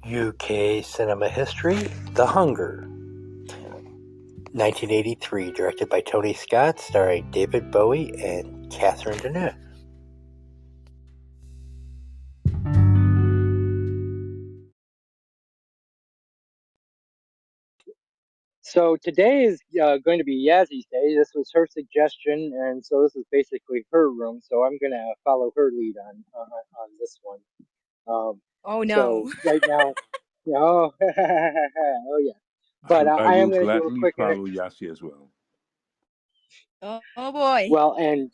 UK cinema history, The Hunger. 1983, directed by Tony Scott, starring David Bowie and Catherine Deneuve. So today is going to be Yassi's day. This was her suggestion, and so this is basically her room. So I'm going to follow her lead on this one. Oh no! So right now, oh, oh yeah. But I I am will going to do a gladly quick. follow Yassi as well. Oh boy. Well, and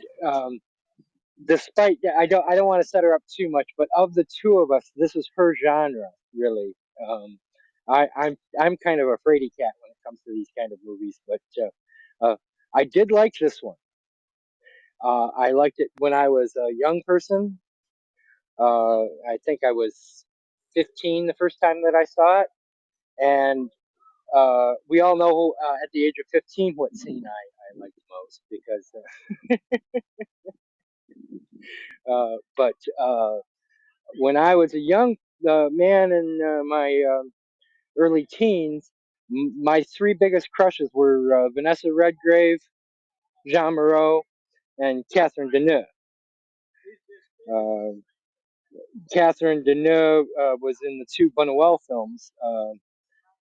despite I don't want to set her up too much, but of the two of us, this is her genre really. I'm kind of a fraidy cat when it comes to these kind of movies, but I did like this one. I liked it when I was a young person. I think I was 15 the first time that I saw it, and we all know at the age of 15 what scene I liked most because. But when I was a young man in my early teens, my three biggest crushes were Vanessa Redgrave, Jean Moreau, and Catherine Deneuve. Catherine Deneuve was in the two Buñuel films.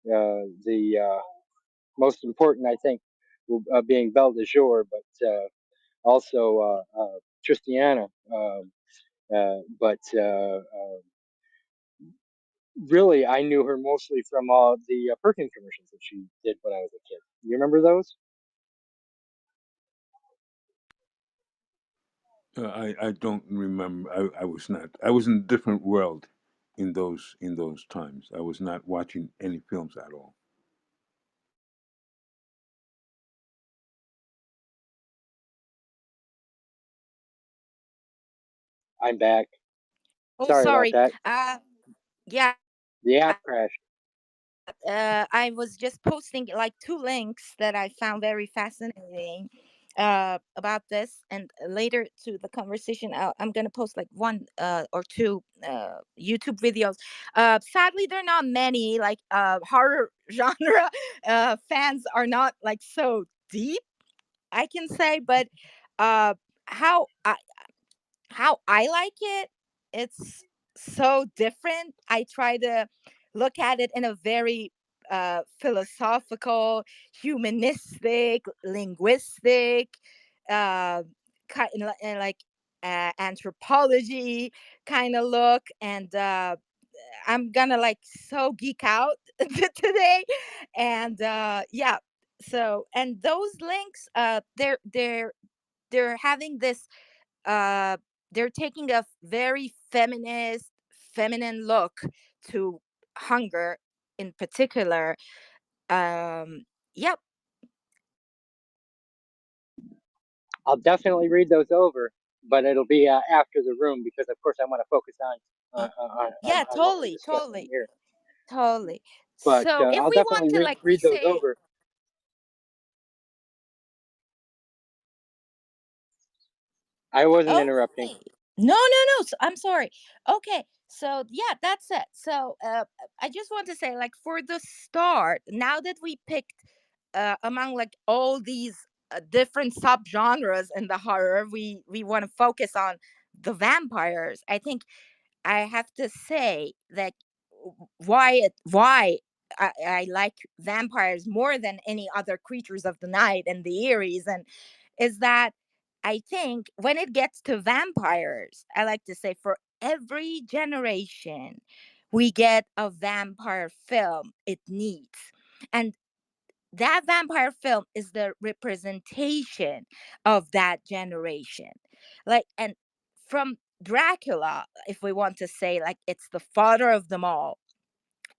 The most important, I think, being Belle de Jour, but also Tristiana. But really, I knew her mostly from all the Perkins commercials that she did when I was a kid. You remember those? I don't remember. I was not. I was in a different world in those times. I was not watching any films at all. I'm back. Oh, Sorry sorry. about that. Yeah. The app crashed. I was just posting like two links that I found very fascinating about this, and later to the conversation I'm gonna post like one or two YouTube videos. Sadly there are not many, like horror genre fans are not like so deep, I can say, but uh how I like it, it's so different. I try to look at it in a very philosophical, humanistic, linguistic, uh, like anthropology kind of look, and I'm gonna like so geek out today, and yeah. So, and those links, they're having this uh they're taking a very feminine look to hunger in particular. Yep. I'll definitely read those over, but it'll be after the room because, of course, I want to focus Yeah, on what we're totally, discussing here. totally. But So if I'll we want definitely to like read those say, over. I wasn't interrupting. No, so, I'm sorry. Okay, so yeah, that's it. So I just want to say, like, for the start, now that we picked among like all these different subgenres in the horror, we want to focus on the vampires. I think I have to say that why I like vampires more than any other creatures of the night and the Eries, and is that I think when it gets to vampires, I like to say for every generation we get a vampire film it needs. And that vampire film is the representation of that generation. Like, and from Dracula, if we want to say, like, it's the father of them all,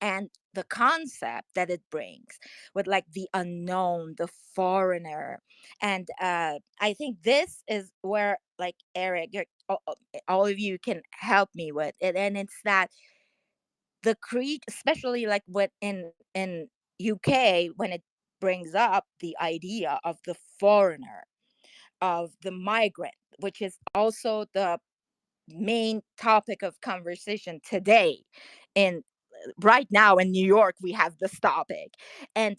and the concept that it brings with like the unknown, the foreigner. And I think this is where, like, Eric, all of you can help me with it, and it's that the creed, especially like what in UK, when it brings up the idea of the foreigner, of the migrant, which is also the main topic of conversation today in right now in New York we have this topic, and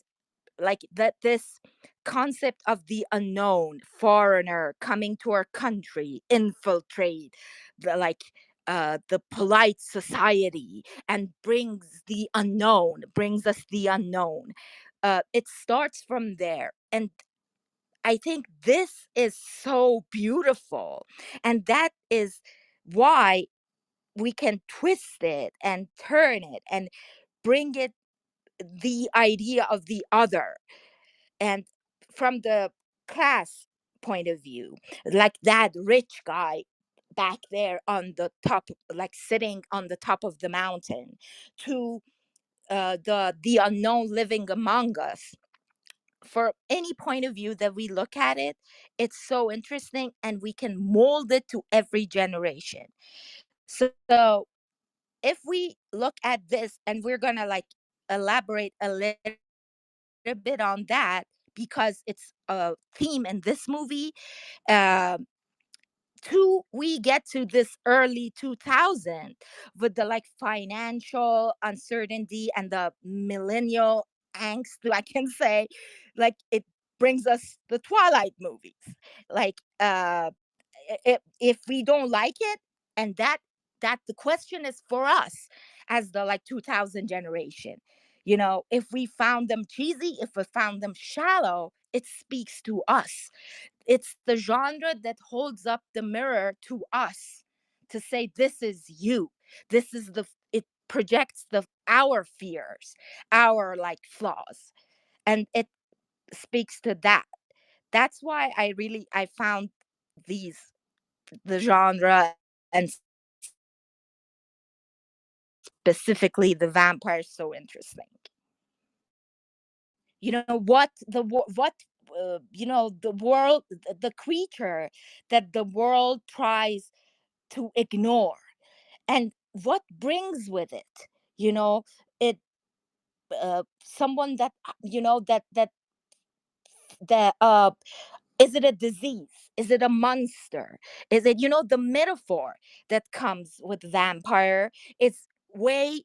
like that this concept of the unknown foreigner coming to our country, infiltrate the like the polite society and brings us the unknown. It starts from there, and I think this is so beautiful, and that is why we can twist it and turn it and bring it the idea of the other. And from the class point of view, like that rich guy back there on the top, like sitting on the top of the mountain, to the unknown living among us. For any point of view that we look at it, it's so interesting, and we can mold it to every generation. So if we look at this, and we're gonna like elaborate a little bit on that, because it's a theme in this movie. um we get to this early 2000 with the like financial uncertainty and the millennial angst, I can say. Like it brings us the Twilight movies. Like if we don't like it, and that the question is for us as the like 2000 generation. If we found them cheesy, if we found them shallow, it speaks to us. It's the genre that holds up the mirror to us to say, this is you. This is it projects our fears, our like flaws, and it speaks to that. That's why I found these the genre, and specifically the vampires, so interesting. The world, the creature that the world tries to ignore, and what brings with it, it someone that that is it a disease, is it a monster, is it, the metaphor that comes with vampire is way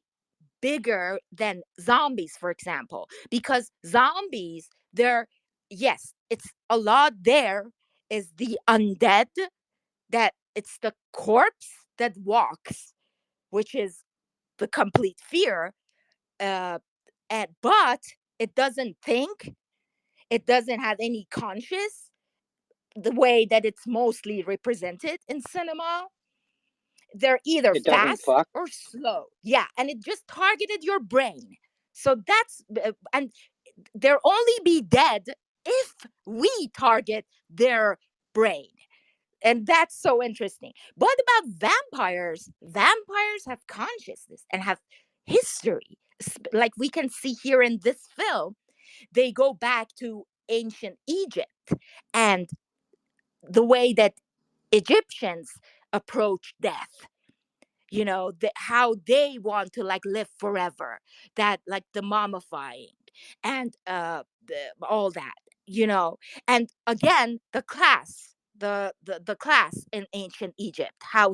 bigger than zombies, for example. Because zombies, they're, yes, it's a lot. There is the undead, that it's the corpse that walks, which is the complete fear. uh but it doesn't think, it doesn't have any conscious, the way that it's mostly represented in cinema. They're either It doesn't fast fuck. or slow. Yeah, and it just targeted your brain. So that's and they'll only be dead if we target their brain. And that's so interesting. But about vampires have consciousness and have history. Like we can see here in this film, they go back to ancient Egypt, and the way that Egyptians approach death, how they want to like live forever, that like the mummifying, and all that, and again the class, the class in ancient Egypt, how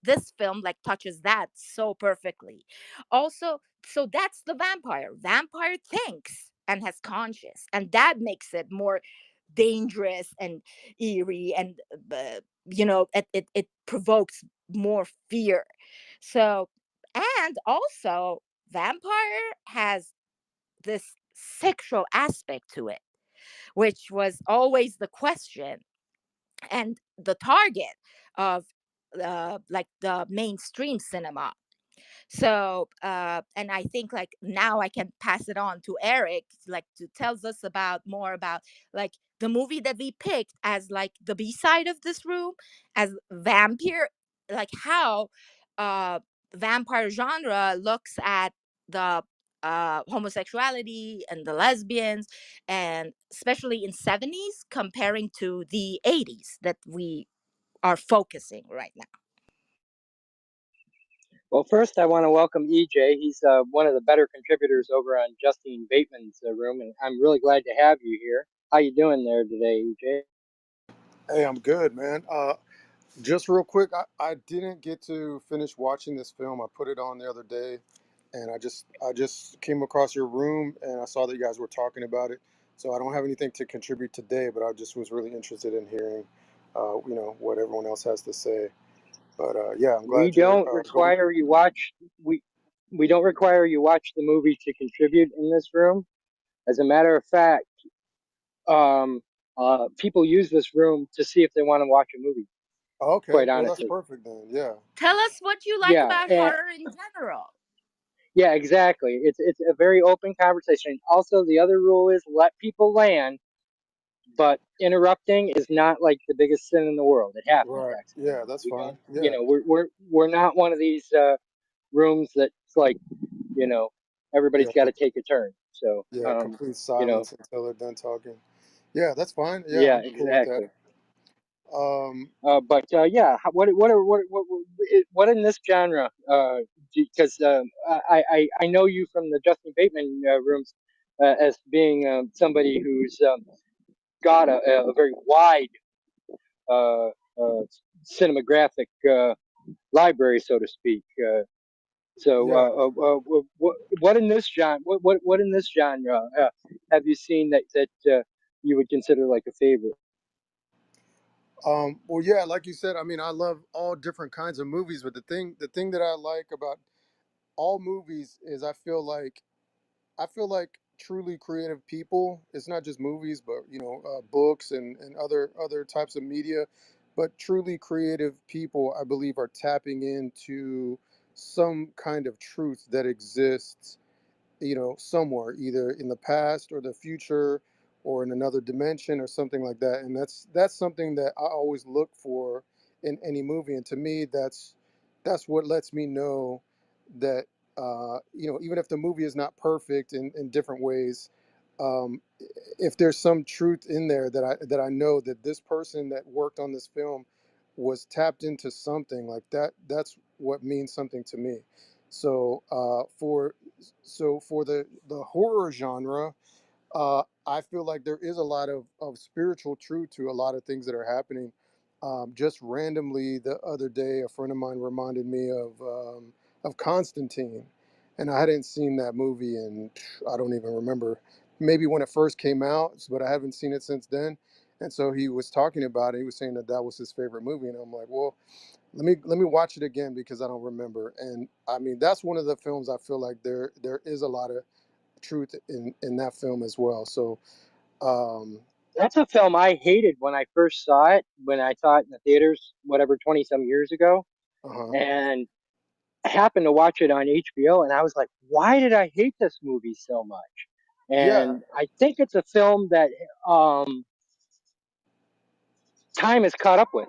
this film like touches that so perfectly also. So that's the vampire thinks and has conscious, and that makes it more dangerous and eerie, and it provokes more fear. So, and also, vampire has this sexual aspect to it, which was always the question and the target of like the mainstream cinema. So and I think like now I can pass it on to Eric, like to tells us about more about like the movie that we picked as like the B-side of this room, as vampire, like how uh vampire genre looks at the homosexuality and the lesbians, and especially in 70s comparing to the 80s that we are focusing right now. Well, first I want to welcome EJ. He's one of the better contributors over on Justine Bateman's room, and I'm really glad to have you here. How you doing there today, EJ? Hey, I'm good, man. Just real quick, I didn't get to finish watching this film. I put it on the other day, and I just came across your room, and I saw that you guys were talking about it. So I don't have anything to contribute today, but I just was really interested in hearing, what everyone else has to say. But yeah, I'm We glad you're don't voting. require you watch we we don't require you watch the movie to contribute in this room. As a matter of fact, um, people use this room to see if they want to watch a movie. Okay, Quite well that's honestly, perfect then. Yeah, Tell us what you like yeah, about and horror in general. yeah, exactly. It's a very open conversation. Also, the other rule is let people land, but interrupting is not like the biggest sin in the world. It happens right. Yeah, accidentally. that's We fine. don't, Yeah, we're not one of these rooms that's like, you know, everybody's yeah, got to take a turn. So, yeah. Complete you know, silence until they're done talking. Yeah, that's fine. Yeah, yeah, I'm cool with that. exactly. Um, But yeah, what in this genre? Because I know you from the Justin Bateman rooms as being somebody who's got a very wide uh, cinematographic library, so to speak. So yeah. what in this genre? What in this genre have you seen that you would consider like a favorite? Well, yeah, like you said, I mean, I love all different kinds of movies, but the thing that I like about all movies is I feel like truly creative people. It's not just movies, but books and other types of media. But truly creative people, I believe, are tapping into some kind of truth that exists, somewhere, either in the past or the future, or in another dimension or something like that. And that's something that I always look for in any movie. And to me, that's what lets me know that, even if the movie is not perfect in different ways, um, if there's some truth in there that I know that this person that worked on this film was tapped into something like that. That's what means something to me. So for the horror genre, I feel like there is a lot of spiritual truth to a lot of things that are happening. Just randomly the other day, a friend of mine reminded me of Constantine, and I hadn't seen that movie, and I don't even remember, maybe when it first came out, but I haven't seen it since then. And so he was talking about it. He was saying that that was his favorite movie, and I'm like, well, let me watch it again because I don't remember. And I mean, that's one of the films I feel like there is a lot of truth in that film as well. So um That's a film I hated when I first saw it, when I saw it in the theaters, whatever, 20 some years ago. uh-huh. And I happened to watch it on HBO, and I was like, why did I hate this movie so much? Yeah, And I think it's a film that um, time has caught up with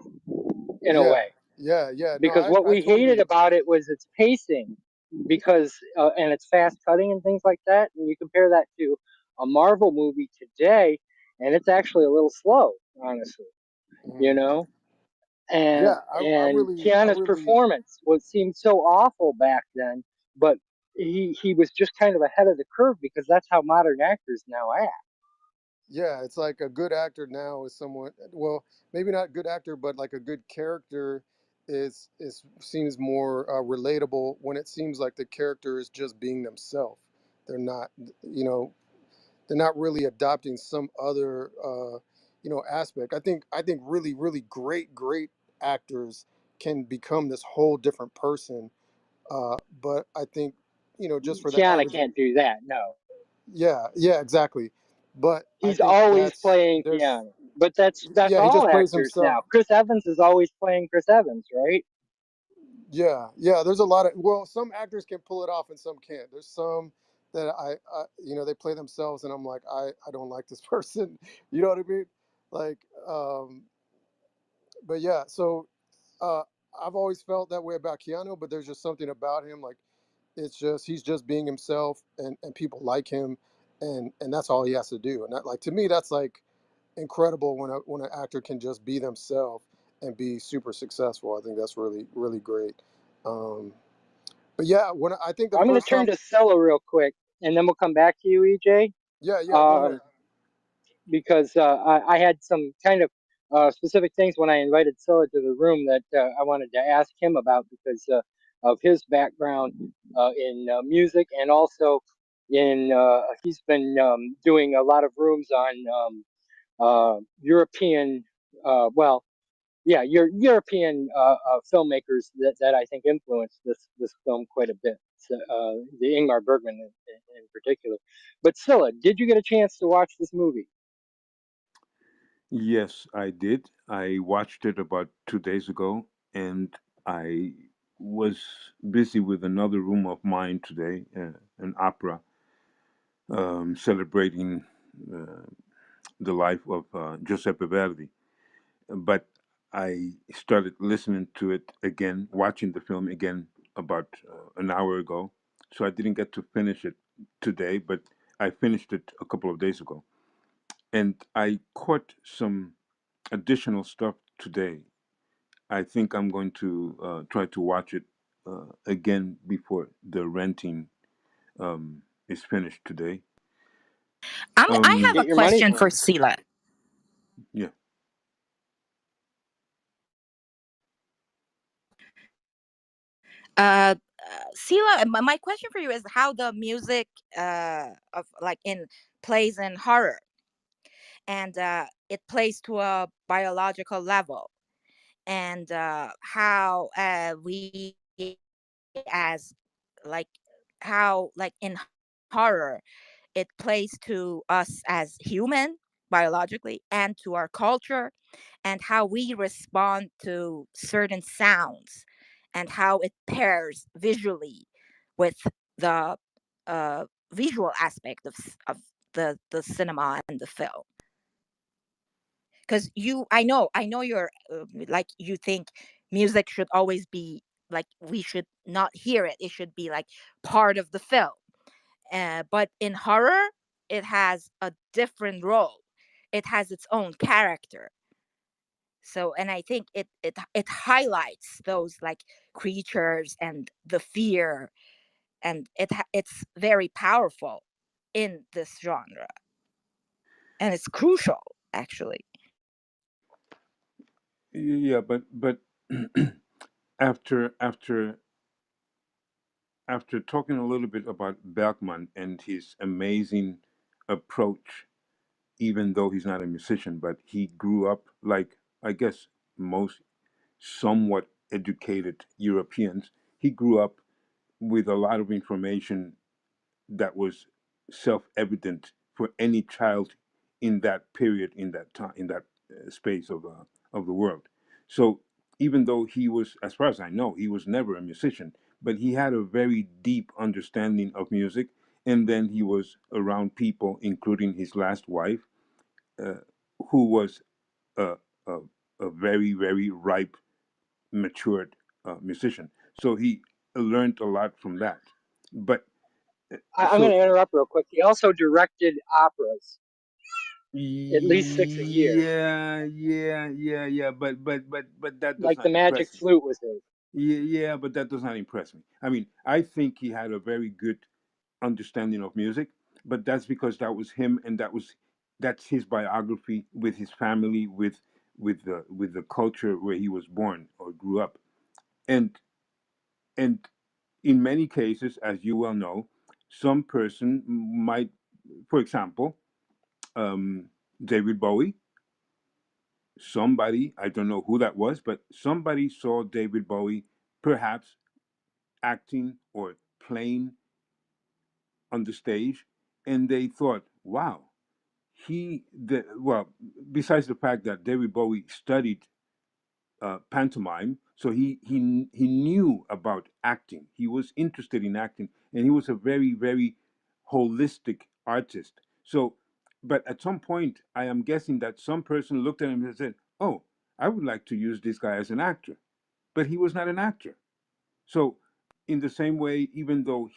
in a yeah, way. yeah. No, Because I what I we hated totally. about it was its pacing, because and it's fast cutting and things like that. And you compare that to a Marvel movie today, and it's actually a little slow, honestly. You Mhm. know, and Yeah, I Keanu's really. performance was seemed so awful back then, but he was just kind of ahead of the curve because that's how modern actors now act. Yeah, it's like a good actor now is someone, well, maybe not good actor, but like a good character is seems more relatable when it seems like the character is just being themselves. They're not, you know, they're not really adopting some other aspect. I think really great actors can become this whole different person. But I think, just for the Keanu average. can't do that. No, Yeah, exactly. But I he's think always that's playing there's Keanu. But that's yeah, he all just plays actors himself. now. Chris Evans is always playing Chris Evans, right? Yeah, there's a lot of, well, some actors can pull it off and some can't. There's some that they play themselves, and I'm like, I don't like this person. You know what I mean? Like, but yeah, so uh, I've always felt that way about Keanu, but there's just something about him, like it's just he's just being himself, and people like him, and that's all he has to do. And that, like, to me, that's like incredible when an actor can just be themselves and be super successful. I think that's really great. Um, but yeah, when I think the I'm going to first turn time, to Scylla real quick, and then we'll come back to you, EJ. yeah, go Um, ahead. because I had some kind of specific things when I invited Scylla to the room that I wanted to ask him about, because of his background in music, and also in he's been doing a lot of rooms on European, well, yeah, European filmmakers that I think influenced this film quite a bit. So, the Ingmar Bergman in particular. But Scylla, did you get a chance to watch this movie? Yes, I did. I watched it about 2 days ago, and I was busy with another room of mine today, an opera celebrating uh, the life of Giuseppe Verdi. But I started listening to it again, watching the film again about an hour ago. So I didn't get to finish it today, but I finished it a couple of days ago. And I caught some additional stuff today. I think I'm going to try to watch it again before the renting is finished today. I have Get a your money's question worth. for Sila. Yeah. Uh, Sila, my question for you is how the music of like in plays in horror, and it plays to a biological level, and how we as like how like in horror it plays to us as human biologically and to our culture, and how we respond to certain sounds, and how it pairs visually with the uh, visual aspect of the cinema and the film. Because I know you're like you think music should always be like we should not hear it, it should be like part of the film, but in horror it has a different role, it has its own character. So, and I think it highlights those like creatures and the fear, and it's very powerful in this genre, and it's crucial actually. Yeah, but after talking a little bit about Bergman and his amazing approach, even though he's not a musician, but he grew up like I guess most somewhat educated Europeans. He grew up with a lot of information that was self-evident for any child in that period, in that time, in that space of the world. So even though he was, as far as I know, he was never a musician, but he had a very deep understanding of music. And then he was around people, including his last wife, uh, who was a, a, a very, very ripe, matured musician. So he learned a lot from that. But I'm going so to interrupt real quick. He also directed operas, at least six a year. yeah. But that does Like the not Magic impress me. Flute was his. Yeah, but that does not impress me. I mean, I think he had a very good understanding of music, but that's because that was him, and that's his biography with his family, with the culture where he was born or grew up, and and in many cases, as you well know, some person might, for example, um, David Bowie. Somebody, I don't know who that was, but somebody saw David Bowie perhaps acting or playing on the stage, and they thought, wow, well, besides the fact that David Bowie studied pantomime, so he knew about acting. He was interested in acting, and he was a very, very holistic artist. So, but at some point, I am guessing that some person looked at him and said, "Oh, I would like to use this guy as an actor," but he was not an actor. So, in the same way, even though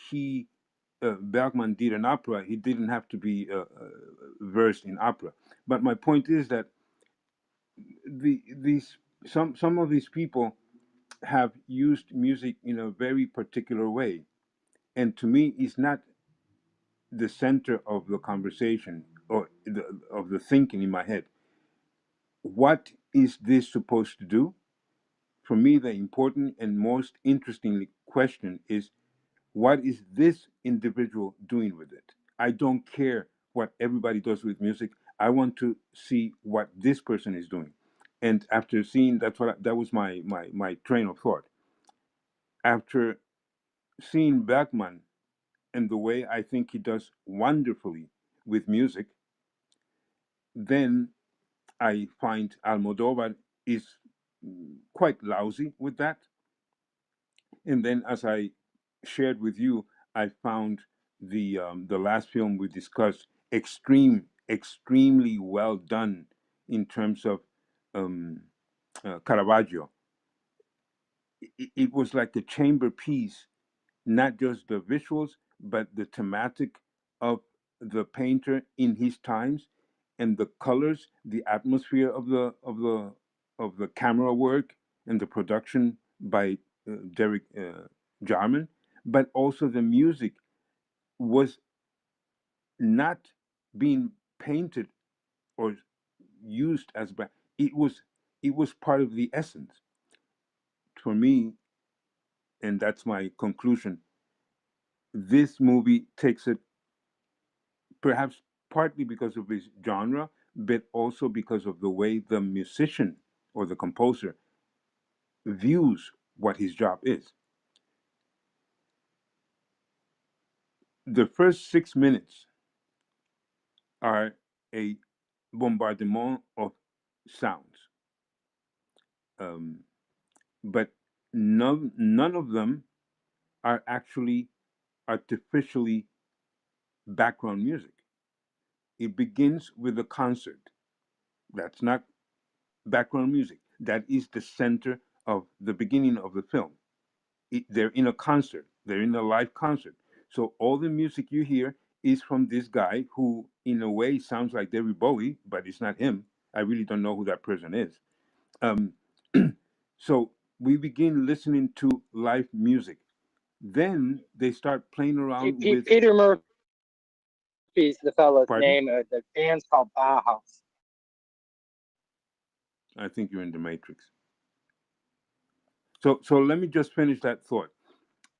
Bergman did an opera, he didn't have to be versed in opera. But my point is that these some of these people have used music in a very particular way, and to me, it's not the center of the conversation or of the thinking in my head. What is this supposed to do? For me, the important and most interesting question is, what is this individual doing with it? I don't care what everybody does with music. I want to see what this person is doing. And after seeing that was my train of thought. After seeing Bergman and the way I think he does wonderfully with music, then I find Almodovar is quite lousy with that. And then, as I shared with you, I found the last film we discussed extremely well done in terms of um, Caravaggio. It was like a chamber piece, not just the visuals, but the thematic of the painter in his times, and the colors, the atmosphere of the camera work and the production by Derek Jarman, but also the music was not being painted or used as it was it was part of the essence for me, and that's my conclusion. This movie takes it, perhaps partly because of his genre, but also because of the way the musician or the composer views what his job is. The first 6 minutes are a bombardment of sounds, um, but none of them are actually artificially background music. It begins with a concert. That's not background music. That is the center of the beginning of the film. They're in a concert. They're in a live concert. So all the music you hear is from this guy who, in a way, sounds like David Bowie, but it's not him. I really don't know who that person is. Um, so we begin listening to live music. Then they start playing around with. Peter Murphy's the fellow's Pardon? name. The band's called Bauhaus. I think you're in the Matrix. So let me just finish that thought.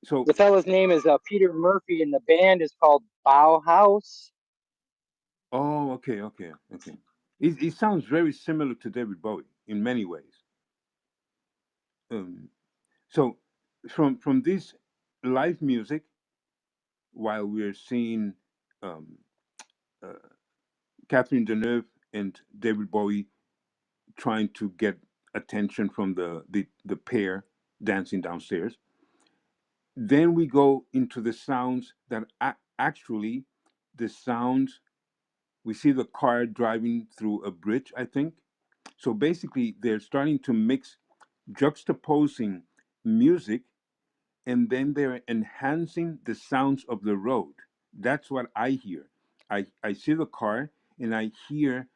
So The fellow's name is Peter Murphy, and the band is called Bauhaus. oh, okay. It sounds very similar to David Bowie in many ways. Um, so from this live music, while we're seeing um, uh, Catherine Deneuve and David Bowie trying to get attention from the pair dancing downstairs, then we go into the sounds that actually the sounds we see the car driving through a bridge, I think. So basically, they're starting to mix, juxtaposing music, and then they're enhancing the sounds of the road. That's what I hear. I see the car and I hear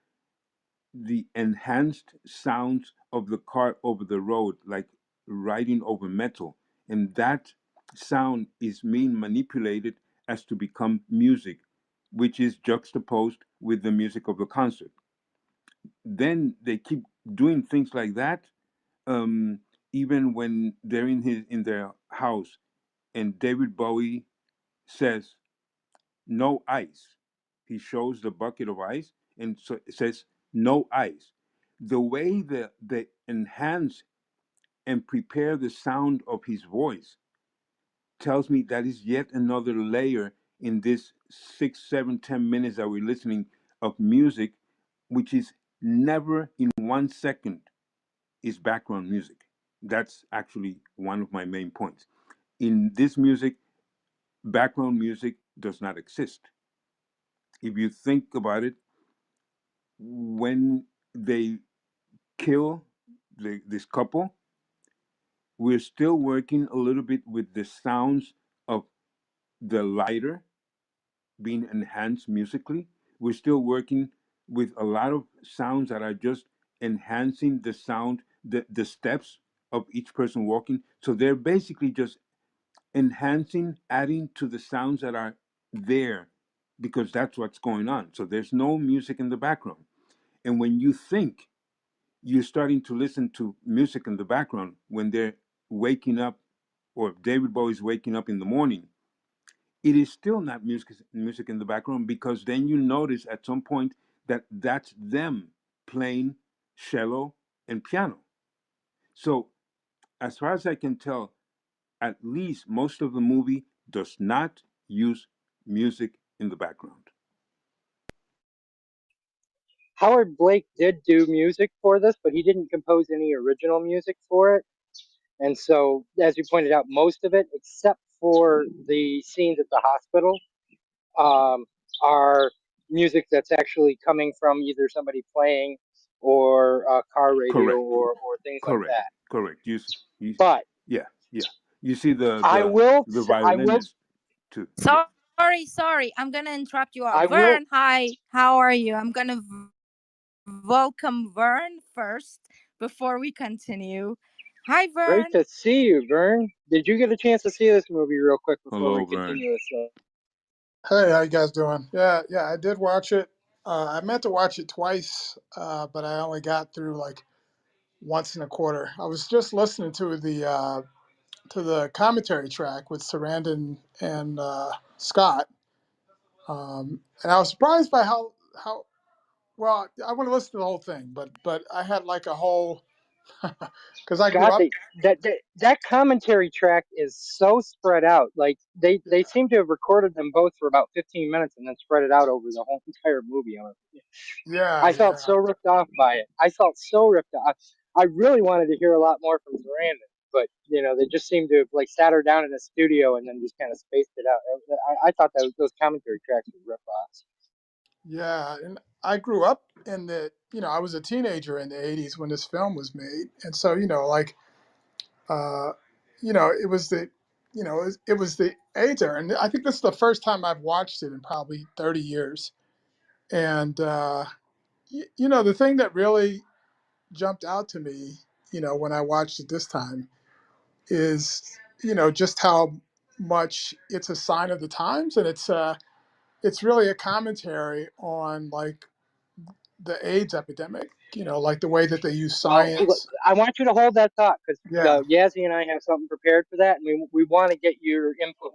the enhanced sounds of the car over the road, like riding over metal. And that sound is being manipulated as to become music, which is juxtaposed with the music of the concert. Then they keep doing things like that, um, even when they're in their house, and David Bowie says, "No ice." He shows the bucket of ice, and so it says, "No ice." The way that they enhance and prepare the sound of his voice tells me that is yet another layer in this 6, 7, 10 minutes that we're listening of music, which is never in 1 second is background music. That's actually one of my main points. In this music, background music does not exist. If you think about it, when they kill this couple, we're still working a little bit with the sounds of the lighter being enhanced musically. We're still working with a lot of sounds that are just enhancing the sound, the steps of each person walking. So they're basically just enhancing, adding to the sounds that are there because that's what's going on. So there's no music in the background. And when you think you're starting to listen to music in the background when they're waking up or if David Bowie's waking up in the morning, it is still not music in the background, because then you notice at some point that that's them playing cello and piano. So as far as I can tell, at least most of the movie does not use music in the background. Howard Blake did do music for this, but he didn't compose any original music for it. And so, as you pointed out, most of it, except for the scenes at the hospital, are music that's actually coming from either somebody playing or a car radio Correct. or things like that. Correct. But Yeah. You see the I will, violinist too. Yeah. Sorry. I'm gonna interrupt you. I will. Vern, hi. How are you? I'm gonna welcome Vern first before we continue. Hi, Vern. Great to see you, Vern. Did you get a chance to see this movie real quick before Hello, we Vern. continue this? Hey, how you guys doing? Yeah, I did watch it. I meant to watch it twice, but I only got through like once and a quarter. I was just listening to the commentary track with Sarandon and Scott, and I was surprised by how well. I want to listen to the whole thing, but I had like a whole because I grew Scott, up. that commentary track is so spread out. Like they seem to have recorded them both for about 15 minutes and then spread it out over the whole entire movie. I Yeah. felt so ripped off by it. I felt so ripped off. I really wanted to hear a lot more from Sarandon, but they just seemed to have like sat her down in a studio and then just kind of spaced it out. I thought that those commentary tracks were rip-offs. Yeah, and I grew up in I was a teenager in the 80s when this film was made. And so, like, uh, it was it was the AIDS era. And I think this is the first time I've watched it in probably 30 years. And, the thing that really jumped out to me, when I watched it this time is, just how much it's a sign of the times. And it's really a commentary on like the AIDS epidemic, like the way that they use Well, science. I want you to hold that thought because Yeah, Yassi and I have something prepared for that, and we want to get your input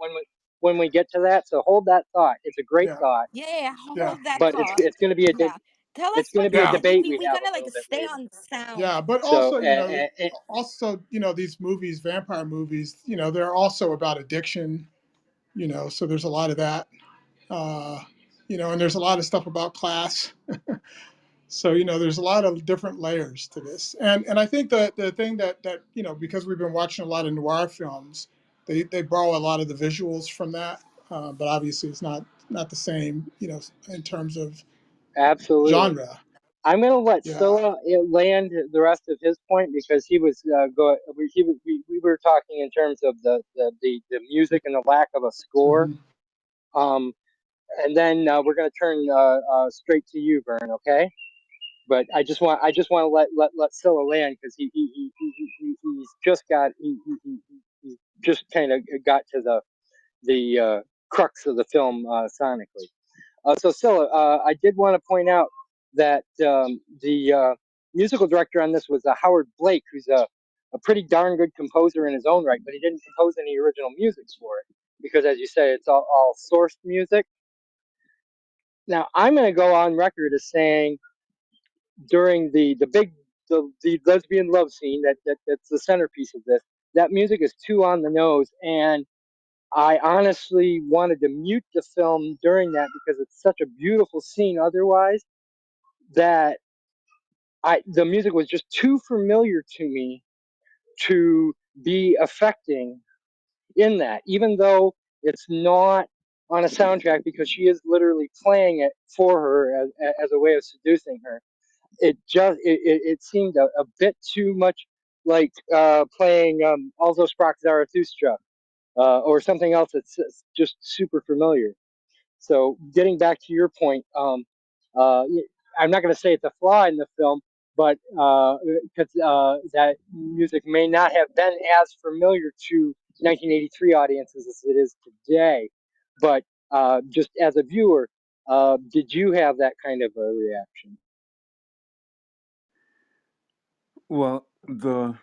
when we get to that. So hold that thought. It's a great yeah, thought, Yeah, yeah, hold that but thought. it's going to be Yeah. Tell us it's going to what be a yeah, debate we we're have a gonna like little bit stay later. on sound. yeah. But So also, these movies, vampire movies, they're also about addiction, so there's a lot of that, uh, and there's a lot of stuff about class. So, there's a lot of different layers to this. And I think the thing that because we've been watching a lot of noir films, they borrow a lot of the visuals from that. But obviously it's not the same, in terms of absolutely. genre. I'm going to let Yeah. Scylla land the rest of his point because he was we were talking in terms of the music and the lack of a score. Hmm. Um, and then we're going to turn straight to you, Vern. Okay. But I just want to let Scylla land because he's just got he just kind of got to the crux of the film sonically. So Scylla, I did want to point out that the musical director on this was Howard Blake, who's a pretty darn good composer in his own right, but he didn't compose any original music for it because, as you say, it's all sourced music. Now I'm going to go on record as saying during the lesbian love scene that's the centerpiece of this. That music is too on the nose, and I honestly wanted to mute the film during that because it's such a beautiful scene. Otherwise, that the music was just too familiar to me to be affecting in that, even though it's not on a soundtrack because she is literally playing it for her as a way of seducing her. It seemed a bit too much like playing Also Sprach Zarathustra or something else that's just super familiar. So getting back to your point, uh, I'm not going to say it's a flaw in the film, but because that music may not have been as familiar to 1983 audiences as it is today. But just as a viewer, did you have that kind of a reaction? Well, the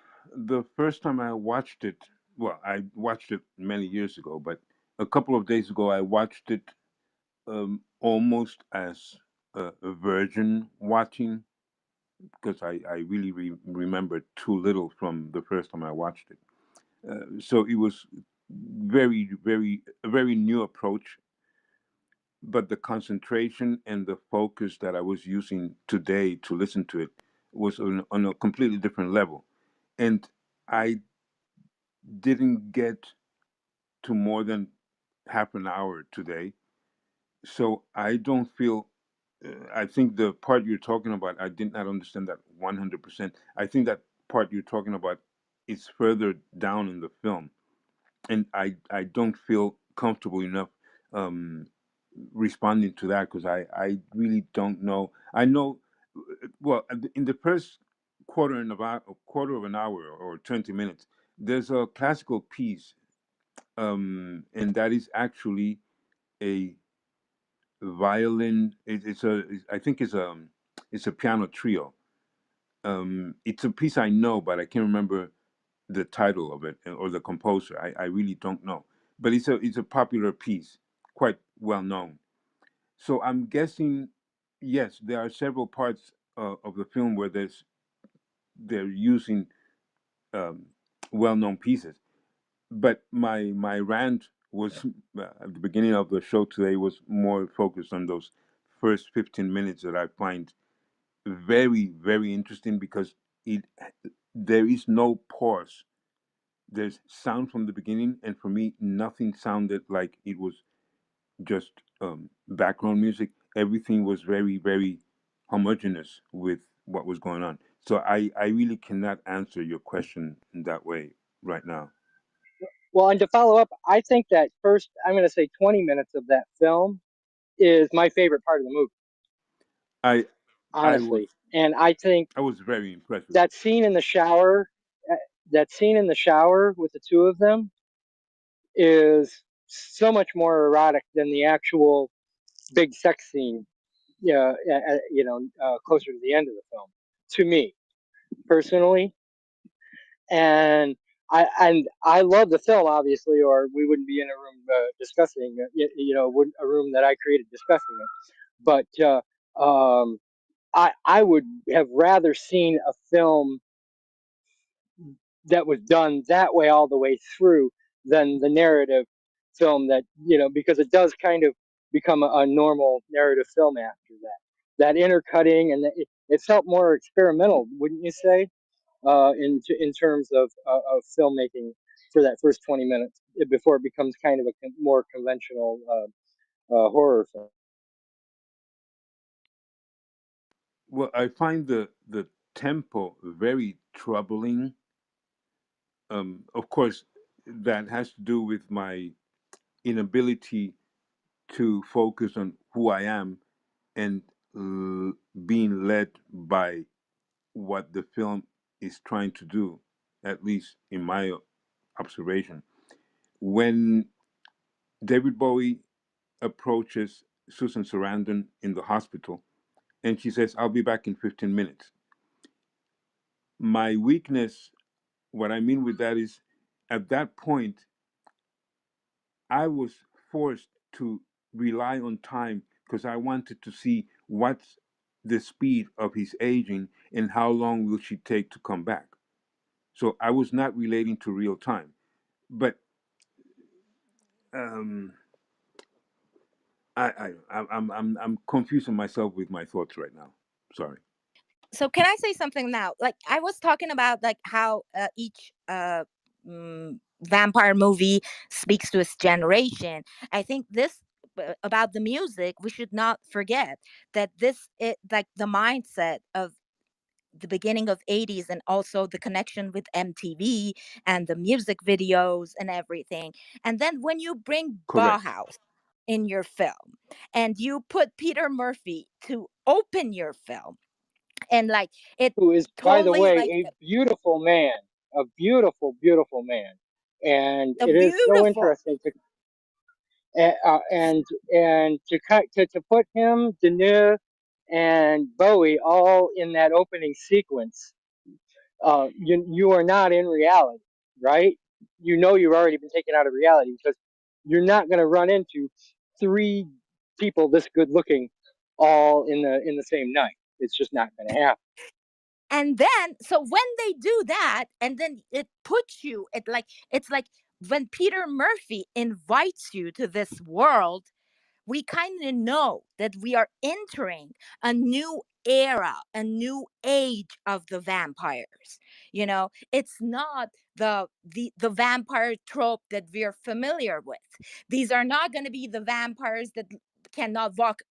first time I watched it well, I watched it many years ago, but a couple of days ago I watched it almost as a virgin watching, because I really remember too little from the first time I watched it. So it was a very new approach, but the concentration and the focus that I was using today to listen to it was on a completely different level. And I didn't get to more than half an hour today. So I don't feel. I think the part you're talking about, I did not understand that 100%. I think that part you're talking about is further down in the film, and I don't feel comfortable enough um, responding to that, because I really don't know. I know, well, in the first quarter of an hour or 20 minutes, there's a classical piece, and that is actually a violin. I think it's a piano trio. It's a piece I know, but I can't remember the title of it or the composer. I really don't know. But it's a popular piece, quite well known. So I'm guessing, yes, there are several parts of the film where they're using um, well-known pieces. But my rant was at the beginning of the show today was more focused on those first 15 minutes that I find very interesting, because it there is no pause. There's sound from the beginning, and for me, nothing sounded like it was just background music. Everything was very homogeneous with what was going on. So I really cannot answer your question in that way right now. Well, and to follow up, I think that first, I'm going to say 20 minutes of that film is my favorite part of the movie, I I was honestly. And I think I was very impressed with it. that scene in the shower, uh, that scene in the shower with the two of them is so much more erotic than the actual big sex scene, yeah, closer to the end of the film, to me personally. And I love the film, obviously, or we wouldn't be in a room discussing it. A room that I created discussing it. But I would have rather seen a film that was done that way all the way through than the narrative film that, because it does kind of become a normal narrative film after that. That intercutting, and it felt more experimental, wouldn't you say? In terms of filmmaking for that first 20 minutes before it becomes kind of a more conventional horror film. Well, I find the tempo very troubling. Of course, that has to do with my inability to focus on who I am and being led by what the film is trying to do, at least in my observation. When David Bowie approaches Susan Sarandon in the hospital and she says, "I'll be back in 15 minutes." My weakness, what I mean with that is, at that point, I was forced to rely on time, because I wanted to see what's the speed of his aging and how long will she take to come back. So I was not relating to real time. But um, I'm confusing myself with my thoughts right now. Sorry. So can I say something now? Like I was talking about like how each vampire movie speaks to its generation. I think this about the music, we should not forget that this it like the mindset of the beginning of 80s, and also the connection with MTV and the music videos and everything. And then when you bring Correct. Bauhaus in your film and you put Peter Murphy to open your film, and like it Who is, by the totally way, like a beautiful man, a beautiful man. And a it is so beautiful. interesting to and to put him, Deneuve, and Bowie all in that opening sequence. You are not in reality, right? you know you've already been taken out of reality, because you're not going to run into three people this good looking all in the same night. It's just not going to happen. And then, so when they do that, and then it puts you, it's like when Peter Murphy invites you to this world, we kind of know that we are entering a new era, a new age of the vampires. It's not the vampire trope that we're familiar with. These are not going to be the vampires that cannot walk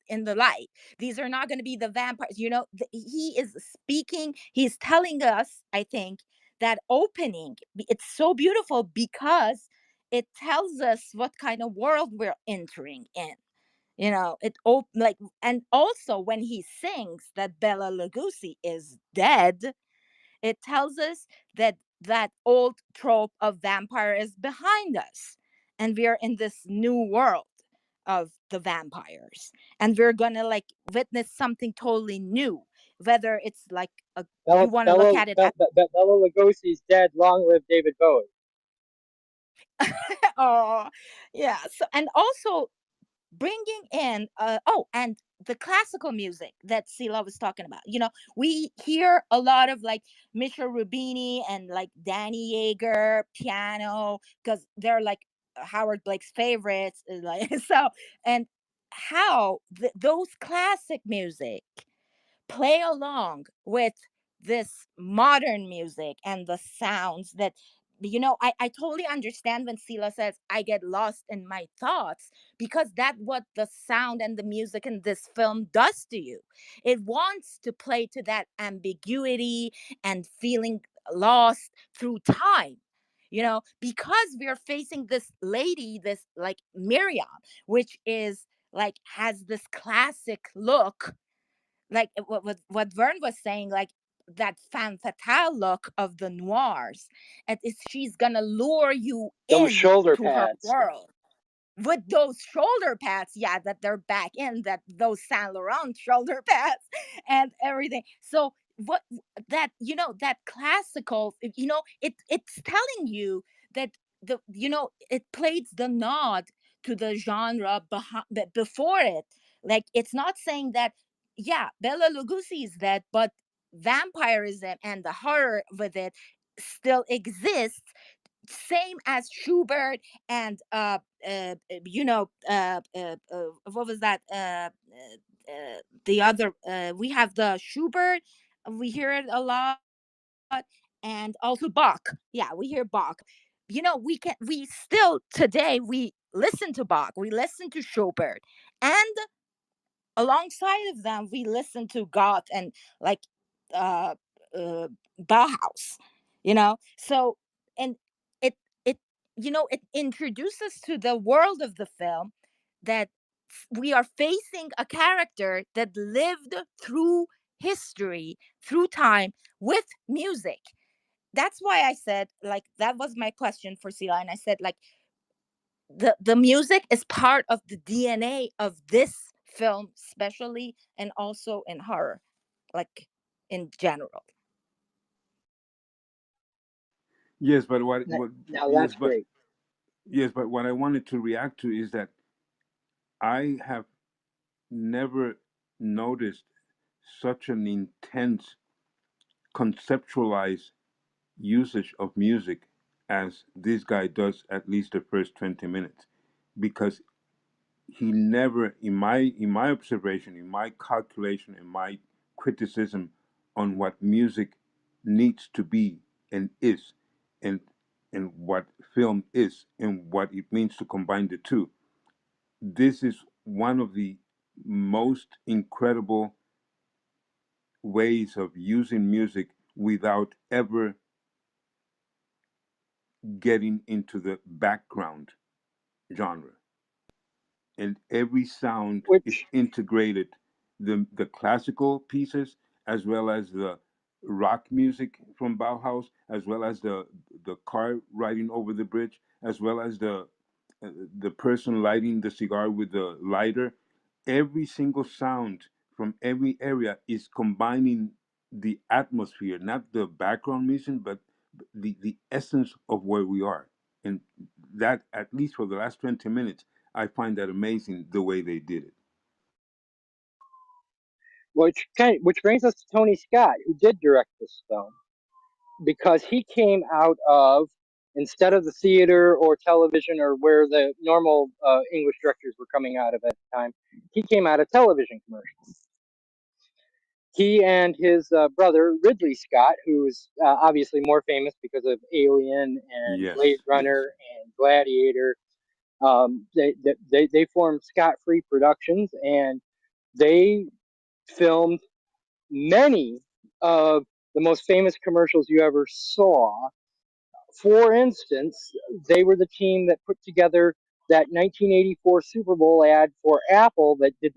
in the light. These are not going to be the vampires. He is speaking, he's telling us, I think, that opening, it's so beautiful because it tells us what kind of world we're entering in. And also when he sings that Bela Lugosi is dead, it tells us that that old trope of vampire is behind us, and we're in this new world of the vampires, and we're gonna like witness something totally new, whether it's like you want to look at it as Bela Lugosi's dead. Long live David Bowie. oh yeah. So, and also bringing in and the classical music that Sila was talking about. We hear a lot of like Michel Rubini and like Danny Yeager piano, because they're like Howard Blake's favorites, like so. And how those classic music play along with this modern music and the sounds that I totally understand when Sila says I get lost in my thoughts, because that's what the sound and the music in this film does to you. It wants to play to that ambiguity and feeling lost through time, because we're facing this lady, this like Miriam, which is like has this classic look, like what Vern was saying, like that femme fatale look of the noirs, and she's gonna lure you Those in shoulder to her pads. world with those shoulder pads. Yeah, that they're back in that, those Saint Laurent shoulder pads and everything. So what that classical, it's telling you that it plays the nod to the genre before it. Like, it's not saying that, yeah, Bela Lugosi is dead, but vampirism and the horror with it still exists, same as Schubert and what was that? The other, we have the Schubert, we hear it a lot, and also Bach. Yeah, we hear Bach. We still today we listen to Bach, we listen to Schubert, and alongside of them we listen to Goth and like uh, uh Bauhaus. So, and it it it introduces to the world of the film that we are facing a character that lived through history, through time, with music. That's why I said, like, that was my question for Sila, and I said, like, the music is part of the DNA of this film, especially, and also in horror, like, in general. Yes, but Now yes, that's but great. yes, but what I wanted to react to is that I have never noticed such an intense conceptualized usage of music as this guy does at least the first 20 minutes, because he never, in my observation, in my calculation, in my criticism on what music needs to be and is, and what film is and what it means to combine the two, this is one of the most incredible ways of using music without ever getting into the background genre. And every sound is Which integrated, the classical pieces as well as the rock music from Bauhaus, as well as the car riding over the bridge, as well as the person lighting the cigar with the lighter. Every single sound from every area is combining the atmosphere, not the background music, the essence of where we are. And that, at least for the last 20 minutes, I find that amazing the way they did it. Which brings us to Tony Scott, who did direct this film, because he came out of, instead of the theater or television or where the normal English directors were coming out of at the time, he came out of television commercials. He and his brother Ridley Scott, who's obviously more famous because of Alien and Blade Yes, yes. Runner and Gladiator, they formed Scott Free Productions, and they filmed many of the most famous commercials you ever saw. For instance, they were the team that put together that 1984 Super Bowl ad for Apple that did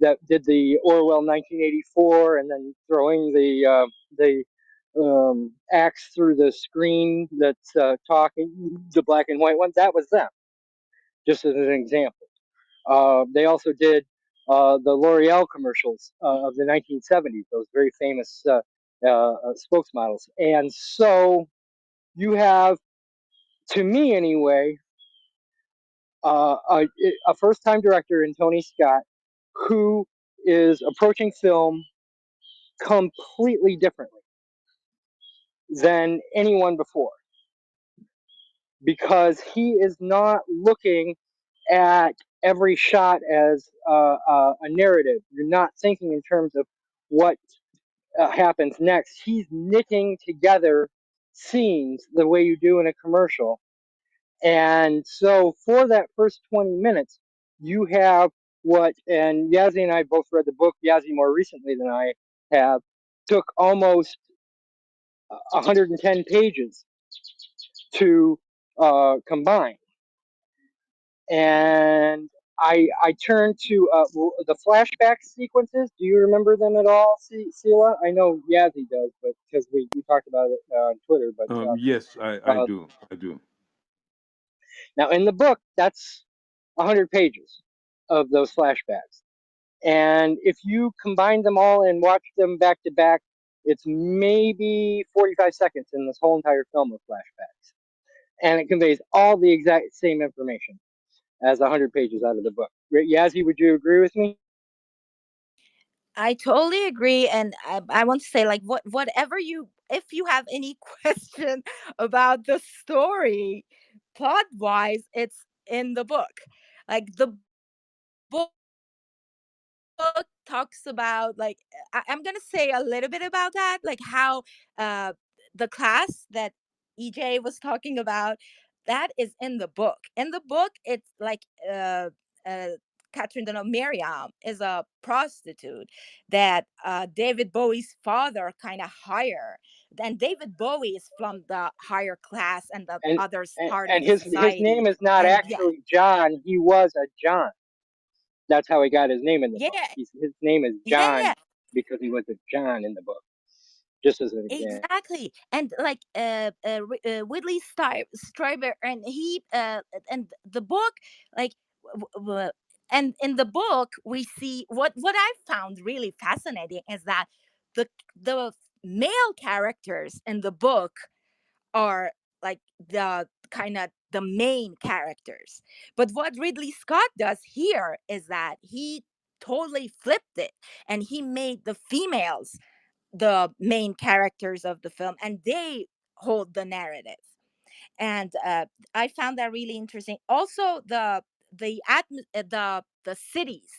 that did the Orwell 1984, and then throwing the axe through the screen that's talking, the black and white one. That was them, just as an example. They also did the L'Oreal commercials of the 1970s, those very famous spokesmodels. And so you have, to me anyway, a first-time director in Tony Scott who is approaching film completely differently than anyone before, because he is not looking at every shot as a narrative. You're not thinking in terms of what happens next. He's knitting together scenes the way you do in a commercial. And so for that first 20 minutes, you have and Yassi and I both read the book, Yassi more recently than I have, took almost 110 pages to combine. And I turned to the flashback sequences. Do you remember them at all, Sila? I know Yazzie does, but because we talked about it on Twitter. But Yes, I uh, do. I do. now in the book, that's 100 pages of those flashbacks. And if you combine them all and watch them back to back, it's maybe 45 seconds in this whole entire film of flashbacks. And it conveys all the exact same information as 100 pages out of the book. Yazzie, would you agree with me? I totally agree, and I want to say, like, whatever you, if you have any question about the story, plot wise, it's in the book. Like the book talks about, like, I'm gonna say a little bit about that, like how uh the class that EJ was talking about, that is in the book. In the book, it's like uh Catherine Deneuve, Miriam, is a prostitute that David Bowie's father kind of hire. Then David Bowie is from the higher class and the And other part of and the his society. name is not And yeah, actually John. He was a John. That's how he got his name in the yeah, book. His name is yeah, John yeah. because he was a John in the book. Just as an example. Exactly, and like Whitley Strieber, and he and the book, like, and in the book we see what I found really fascinating is that the male characters in the book are like the kind of the main characters, but what Ridley Scott does here is that he totally flipped it, and he made the females the main characters of the film, and they hold the narrative. And I found that really interesting. Also, the cities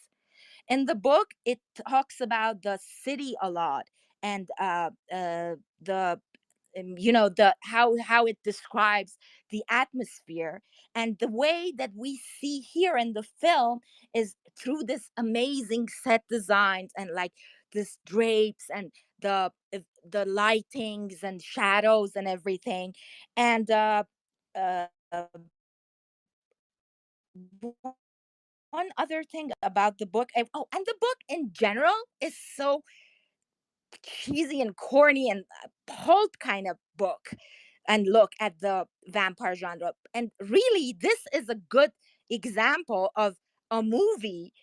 in the book, it talks about the city a lot, and the the how it describes the atmosphere, and the way that we see here in the film is through this amazing set designs, and like this drapes, and the lightings and shadows and everything. And uh, one other thing about the book, and the book in general is so cheesy and corny and pulp kind of book, and look at the vampire genre. And really, this is a good example of a movie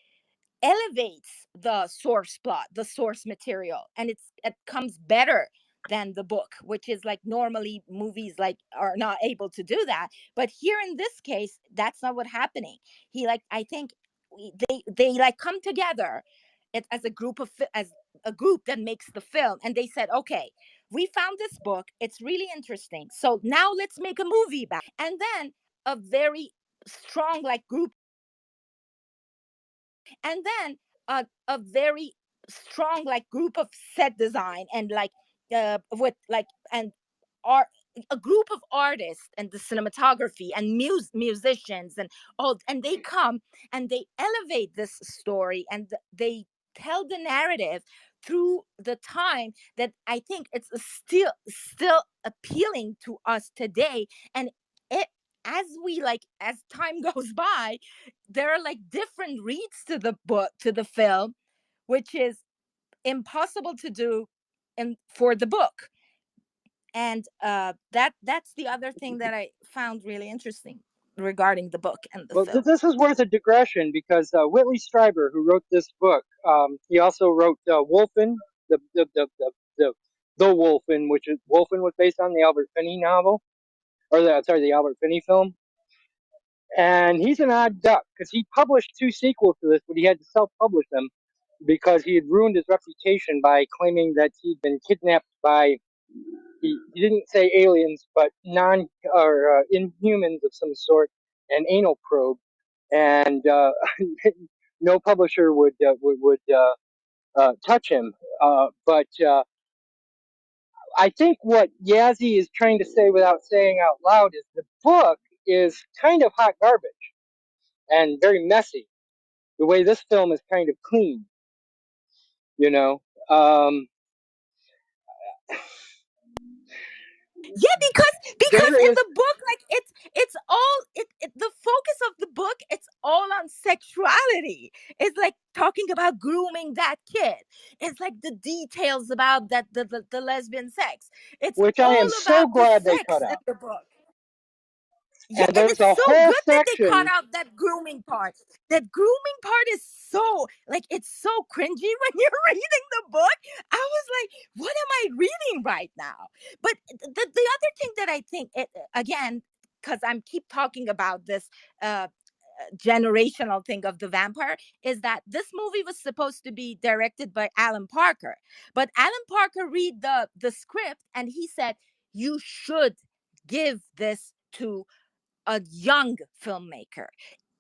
elevates the source plot, the source material, and it comes better than the book, which is like normally movies like are not able to do that. But here in this case, that's not what happening. He like I think they like come together as a group of as a group that makes the film, and they said, okay, we found this book, it's really interesting, so now let's make a movie about it. And then a very strong like group, and then a very strong like group of set design and like with like and art, a group of artists and the cinematography and musicians and all, and they come and they elevate this story and they tell the narrative through the time that I think it's still appealing to us today. And it, as we like as time goes by, there are like different reads to the book, to the film, which is impossible to do in for the book. And that's the other thing that I found really interesting regarding the book and the Well, film. this is worth a digression because Whitley Strieber, who wrote this book, he also wrote Wolfen, the the the the the, the Wolfen, which is Wolfen was based on the Albert Finney novel, or the Albert Finney film. And he's an odd duck because he published two sequels to this, but he had to self-publish them because he had ruined his reputation by claiming that he'd been kidnapped by, he didn't say aliens, but non or inhumans of some sort, an anal probe, and no publisher would touch him. But I think what Yassi is trying to say without saying out loud is the book is kind of hot garbage and very messy. The way this film is kind of clean, you know. Yeah, because There in is, the book, like it's all the focus of the book, it's all on sexuality. It's like talking about grooming that kid. It's like the details about that the lesbian sex. It's which I all am so about the glad they cut sex in out. the book. Yeah, And and there's it's a so whole good that they cut section, out that grooming part. That grooming part is so like it's so cringy when you're reading the book. I was like, what am I reading right now? But the other thing that I think again, because I'm keep talking about this uh generational thing of the vampire, is that this movie was supposed to be directed by Alan Parker, but Alan Parker read the script and he said, you should give this to a young filmmaker,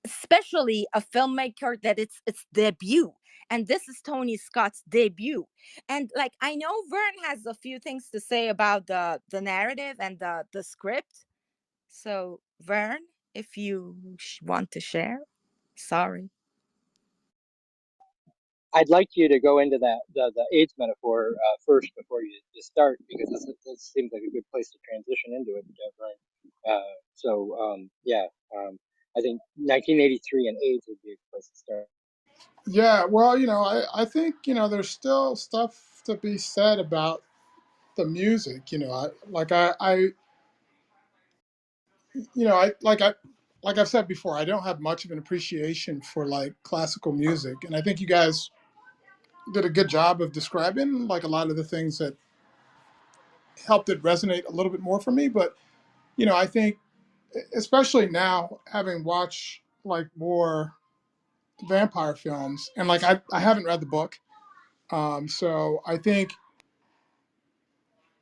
especially a filmmaker that it's debut, and this is Tony Scott's debut. And like I know Vern has a few things to say about the narrative and the script. So Vern, if you want to share. Sorry. I'd like you to go into that the AIDS metaphor first before you start because this seems like a good place to transition into it, Brian. Yeah, I think 1983 and AIDS would be a good place to start. Yeah, well, I think, there's still stuff to be said about the music. Like I've said before, I don't have much of an appreciation for like classical music, and I think you guys did a good job of describing like a lot of the things that helped it resonate a little bit more for me. But I think especially now having watched like more vampire films, and like I haven't read the book, so I think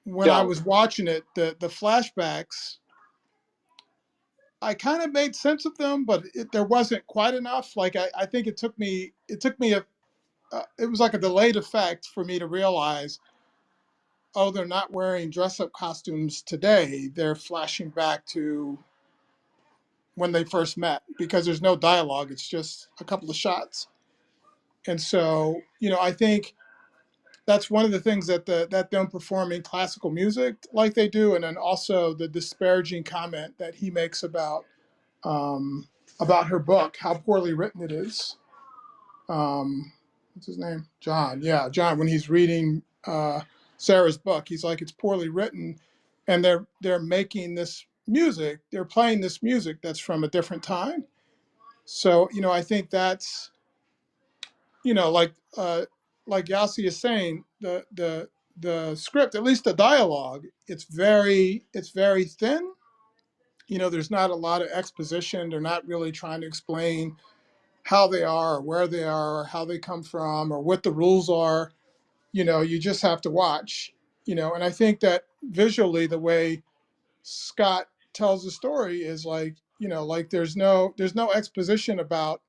when I Don't. was watching it, the flashbacks, I kind of made sense of them, but there wasn't quite enough. Like I think it took me it was like a delayed effect for me to realize, oh, they're not wearing dress up costumes today. They're flashing back to when they first met because there's no dialogue. It's just a couple of shots. And so, I think that's one of the things that them performing classical music like they do, and then also the disparaging comment that he makes about her book, how poorly written it is. What's his name? John. Yeah, John. When he's reading Sarah's book, he's like, it's poorly written, and they're making this music. They're playing this music that's from a different time. So I think that's like Yassi is saying, the script, at least the dialogue, it's very thin. You know, there's not a lot of exposition. They're not really trying to explain how they are or where they are or how they come from or what the rules are. You know, you just have to watch, you know. And I think that visually, the way Scott tells the story is like, you know, like there's no exposition about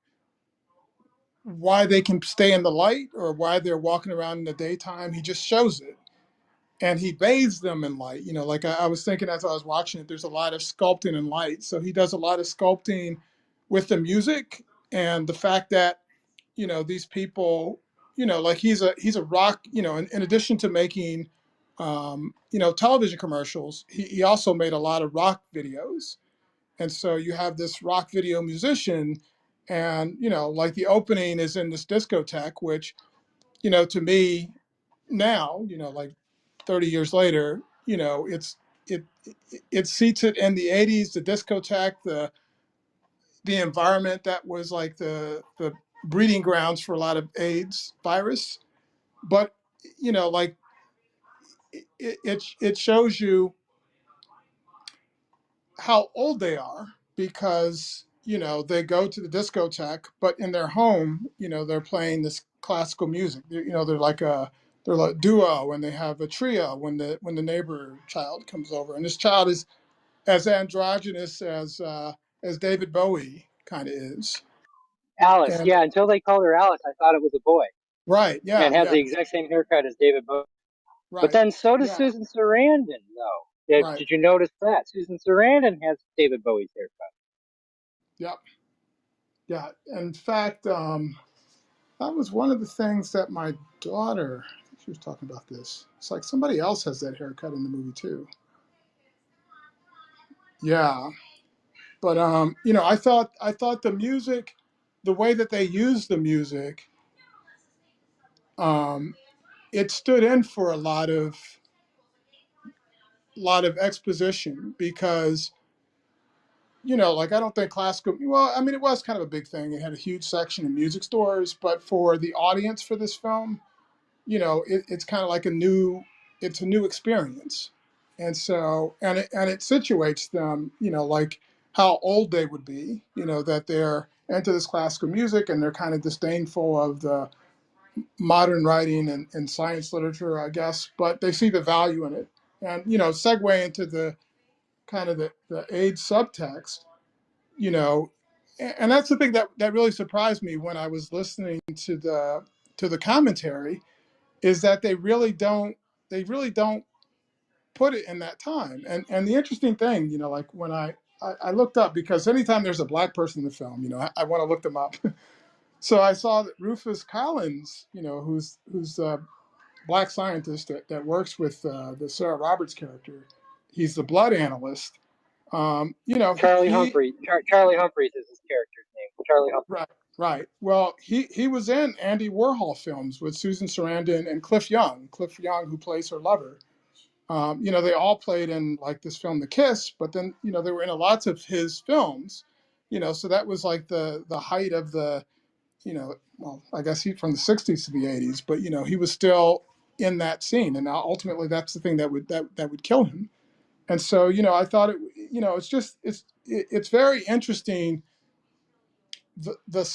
why they can stay in the light or why they're walking around in the daytime. He just shows it, and he bathes them in light. You know, like I was thinking as I was watching it, there's a lot of sculpting in light. So he does a lot of sculpting with the music and the fact that, you know, these people, you know, like he's a rock, you know, in addition to making, you know, television commercials, he also made a lot of rock videos. And so you have this rock video musician, and, you know, like the opening is in this discotheque, which, you know, to me now, you know, like 30 years later, you know, it it seats it in the 80s, the discotheque, the environment that was like the breeding grounds for a lot of AIDS virus. But, you know, like it shows you how old they are, because, you know, they go to the discotheque, but in their home, you know, they're playing this classical music. You know, they're like duo, and they have a trio when the neighbor child comes over, and this child is as androgynous as David Bowie kind of is. Alice, And yeah, until they called her Alice, I thought it was a boy, right, yeah, and has yeah, the exact same haircut as David Bowie. But right, then so does yeah, Susan Sarandon, though. right, Did you notice that? Susan Sarandon has David Bowie's haircut. yeah, yeah. In fact, that was one of the things that my daughter, I think she was talking about this. It's like somebody else has that haircut in the movie too. Yeah, but you know, I thought the music, the way that they used the music, um, it stood in for a lot of exposition, because, you know, like I don't think classical. Well, I mean, it was kind of a big thing. It had a huge section in music stores, but for the audience for this film, you know, it's kind of like it's a new experience. And so, and it situates them, you know, like how old they would be, you know, that they're into this classical music and they're kind of disdainful of the modern writing and science literature, I guess, but they see the value in it. And, you know, segue into the kind of the AIDS subtext, you know, and that's the thing that really surprised me when I was listening to the commentary, is that they really don't put it in that time. And the interesting thing, you know, like when I looked up, because anytime there's a black person in the film, you know, I want to look them up. So I saw that Rufus Collins, you know, who's a black scientist that works with the Sarah Roberts character. He's the blood analyst. You know, Charlie Humphreys is his character's name. Charlie Humphreys. right, right. Well, he was in Andy Warhol films with Susan Sarandon and Cliff Young. Cliff Young, who plays her lover. You know, they all played in like this film, The Kiss, but then, you know, they were in lots of his films. You know, so that was like the height of the, you know, well, I guess he from the '60s to the '80s, but, you know, he was still in that scene, and now ultimately that's the thing that would kill him. And so, you know, I thought it, you know, it's very interesting, the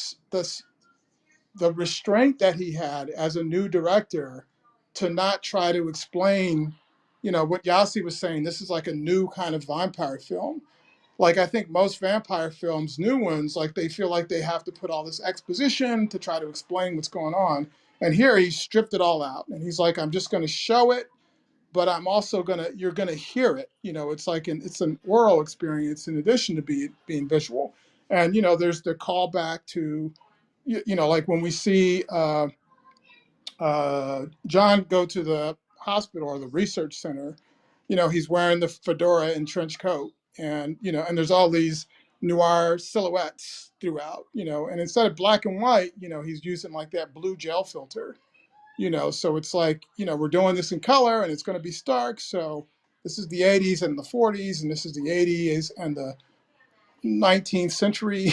the restraint that he had as a new director to not try to explain, you know, what Yassi was saying. This is like a new kind of vampire film. Like I think most vampire films, new ones, like they feel like they have to put all this exposition to try to explain what's going on. And here he stripped it all out, and he's like, I'm just going to show it, but I'm also you're gonna hear it. You know, it's like it's an oral experience in addition to being visual. And, you know, there's the callback to, you know, like when we see John go to the hospital or the research center, you know, he's wearing the fedora and trench coat, and, you know, and there's all these noir silhouettes throughout, you know, and instead of black and white, you know, he's using like that blue gel filter, you know, so it's like, you know, we're doing this in color and it's going to be stark. So this is the 80s and the 40s, and this is the 80s and the 19th century,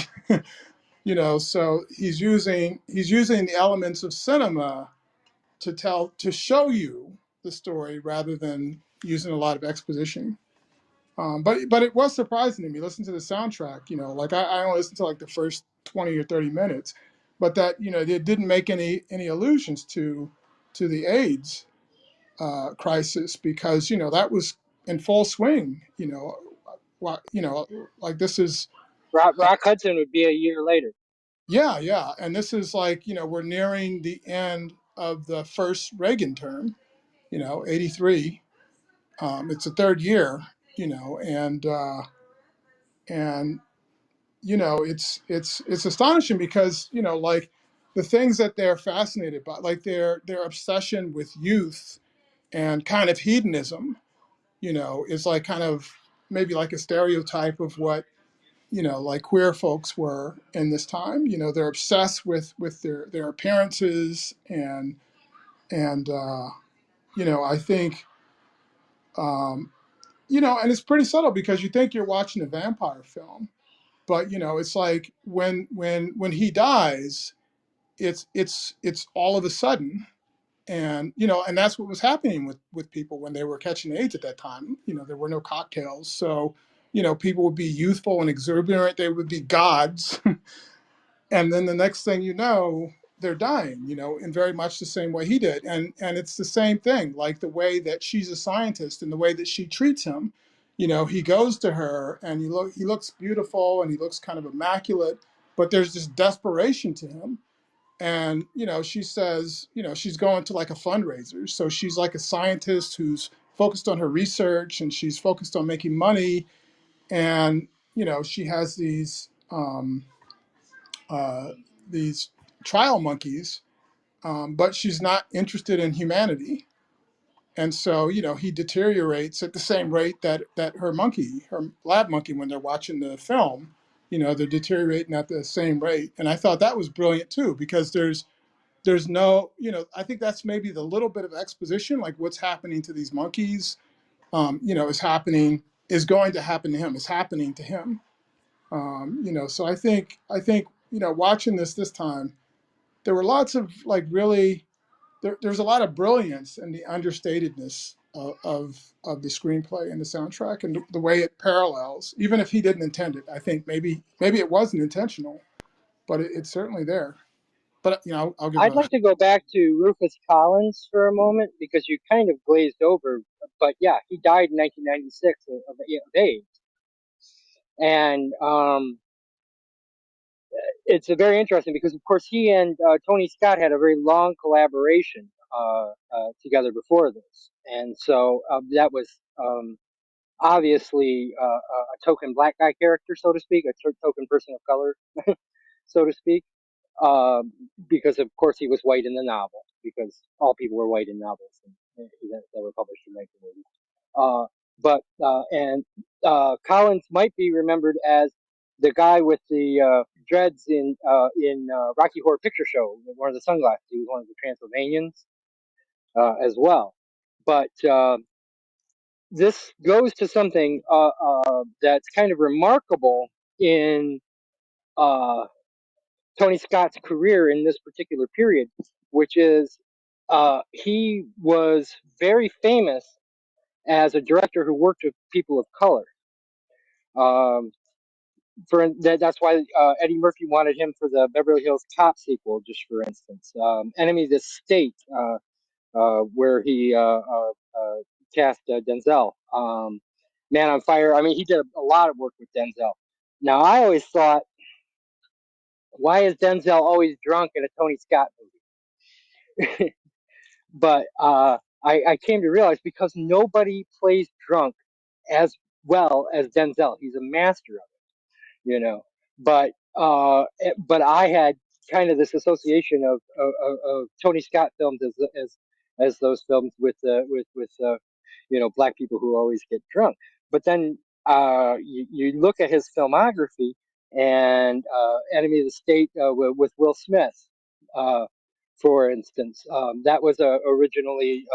you know, so he's using the elements of cinema to show you the story rather than using a lot of exposition. But it was surprising to me. Listen to the soundtrack, like I only listened to like the first 20 or 30 minutes, but that it didn't make any allusions to the AIDS crisis, because that was in full swing. Like this is Rock Hudson would be a year later. yeah, and this is like we're nearing the end of the first Reagan term, 83. It's the third year, and it's astonishing because like the things that they're fascinated by, like their obsession with youth and kind of hedonism, is like kind of maybe like a stereotype of what like queer folks were in this time. They're obsessed with their appearances, and I think and it's pretty subtle because you think you're watching a vampire film, but it's like when he dies, it's all of a sudden. And and that's what was happening with people when they were catching AIDS at that time. There were no cocktails, so people would be youthful and exuberant, they would be gods. And then the next thing you know, they're dying, in very much the same way he did. And it's the same thing, like the way that she's a scientist and the way that she treats him. He goes to her and he looks beautiful and he looks kind of immaculate, but there's this desperation to him. And she says she's going to like a fundraiser, so she's like a scientist who's focused on her research and she's focused on making money. And she has uh, these trial monkeys, but she's not interested in humanity. And so he deteriorates at the same rate that her lab monkey, when they're watching the film, they're deteriorating at the same rate. And I thought that was brilliant too, because there's no, I think that's maybe the little bit of exposition, like what's happening to these monkeys, is going to happen to him, is happening to him. So I think, watching this time, there were lots of like really, there's a lot of brilliance in the understatedness of the screenplay and the soundtrack and the way it parallels, even if he didn't intend it. I think maybe it wasn't intentional, but it's certainly there. But I'll give I'd a like to go back to Rufus Collins for a moment because you kind of glazed over. But yeah, he died in 1996 of AIDS, and it's a very interesting because, of course, he and Tony Scott had a very long collaboration together before this, and so that was obviously a token black guy character, so to speak, a token person of color, so to speak, uh, because of course he was white in the novel, because all people were white in novels that were published in 1980. And Collins might be remembered as the guy with the dreads in Rocky Horror Picture Show, one of the sunglasses. He was one of the Transylvanians as well. But this goes to something that's kind of remarkable in uh, Tony Scott's career in this particular period, which is he was very famous as a director who worked with people of color. Um, that's why Eddie Murphy wanted him for the Beverly Hills Cop sequel, just for instance. Enemy of the State, where he cast Denzel. Man on Fire. I mean, he did a lot of work with Denzel. Now, I always thought, why is Denzel always drunk in a Tony Scott movie? But I came to realize because nobody plays drunk as well as Denzel. He's a master of it, But I had kind of this association of Tony Scott films as those films with black people who always get drunk. But then you look at his filmography and Enemy of the State with Will Smith, uh, for instance, that was originally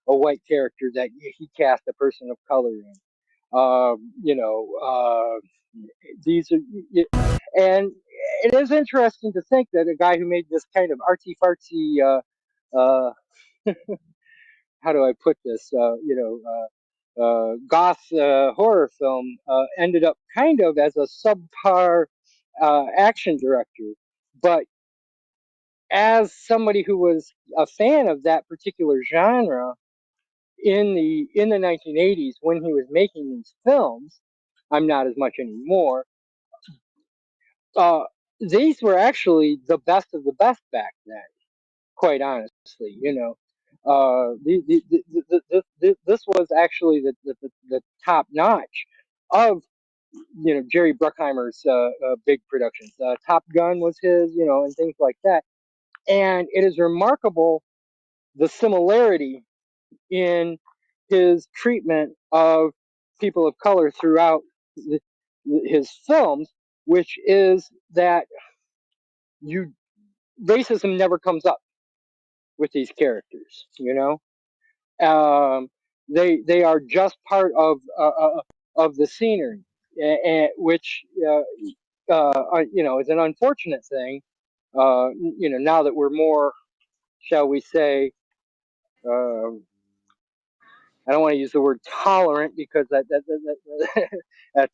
a white character that he cast a person of color in. These are, and it is interesting to think that a guy who made this kind of artsy fartsy uh, how do I put this? Goth horror film ended up kind of as a subpar action director, but as somebody who was a fan of that particular genre in the 1980s when he was making these films, I'm not as much anymore. Uh, these were actually the best of the best back then, quite honestly. This was actually the top notch of Jerry Bruckheimer's big productions. Top Gun was his, and things like that. And it is remarkable the similarity in his treatment of people of color throughout his films, which is that you racism never comes up with these characters. They are just part of the scenery, which is an unfortunate thing. Now that we're more, shall we say, um I don't want to use the word tolerant because that's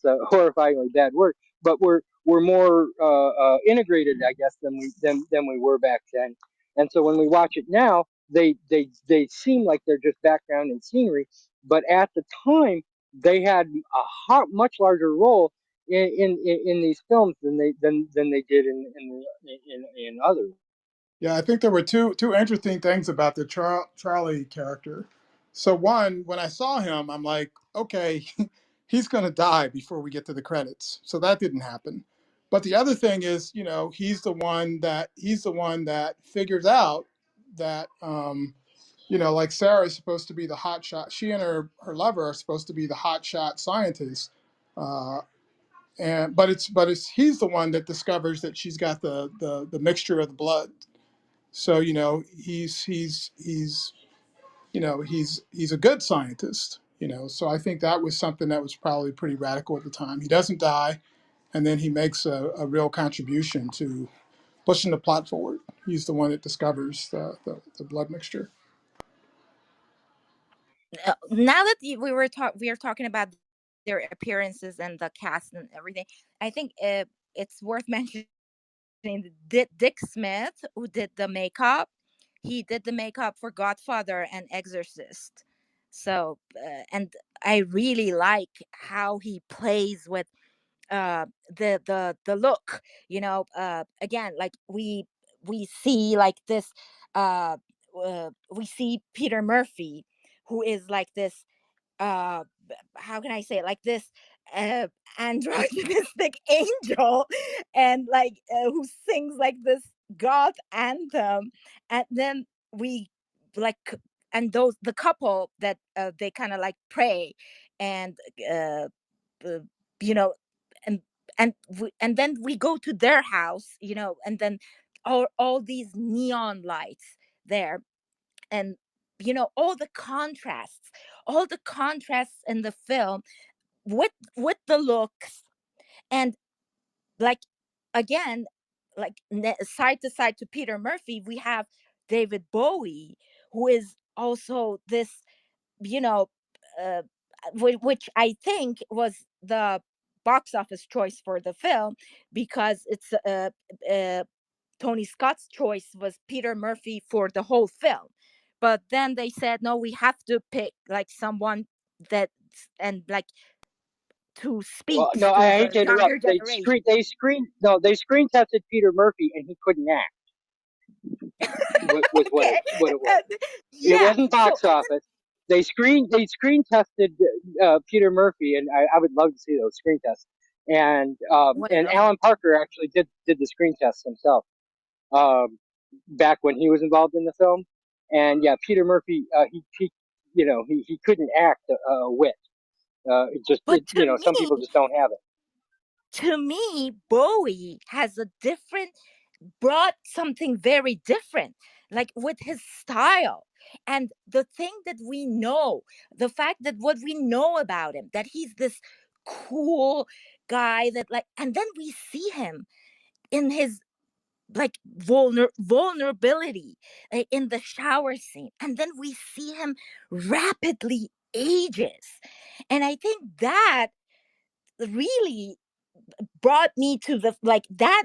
a horrifyingly bad word. But we're more integrated, I guess, than we were back then. And so when we watch it now, they seem like they're just background and scenery. But at the time, they had a much larger role in these films than they did in others. Yeah, I think there were two interesting things about the Charlie character. So one, when I saw him, I'm like, okay, he's going to die before we get to the credits. So that didn't happen. But the other thing is, he's the one that figures out that like Sarah is supposed to be the hot shot. She and her lover are supposed to be the hot shot scientists. Uh, but it's he's the one that discovers that she's got the mixture of the blood. So he's a good scientist. So I think that was something that was probably pretty radical at the time. He doesn't die, and then he makes a real contribution to pushing the plot forward. He's the one that discovers the blood mixture. Now that we are talking about their appearances and the cast and everything, I think it's worth mentioning Dick Smith, who did the makeup. He did the makeup for Godfather and Exorcist. So and I really like how he plays with the look. Again, like we see like this. We see Peter Murphy, who is like this, how can I say it, like this uh androgynistic angel, and like who sings like this goth anthem. And then we like and those the couple that they kind of like pray, and uh, you know and and then we go to their house, and then all these neon lights there, and all the contrasts in the film with the looks, and like again, like side to side to Peter Murphy, we have David Bowie, who is also this, you know uh, which I think was the box office choice for the film, because it's Tony Scott's choice was Peter Murphy for the whole film. But then they said, no, we have to pick like someone that, and like, who Well, speaks no, to I hate the to interrupt. younger generation. They screen tested Peter Murphy and he couldn't act. Was Okay. what it was. It Yeah. wasn't So box office. They screen tested Peter Murphy, and I would love to see those screen tests. And well, Alan Parker actually did the screen tests himself back when he was involved in the film. And yeah, Peter Murphy, he couldn't act a whit. but Some people just don't have it. to me, Bowie has a different, brought something very different, like with his style. And the thing that we know, the fact that what we know about him, that he's this cool guy that, like, and then we see him in his like vulnerability in the shower scene, and then we see him rapidly ages. And I think that really brought me to the, like, that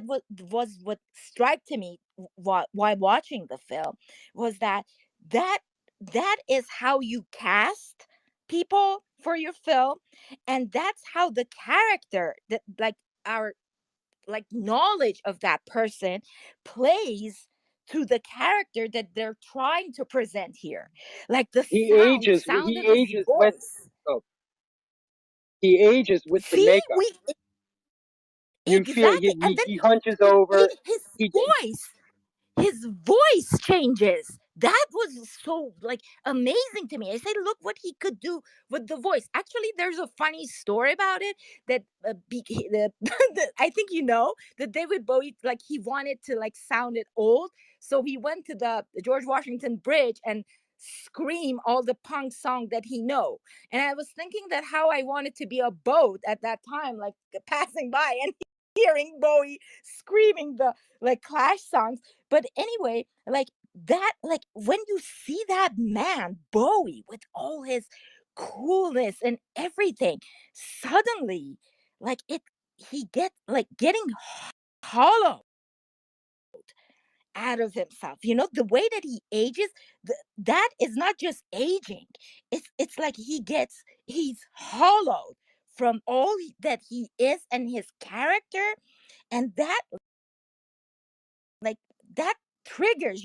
was what struck to me while watching the film, was that that is how you cast people for your film, and that's how the character, that like our like knowledge of that person plays to the character that they're trying to present here, like the sound He of his ages with, voice. oh, he ages with the See, makeup. we You feel exactly, and then he hunches over. his He voice his voice changes. That was so like amazing to me. I said, look what he could do with the voice. Actually, there's a funny story about it, that I think that David Bowie, like, he wanted to like sound it old, so he went to the George Washington Bridge and scream all the punk song that he know. And I was thinking that how I wanted to be a boat at that time, like passing by and hearing Bowie screaming the like Clash songs. But anyway, like that, like when you see that man Bowie with all his coolness and everything, suddenly, like he get like getting hollow out of himself. The way that he ages, that is not just aging. It's like he's hollowed from all that he is and his character, and that, like, that triggers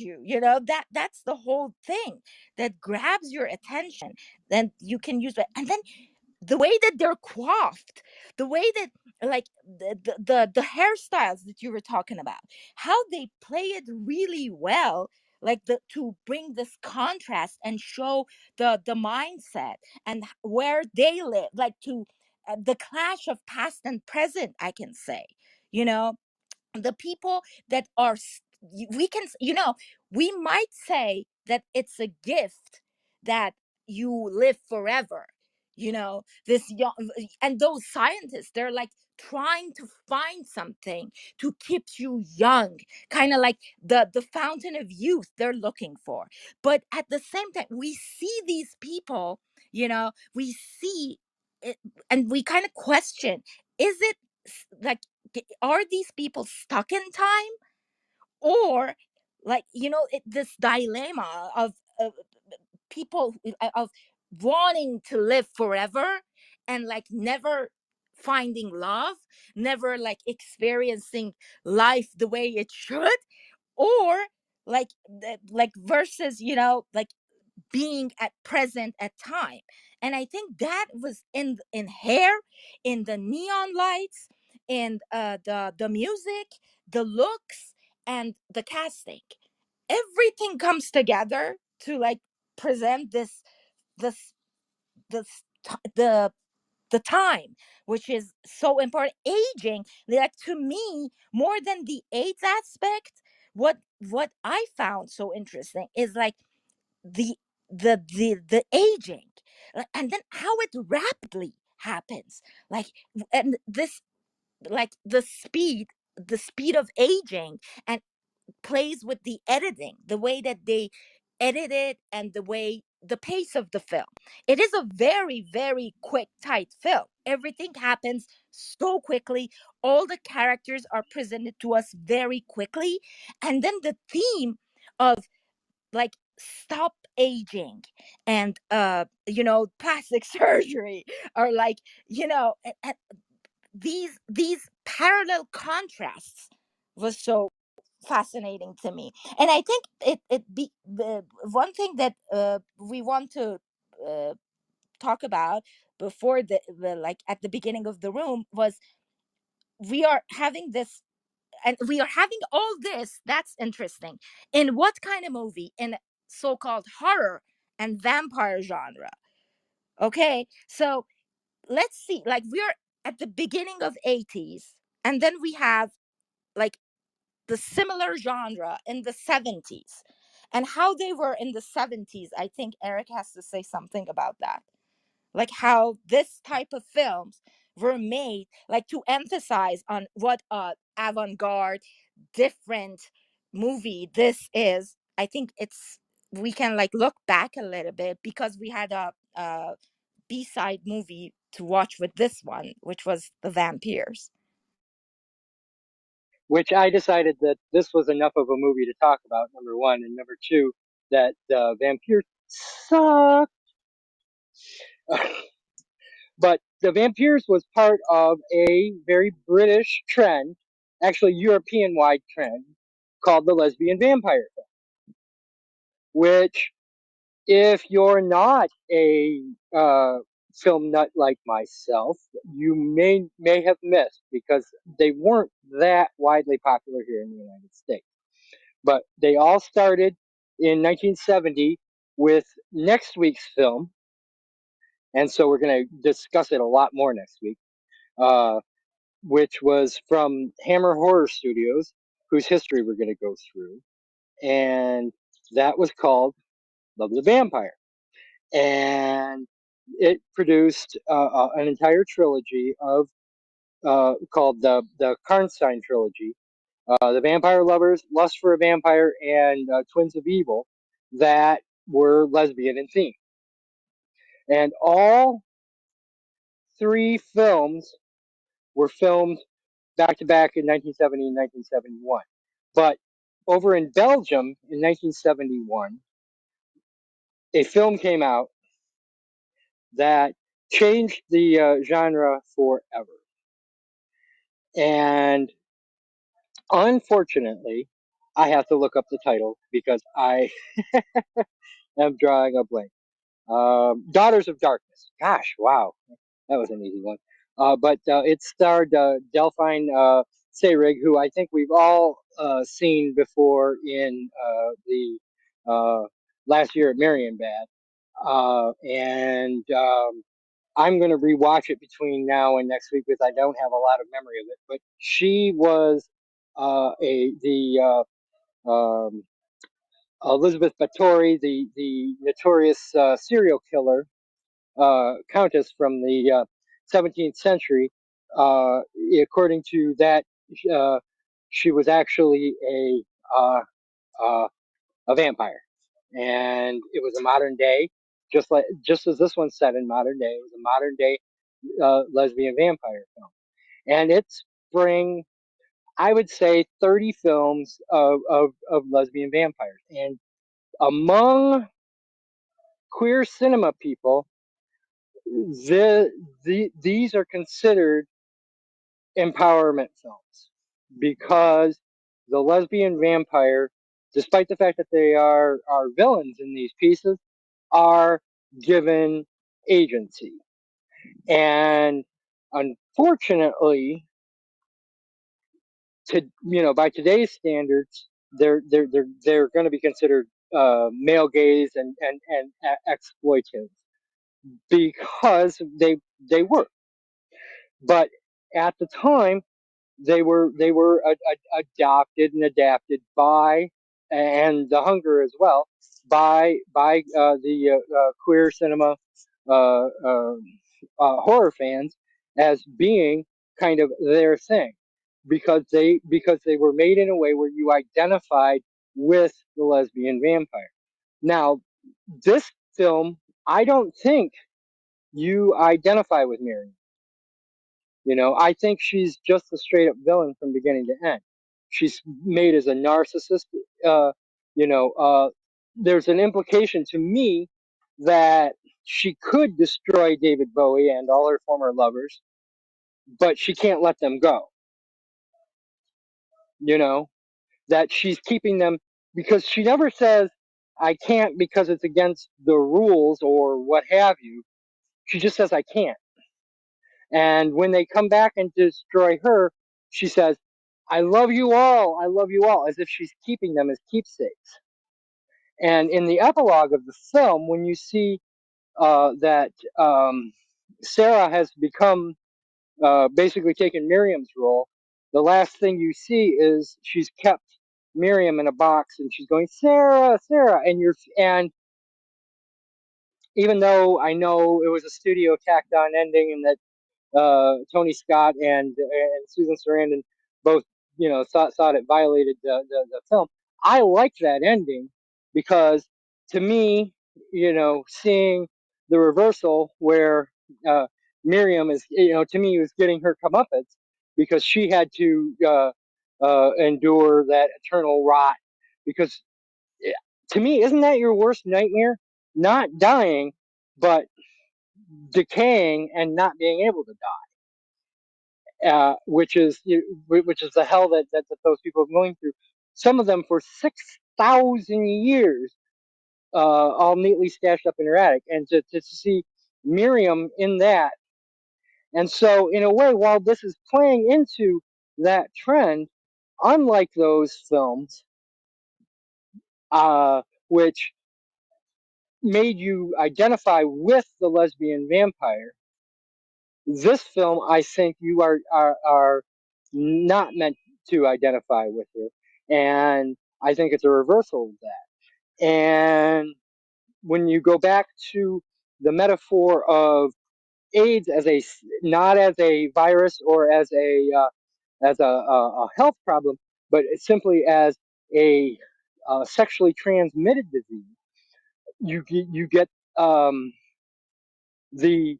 that's the whole thing that grabs your attention. Then you can use it, and then the way that they're coiffed, the way that, like, the hairstyles that you were talking about, how they play it really well, like to bring this contrast and show the mindset and where they live, like to the clash of past and present, I can say. you know the people that are we can we might say that it's a gift that you live forever. This young, and those scientists, they're like trying to find something to keep you young, kind of like the fountain of youth they're looking for. But at the same time, we see these people, we see it, and we kind of question, is it like, are these people stuck in time, or like, this dilemma of people, of wanting to live forever and like never finding love, never like experiencing life the way it should, or like like versus, like being at present at time. And I think that was in hair, in the neon lights, in the music, the looks, and the casting. Everything comes together to like present this this the time, which is so important. Aging, like, to me, more than the AIDS aspect, what I found so interesting is like the the aging, and then how it rapidly happens, like, and this, like, the speed of aging, and plays with the editing, the way that they edit it, and the pace of the film. It is a very, very quick, tight film. Everything happens so quickly. All the characters are presented to us very quickly. And then the theme of, like, stop aging, and plastic surgery, or like, these parallel contrasts was so fascinating to me. And I think it be the one thing that we want to uh, talk about before the like at the beginning of the room was, we are having this, and we are having all this, that's interesting, in what kind of movie? In so-called horror and vampire genre. Okay, so let's see, like, we're at the beginning of 80s, and then we have like the similar genre in the 70s, and how they were in the 70s. I think Eric has to say something about that, like how this type of films were made, like to emphasize on what avant-garde, different movie this is. I think we can like look back a little bit because we had a B-side movie to watch with this one, which was The Vampires. Which I decided that this was enough of a movie to talk about, number one, and number two, that Vampires suck. But The Vampires was part of a very British trend, actually European-wide trend, called the Lesbian Vampire film, which, if you're not a film nut like myself, you may have missed because they weren't that widely popular here in the United States. But they all started in 1970 with next week's film, and so we're going to discuss it a lot more next week, which was from Hammer Horror Studios, whose history we're going to go through, and that was called Love the Vampire. And it produced an entire trilogy of called the Karnstein trilogy, The Vampire Lovers, Lust for a Vampire, and Twins of Evil, that were lesbian in theme. And all three films were filmed back to back in 1970 and 1971. But over in Belgium in 1971, a film came out that changed the genre forever. And unfortunately, I have to look up the title because I am drawing a blank. Daughters of Darkness. Gosh, wow, that was an easy one. But it starred Delphine Seyrig, who I think we've all seen before in the last year at Marienbad. And I'm going to rewatch it between now and next week because I don't have a lot of memory of it. But she was the Elizabeth Bathory, the notorious serial killer countess from the 17th century. According to that, uh, she was actually uh, uh, a vampire, and it was a modern day, just as this one's set in modern day. It was a modern day lesbian vampire film, and it sprang, I would say, 30 films of lesbian vampires, and among queer cinema people, these are considered empowerment films because the lesbian vampire, despite the fact that they are villains in these pieces, are given agency. And unfortunately, by today's standards, they're going to be considered male gaze and exploitive because they were. But at the time, they were adopted and adapted by, and the hunger as well, by the queer cinema uh, uh, horror fans as being kind of their thing because they were made in a way where you identified with the lesbian vampire. Now, this film, I don't think you identify with Mary. I think she's just a straight up villain from beginning to end. She's made as a narcissist. Uh, you know, uh, there's an implication to me that she could destroy David Bowie and all her former lovers, but she can't let them go. You know, that she's keeping them because she never says, I can't because it's against the rules or what have you. She just says, I can't. And when they come back and destroy her, she says, I love you all. I love you all, as if she's keeping them as keepsakes. And in the epilogue of the film, when you see that Sarah has become basically taken Miriam's role, the last thing you see is she's kept Miriam in a box and she's going, Sarah, Sarah. And even though I know it was a studio tacked on ending and that Tony Scott and Susan Sarandon both thought it violated the film. I liked that ending because, to me, seeing the reversal where uh, Miriam is, to me, was getting her comeuppance because she had to endure that eternal rot. Because, eh, to me, isn't that your worst nightmare? Not dying, but decaying and not being able to die, which is the hell that those people are going through. Some of them for 6,000 years, all neatly stashed up in her attic, and to see Miriam in that. And so, in a way, while this is playing into that trend, unlike those films, which made you identify with the lesbian vampire, this film, I think you are not meant to identify with her, and I think it's a reversal of that. And when you go back to the metaphor of AIDS as not as a virus or as a health problem, but simply as a sexually transmitted disease, you get the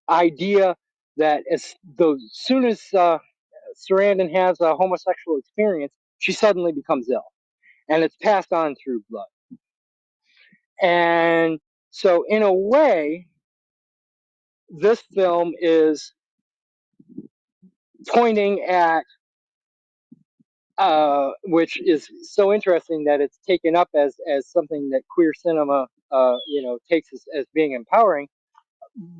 idea that soon as Sarandon has a homosexual experience, she suddenly becomes ill, and it's passed on through blood. And so, in a way, this film is pointing at, which is so interesting that it's taken up as something that queer cinema, takes as being empowering,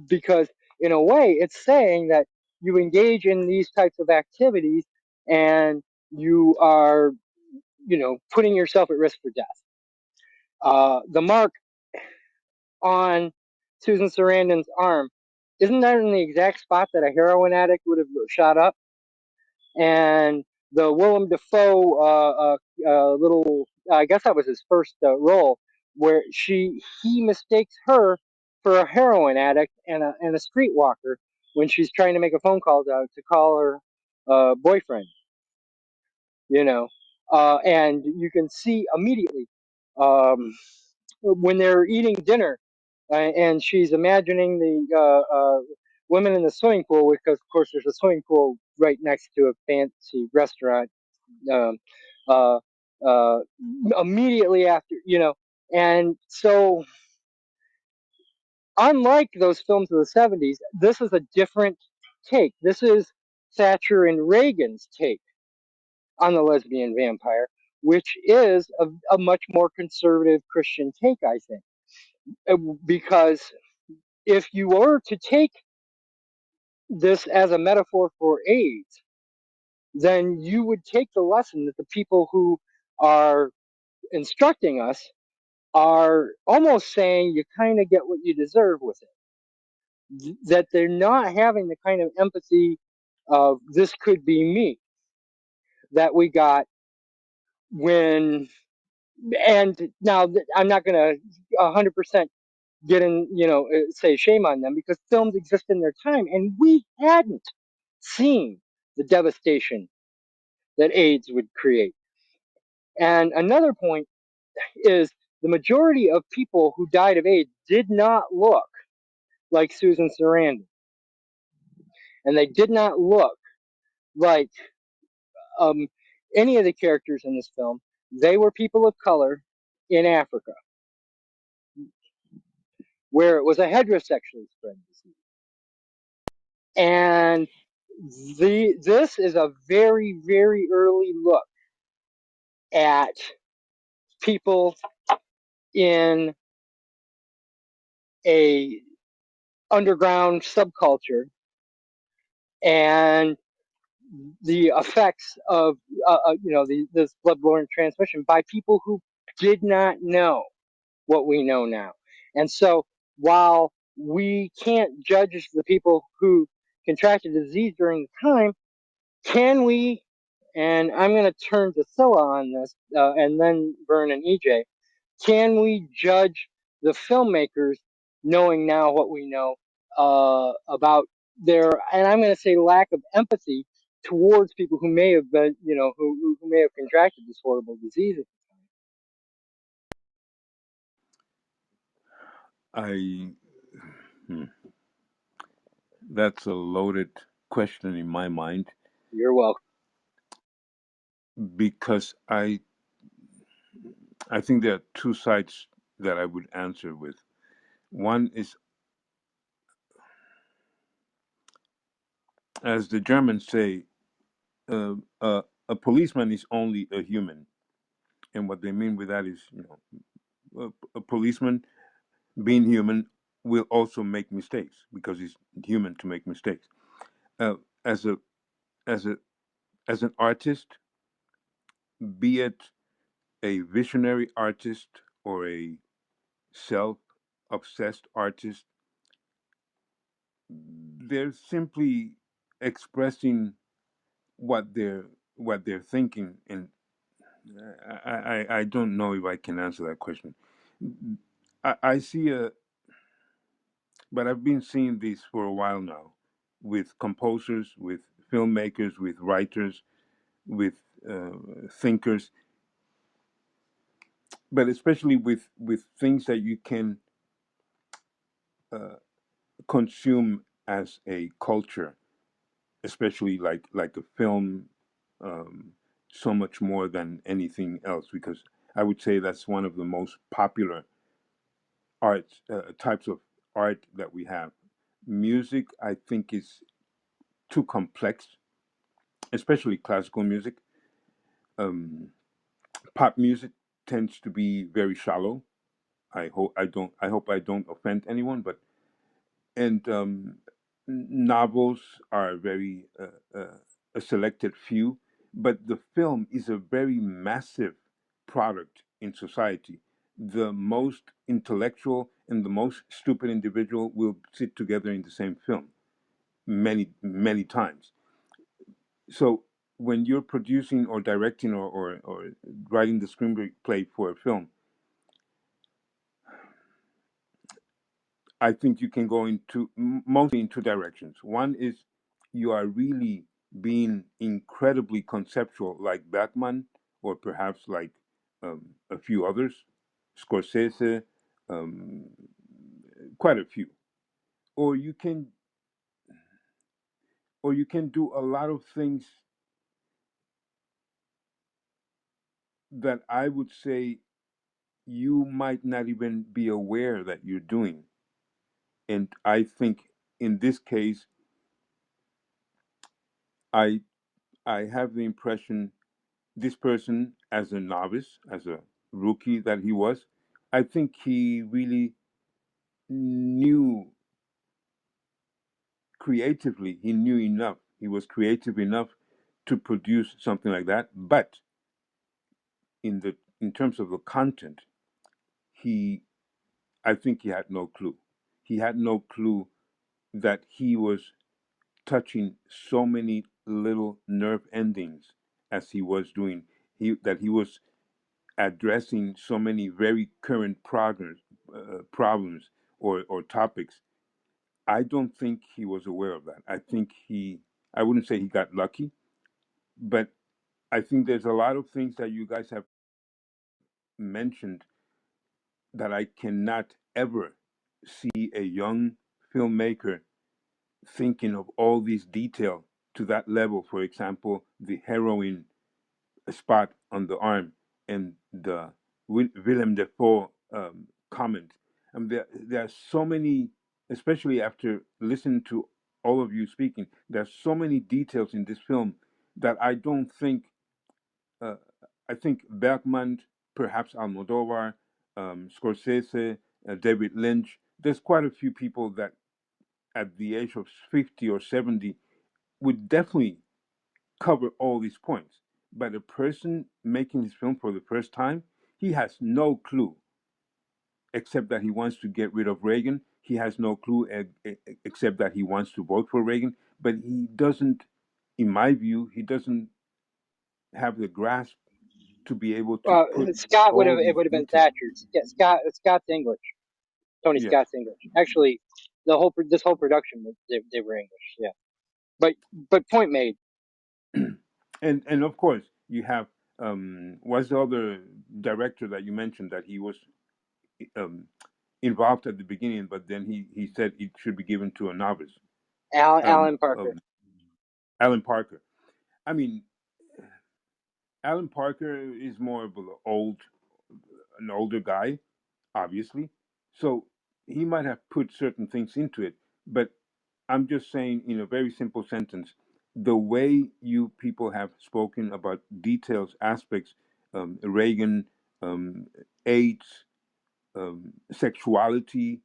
because in a way, it's saying that you engage in these types of activities and you are, putting yourself at risk for death. The mark on Susan Sarandon's arm, isn't that in the exact spot that a heroin addict would have shot up? And the Willem Dafoe little, I guess that was his first role, where he mistakes her for a heroin addict and a streetwalker when she's trying to make a phone call to call her boyfriend, and you can see immediately, um, when they're eating dinner, and she's imagining the women in the swimming pool, because of course there's a swimming pool right next to a fancy restaurant, um, uh, uh, immediately after, and so, unlike those films of the 70s, this is a different take. This is Thatcher and Reagan's take on the lesbian vampire, which is a much more conservative Christian take, I think. Because if you were to take this as a metaphor for AIDS, then you would take the lesson that the people who are instructing us are almost saying you kind of get what you deserve with it. That they're not having the kind of empathy of this could be me that we got when. And now I'm not going to 100% get in, say shame on them, because films exist in their time, and we hadn't seen the devastation that AIDS would create. And another point is the majority of people who died of AIDS did not look like Susan Sarandon, and they did not look like um, any of the characters in this film. They were people of color in Africa, where it was a heterosexually spread disease. And this is a very, very early look at people in a underground subculture and the effects of this bloodborne transmission by people who did not know what we know now. And so, while we can't judge the people who contracted the disease during the time, can we? And I'm going to turn to Scylla on this, and then Vern and EJ. Can we judge the filmmakers knowing now what we know about their, and I'm going to say, lack of empathy towards people who may have been, who may have contracted this horrible disease at That's a loaded question in my mind, You're welcome. because I think there are two sides that I would answer with. One is, as the Germans say, a policeman is only a human, and what they mean with that is, a policeman, being human, will also make mistakes because he's human to make mistakes. Uh, as a as a as an artist, be it a visionary artist or a self-obsessed artist, they're simply expressing what they're thinking, and I don't know if I can answer that question. I see but I've been seeing this for a while now, with composers, with filmmakers, with writers, with thinkers, but especially with things that you can consume as a culture, especially like a film, so much more than anything else, because I would say that's one of the most popular art types of art that we have. Music, I think, is too complex, especially classical music. Um, Pop music tends to be very shallow. I hope I don't offend anyone, but and novels are very a selected few, but the film is a very massive product in society. The most intellectual and the most stupid individual will sit together in the same film many times. So when you're producing or directing or writing the screenplay for a film, I think you can go into mostly in two directions. One is you are really being incredibly conceptual, like Bergman, or perhaps like a few others, Scorsese, um, quite a few. Or you can, or you can do a lot of things that I would say you might not even be aware that you're doing. And I think in this case, I I have the impression this person, as a novice, as a rookie that he was, I think he really knew creatively, he knew enough. He was creative enough to produce something like that. But in terms of the content, he I think he had no clue. He had no clue that he was touching so many little nerve endings as he was doing. He was addressing so many very current problems or topics. I don't think he was aware of that. I wouldn't say he got lucky, but I think there's a lot of things that you guys have mentioned that I cannot ever see a young filmmaker thinking of all these detail to that level. For example, the heroin spot on the arm and the Willem Dafoe comment. And there are so many, especially after listening to all of you speaking, there are so many details in this film that I don't think, uh, I think Bergman, perhaps Almodovar, Scorsese, David Lynch, there's quite a few people that at the age of 50 or 70 would definitely cover all these points. But a person making his film for the first time, he has no clue except that he wants to get rid of Reagan. He has no clue except that he wants to vote for Reagan. But he doesn't, in my view, he doesn't have the grasp to be able to put Scott would all have it these would have been details. Thatcher's. Yeah, Scott's English. Tony Yes. Scott's English. Actually, this whole production they were English. Yeah, but point made. And of course you have what's the other director that you mentioned that he was um, involved at the beginning, but then he said it should be given to a novice. Alan Parker. Alan Parker. I mean, Alan Parker is more of an older guy, obviously. So he might have put certain things into it, but I'm just saying, in a very simple sentence, the way you people have spoken about details, aspects, Reagan, AIDS, sexuality,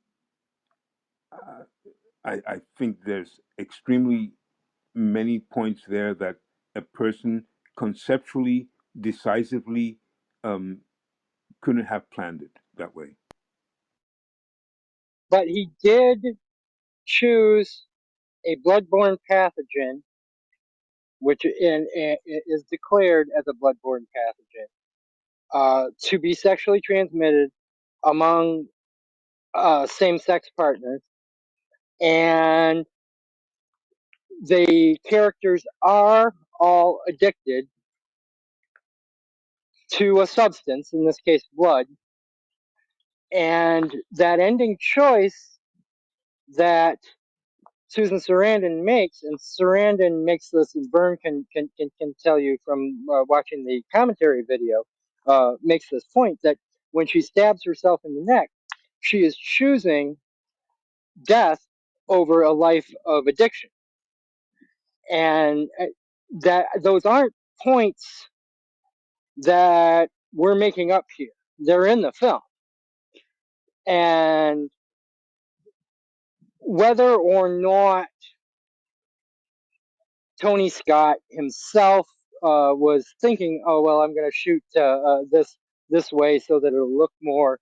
I think there's extremely many points there that a person conceptually, decisively, um, couldn't have planned it that way. But he did choose a bloodborne pathogen, which is declared as a bloodborne pathogen, to be sexually transmitted among same-sex partners, and the characters are all addicted to a substance, in this case blood, and that ending choice that Susan Sarandon makes, and Sarandon makes this, and Vern can tell you from watching the commentary video, makes this point that when she stabs herself in the neck, she is choosing death over a life of addiction. And that those aren't points that we're making up here. They're in the film. And whether or not Tony Scott himself was thinking, oh, well, I'm going to shoot this way so that it'll look more,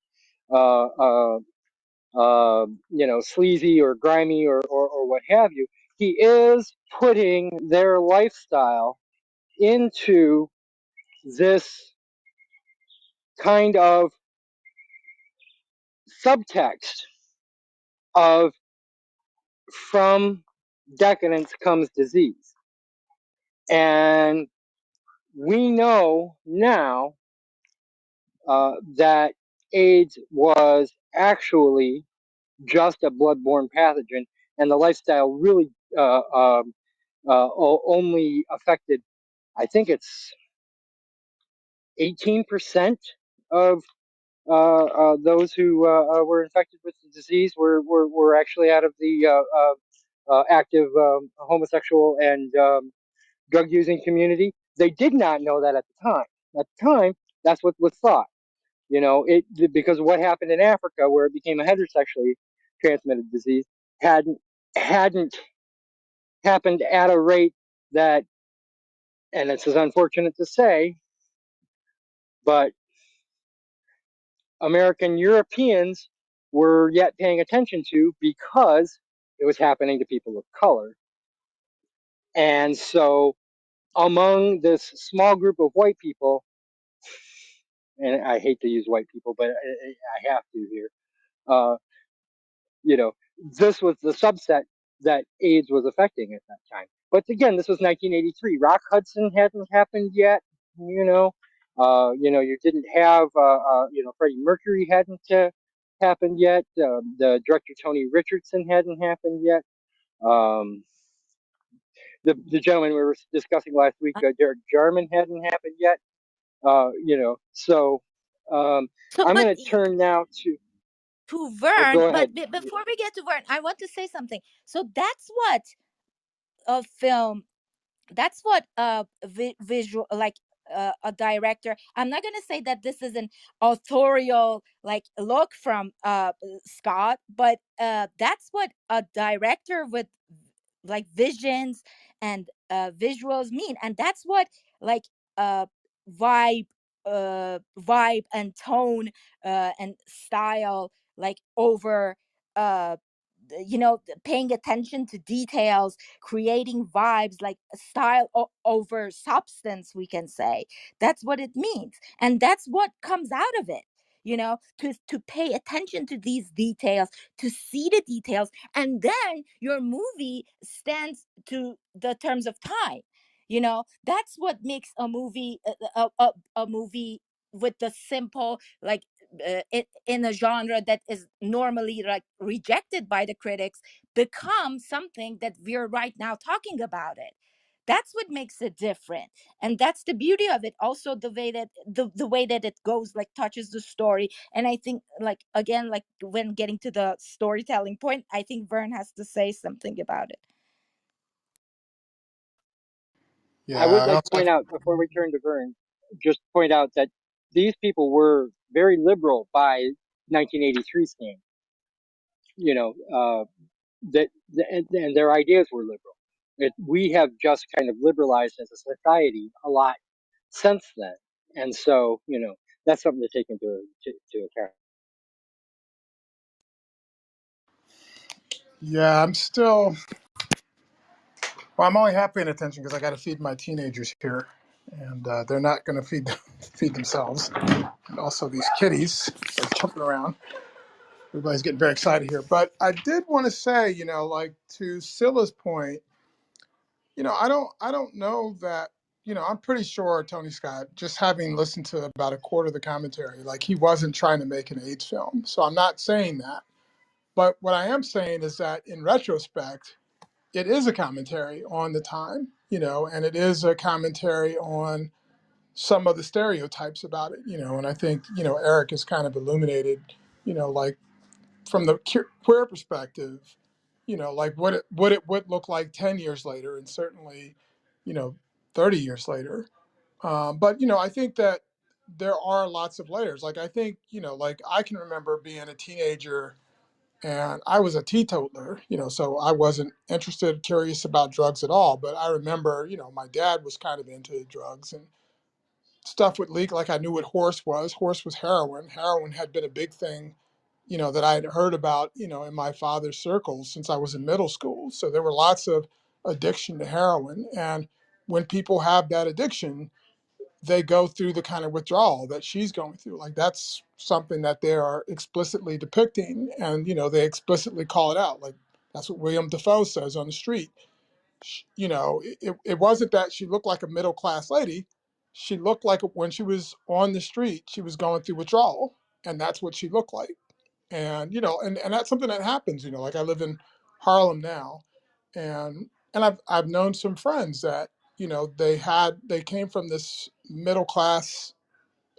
sleazy or grimy or what have you. He is putting their lifestyle into this kind of subtext of from decadence comes disease. And we know now that AIDS was actually just a bloodborne pathogen, and the lifestyle really only affected, I think it's 18% of those who were infected with the disease were actually out of the active homosexual and drug using community. They did not know that at the time. At the time, that's what was thought. Because of what happened in Africa, where it became a heterosexually transmitted disease, hadn't happened at a rate that, and this is unfortunate to say, but American Europeans were yet paying attention to, because it was happening to people of color. And so among this small group of white people, and I hate to use white people, but I have to here, uh, this was the subset that AIDS was affecting at that time. But again, this was 1983. Rock Hudson hadn't happened yet. You didn't have, Freddie Mercury hadn't happened yet. The director Tony Richardson hadn't happened yet. The gentleman we were discussing last week, Derek Jarman, hadn't happened yet. So So, I'm but going to turn now to. Oh, Vern, go but ahead. before we get to Vern, I want to say something. So that's what a film, that's what visual, like a director. I'm not gonna say that this is an authorial like look from Scott, but that's what a director with like visions and visuals mean, and that's what like uh vibe vibe and tone and style, like over uh paying attention to details, creating vibes, like style over substance, we can say. That's what it means, and that's what comes out of it, to pay attention to these details, to see the details, and then your movie stands to the terms of time. You know, that's what makes a movie a movie with the simple, like, in a genre that is normally like rejected by the critics, become something that we're right now talking about it. That's what makes it different, and that's the beauty of it. Also, the way that the way that it goes, like, touches the story. And I think, like, again, like, when getting to the storytelling point, I think Vern has to say something about it. I Yeah, would I like to also, point out before we turn to Vern, just point out that these people were very liberal by 1983 standards. You know, and their ideas were liberal. We have just kind of liberalized as a society a lot since then, and so that's something to take to account. yeah, I'm still, well, I'm only half paying attention because I got to feed my teenagers here, and they're not going to feed themselves. And also, these kitties are jumping around. Everybody's getting very excited here. But I did want to say, like, to Sila's point, I don't know that, I'm pretty sure Tony Scott, just having listened to about a quarter of the commentary, like, he wasn't trying to make an AIDS film. So I'm not saying that. But what I am saying is that in retrospect, it is a commentary on the time, and it is a commentary on some of the stereotypes about it, and I think, Eric has kind of illuminated, like, from the queer perspective, like what it would look like 10 years later, and certainly, you know, 30 years later. But, I think that there are lots of layers. Like, I think, like, I can remember being a teenager and I was a teetotaler, so I wasn't interested, curious about drugs at all. But I remember, my dad was kind of into drugs, and stuff would leak. Like, I knew what horse was. Horse was heroin. Heroin had been a big thing, that I had heard about, in my father's circles since I was in middle school. So there were lots of addiction to heroin. And when people have that addiction, they go through the kind of withdrawal that she's going through. Like, that's something that they are explicitly depicting, and, they explicitly call it out. Like, that's what William Defoe says on the street. It wasn't that she looked like a middle class lady. She looked like, when she was on the street, she was going through withdrawal, and that's what she looked like. And, and that's something that happens. Like, I live in Harlem now, and I've known some friends that, they came from this middle class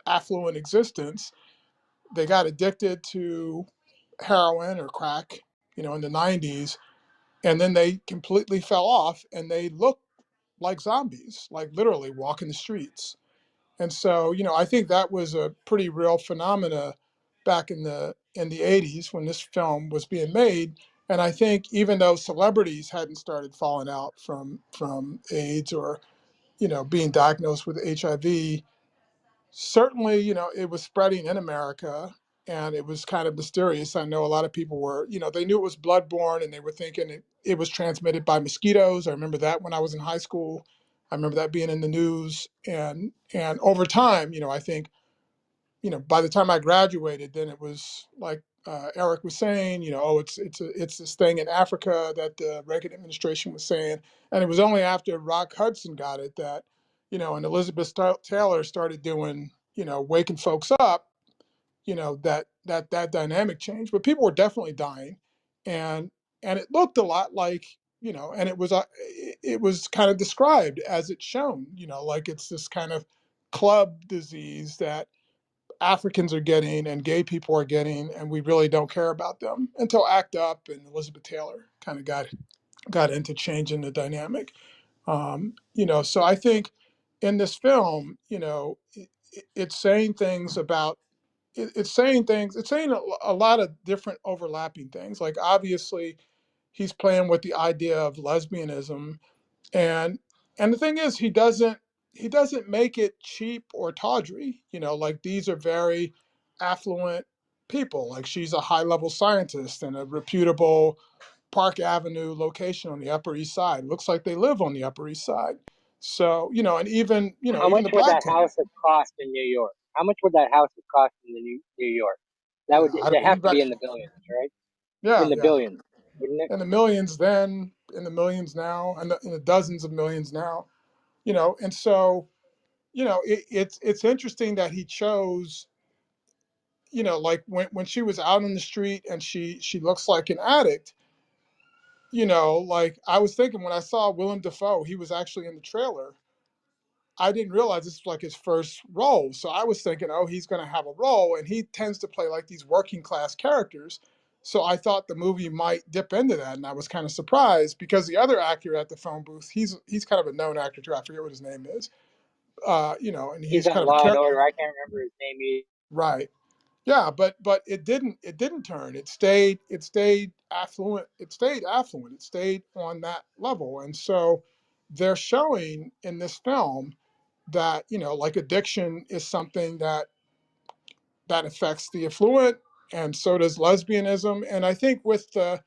affluent existence. They got addicted to heroin or crack, in the 90s, and then they completely fell off, and they look like zombies, like literally walking the streets. And so, I think that was a pretty real phenomena back in the 80s when this film was being made. And I think even though celebrities hadn't started falling out from AIDS or, being diagnosed with HIV, certainly, it was spreading in America, and it was kind of mysterious. I know a lot of people were, they knew it was bloodborne, and they were thinking it was transmitted by mosquitoes. I remember that when I was in high school. I remember that being in the news. And over time, I think, by the time I graduated, then it was like, Eric was saying, oh, it's this thing in Africa that the Reagan administration was saying. And it was only after Rock Hudson got it that, and Elizabeth Taylor started doing, waking folks up, that dynamic changed. But people were definitely dying, and it looked a lot like, and it was kind of described as it's shown, like, it's this kind of club disease that Africans are getting and gay people are getting, and we really don't care about them until Act Up and Elizabeth Taylor kind of got into changing the dynamic. So I think in this film, it's saying things about it's saying a lot of different overlapping things. Like, obviously, he's playing with the idea of lesbianism, and the thing is, he doesn't make it cheap or tawdry. Like, these are very affluent people. Like, she's a high level scientist in a reputable Park Avenue location on the Upper East Side. Looks like they live on the Upper East Side. So, and even, How even much the would black that community. house have cost in New York? How much would that house have cost in New York? That Yeah, would they he, have to be in the billions, right? In yeah, the yeah. billions, wouldn't it? In the millions then, in the millions now, and in the dozens of millions now. And so, it's interesting that he chose, like when she was out in the street and she looks like an addict, like I was thinking when I saw Willem Dafoe, he was actually in the trailer. I didn't realize this was like his first role. So I was thinking, oh, he's going to have a role. And he tends to play like these working class characters. So I thought the movie might dip into that. And I was kind of surprised because the other actor at the phone booth, he's kind of a known actor too. I forget what his name is. And He's he's on kind of a Law and character. Order. I can't remember his name either. Right. Yeah, but it didn't turn. It stayed affluent. It stayed on that level. And so they're showing in this film that, like addiction is something that affects the affluent, and so does lesbianism. And I think with the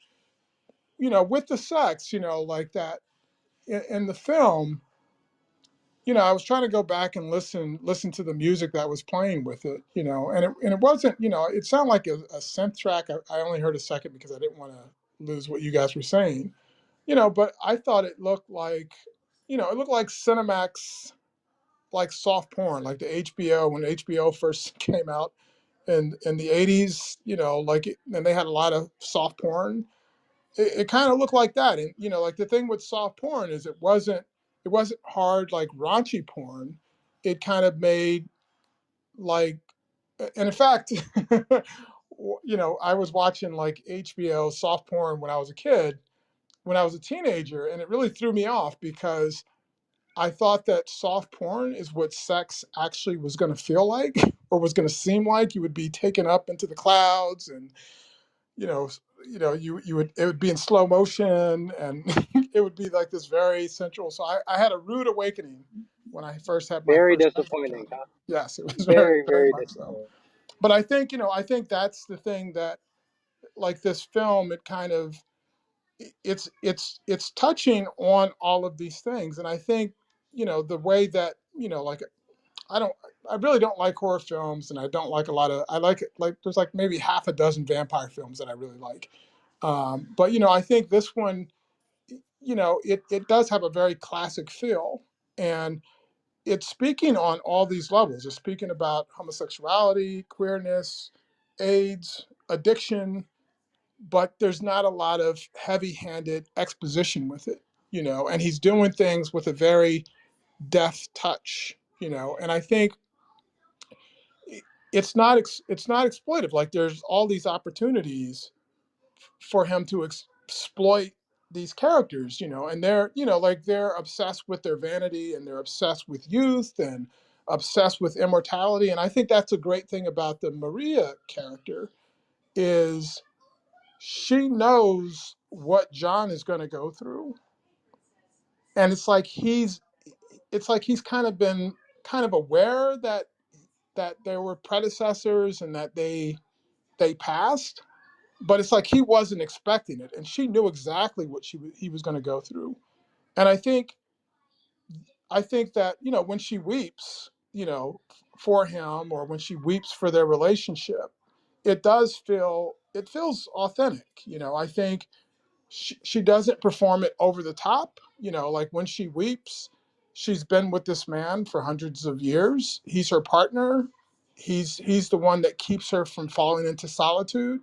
sex, like that in the film, I was trying to go back and listen to the music that was playing with it, and it wasn't, it sounded like a synth track. I only heard a second because I didn't want to lose what you guys were saying, but I thought it looked like Cinemax, like soft porn, like the HBO when HBO first came out in the 80s, and they had a lot of soft porn. It kind of looked like that. And, like the thing with soft porn is it wasn't hard, like raunchy porn. It kind of made like, and in fact, I was watching like HBO soft porn when I was a kid, when I was a teenager, and it really threw me off because I thought that soft porn is what sex actually was going to feel like or was going to seem like. You would be taken up into the clouds, and you know, you would it would be in slow motion, and it would be like this very sensual. So I had a rude awakening when I first had my Very first disappointing, encounter. huh? Yes, it was very, Very, very very much so. disappointing. But I think that's the thing that, like this film, it kind of it's touching on all of these things. And I think, the way that, like I don't I really don't like horror films, and I don't like a lot of, I like there's like maybe half a dozen vampire films that I really like. But I think this one, it does have a very classic feel, and it's speaking on all these levels. It's speaking about homosexuality, queerness, AIDS, addiction, but there's not a lot of heavy-handed exposition with it, and he's doing things with a very deft touch, and I think it's not exploitive. Like there's all these opportunities for him to exploit these characters, and they're, like they're obsessed with their vanity, and they're obsessed with youth, and obsessed with immortality. And I think that's a great thing about the Maria character is she knows what John is going to go through, and it's like he's kind of been kind of aware that there were predecessors and that they passed, but it's like he wasn't expecting it, and she knew exactly what he was going to go through. And I think that, when she weeps, for him, or when she weeps for their relationship, it feels authentic. I think she doesn't perform it over the top. Like when she weeps, she's been with this man for hundreds of years. He's her partner. He's the one that keeps her from falling into solitude.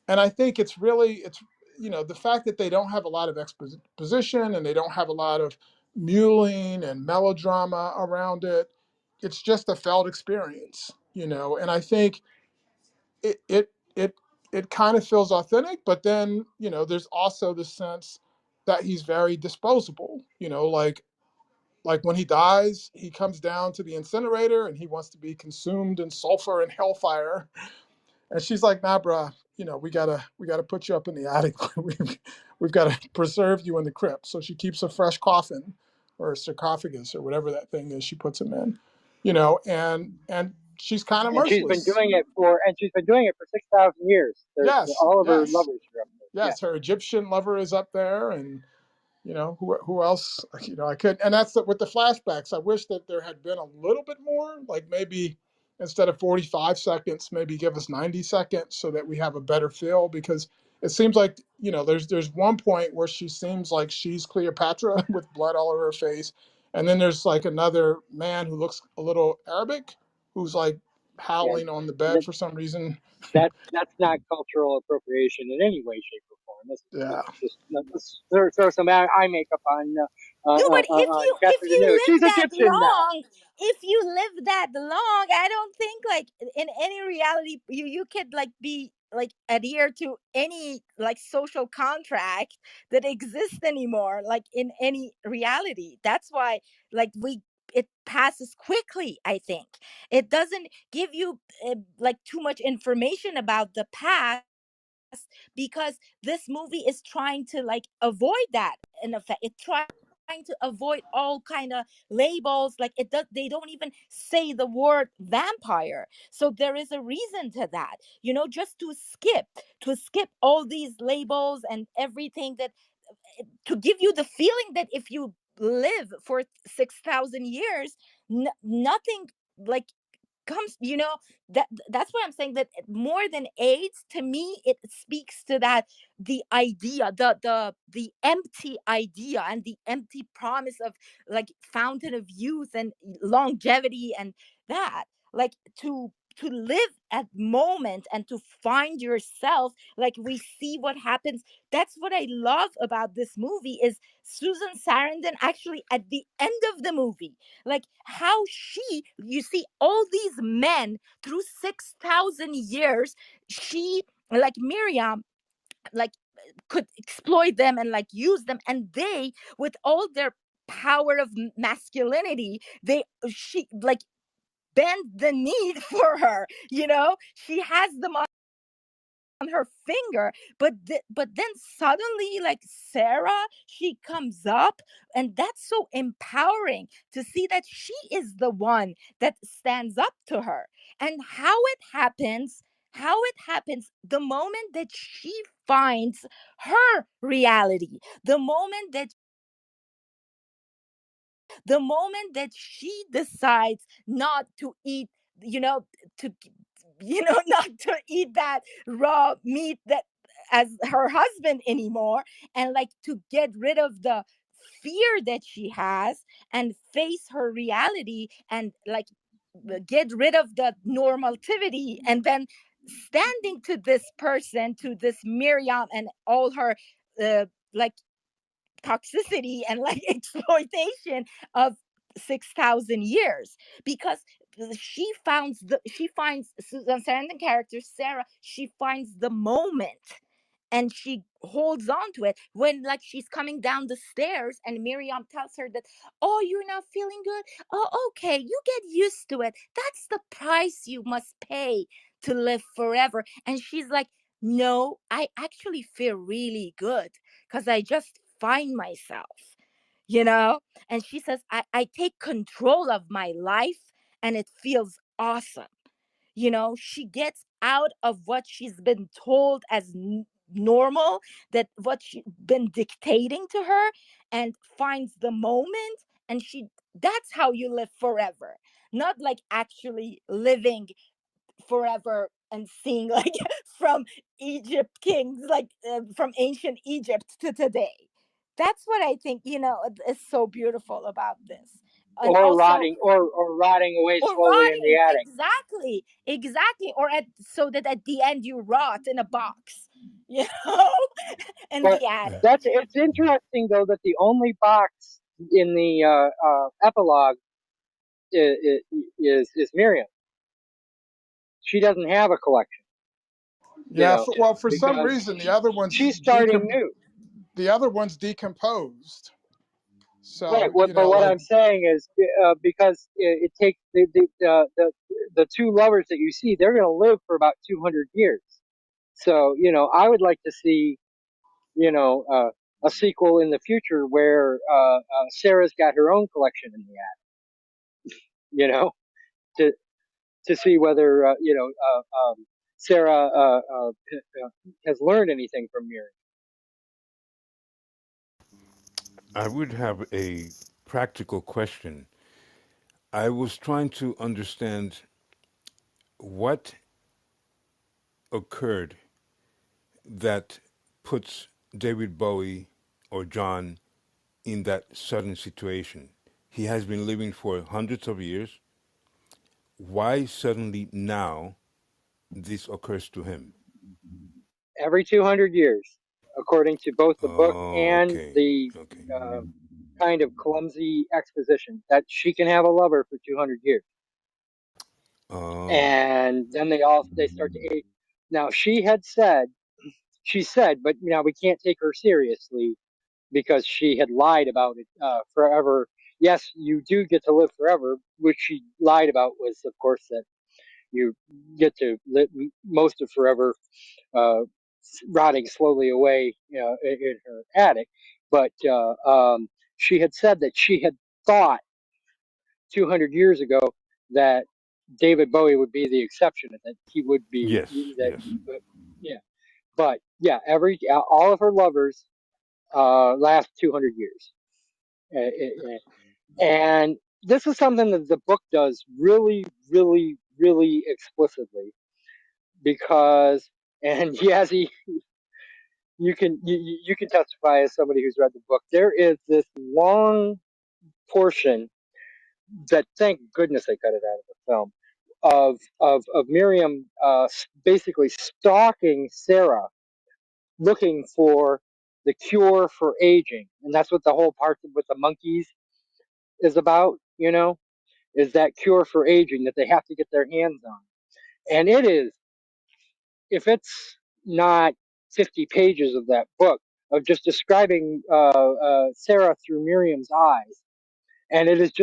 And I think it's the fact that they don't have a lot of exposition, and they don't have a lot of mewling and melodrama around it. It's just a felt experience, and I think it it it it kind of feels authentic. But then, there's also the sense that he's very disposable, like when he dies, he comes down to the incinerator and he wants to be consumed in sulfur and hellfire. And she's like, nah, bruh, we gotta put you up in the attic. we've got to preserve you in the crypt. So she keeps a fresh coffin, or a sarcophagus, or whatever that thing is she puts him in, and she's kind of And she's been merciless. doing it for 6,000 years. Yes, All of her yes, lovers are up there. Yeah. yes. Her Egyptian lover is up there, and who else, I could. And that's with the flashbacks, I wish that there had been a little bit more, like maybe instead of 45 seconds, maybe give us 90 seconds so that we have a better feel. Because it seems like, there's one point where she seems like she's Cleopatra with blood all over her face, And then there's like another man who looks a little Arabic, who's like Yeah, howling on the bed for some reason. that's not cultural appropriation in any way, shape, or form. Yeah. Let's just let's throw some eye makeup No, but on if Catherine you Deneuve. She's live that Egyptian now. long, if you live that long, I don't think like in any reality you could like be like adhere to any like social contract that exists anymore, like in any reality. That's why like it passes quickly. I think it doesn't give you like too much information about the past, because this movie is trying to like avoid that. In effect, it's trying to avoid all kind of labels. Like they don't even say the word vampire, so there is a reason to that, just to skip all these labels and everything, that to give you the feeling that if you live for 6,000 years, nothing like comes, that's why I'm saying that more than AIDS, to me it speaks to that, the idea, the empty idea and the empty promise of like fountain of youth and longevity, and that like to live at moment and to find yourself, like we see what happens. That's what I love about this movie, is Susan Sarandon actually at the end of the movie, like how you see all these men through 6,000 years, she, like Miriam, like could exploit them and like use them, and they, with all their power of masculinity, she like bend the knee for her, she has them on her finger, but then suddenly, like Sarah, she comes up, and that's so empowering to see that she is the one that stands up to her. And how it happens the moment that she finds her reality, the moment that she decides not to eat, to not to eat that raw meat that as her husband anymore, and like to get rid of the fear that she has and face her reality, and like get rid of the normativity, and then standing to this person, to this Miriam, and all her like toxicity and like exploitation of 6,000 years, because she finds Susan Sarandon character Sarah, she finds the moment, and she holds on to it when like she's coming down the stairs and Miriam tells her that, oh, you're not feeling good, oh, okay, you get used to it, that's the price you must pay to live forever. And she's like, no, I actually feel really good because I just find myself, you know and she says, I take control of my life, and it feels awesome. She gets out of what she's been told as normal, that what she's been dictating to her, and finds the moment. And that's how you live forever, not like actually living forever and seeing like from Egypt kings, like from ancient Egypt to today. That's what I think, is so beautiful about this. And Or also, rotting away or slowly in the rotting, attic. exactly, so that at the end you rot in a box, you know, in But the attic. it's interesting though that the only box in the epilogue is Miriam. She doesn't have a collection, Yeah. Well, for some because reason, she's starting new. the other one's decomposed. Right. So, But what like, I'm saying is, because it takes the two lovers that you see, they're going to live for about 200 years. So, I would like to see, you know, uh, a sequel in the future where Sarah's got her own collection in the attic, to see whether Sarah has learned anything from Miri. I would have a practical question. I was trying to understand what occurred that puts David Bowie or John in that sudden situation. he has been living for hundreds of years. Why suddenly now this occurs to him? Every 200 years, according to both the book Oh, and okay, the okay. uh, kind of clumsy exposition, that she can have a lover for 200 years. Oh, And then they start to age. Now she said, but now we can't take her seriously because she had lied about it forever. Yes, you do get to live forever, which she lied about was, of course, that you get to live most of forever, uh, rotting slowly away, in her attic. But she had said that she had thought 200 years ago that David Bowie would be the exception, and that he would be yes, that. yes. Yeah, but yeah, all of her lovers last 200 years. And this is something that the book does really, really, really explicitly because, and Yazzie, you can testify as somebody who's read the book. There is this long portion that, thank goodness they cut it out of the film, of Miriam basically stalking Sarah, looking for the cure for aging, and that's what the whole part with the monkeys is about. Is that cure for aging that they have to get their hands on, and it is, if it's not 50 pages of that book of just describing Sarah through Miriam's eyes, and it's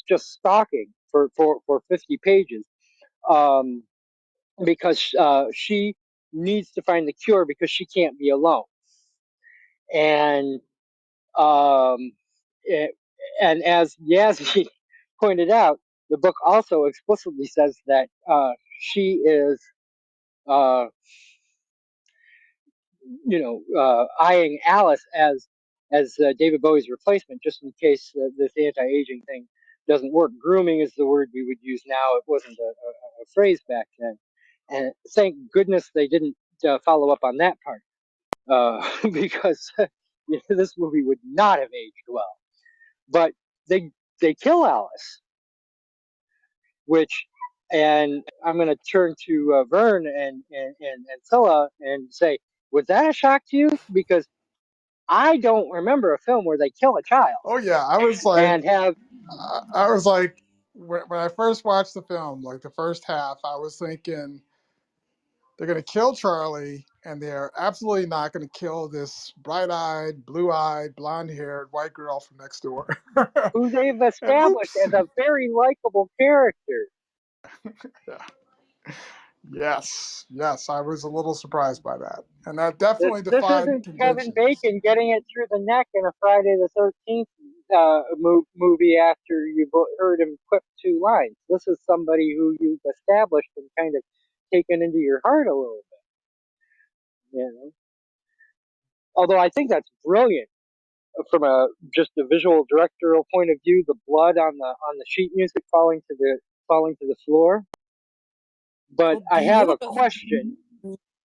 just stalking for 50 pages, um, because she needs to find the cure because she can't be alone, and um, it, and as Yazzie pointed out, the book also explicitly says that she is uh, eyeing Alice as David Bowie's replacement, just in case this anti-aging thing doesn't work. Grooming is the word we would use now. It wasn't a phrase back then, and thank goodness they didn't follow up on that part, because this movie would not have aged well. But they kill Alice, which, and I'm going to turn to Vern and Sila and say, was that a shock to you? Because I don't remember a film where they kill a child Oh yeah, I was like, and have. I was like, when I first watched the film, like the first half, I was thinking they're gonna kill Charlie, and they're absolutely not gonna kill this bright-eyed, blue-eyed, blonde-haired white girl from next door. Who they've And established oops. as a very likable character. Yeah. Yes, I was a little surprised by that, and that This definitely this defied isn't Kevin conventions. Bacon getting it through the neck in a Friday the 13th movie after you heard him quip two lines. This is somebody who you've established and kind of taken into your heart a little bit. Although I think that's brilliant from a just a visual directorial point of view. The blood on the sheet music falling to the floor. But Oh, I have a beautiful, question.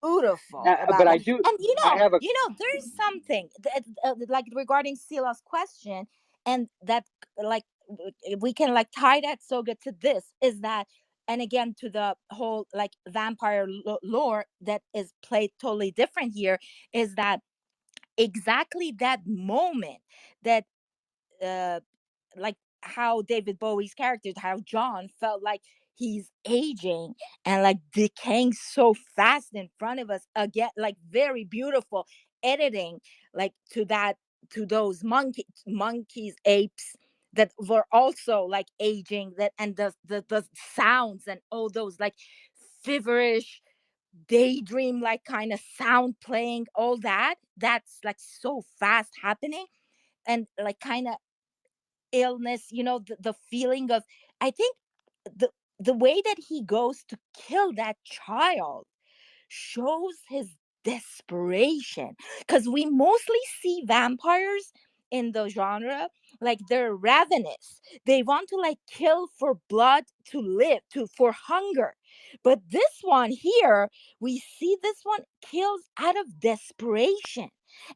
beautiful about But I that. do. And I have a. there's something that, like regarding Sila's question, and that like we can like tie that so good to this is that, and again to the whole like vampire lore that is played totally different here, is that exactly that moment that uh like how David Bowie's character, how John felt like he's aging and like decaying so fast in front of us again, like very beautiful editing, like to those monkeys, apes that were also like aging, that and the sounds and all those like feverish daydream like kind of sound playing, all that's like so fast happening, and like kind of illness, the feeling of, I think, the the way that he goes to kill that child shows his desperation, because we mostly see vampires in the genre like they're ravenous, they want to like kill for blood, to live, to for hunger. But this one here, we see this one kills out of desperation,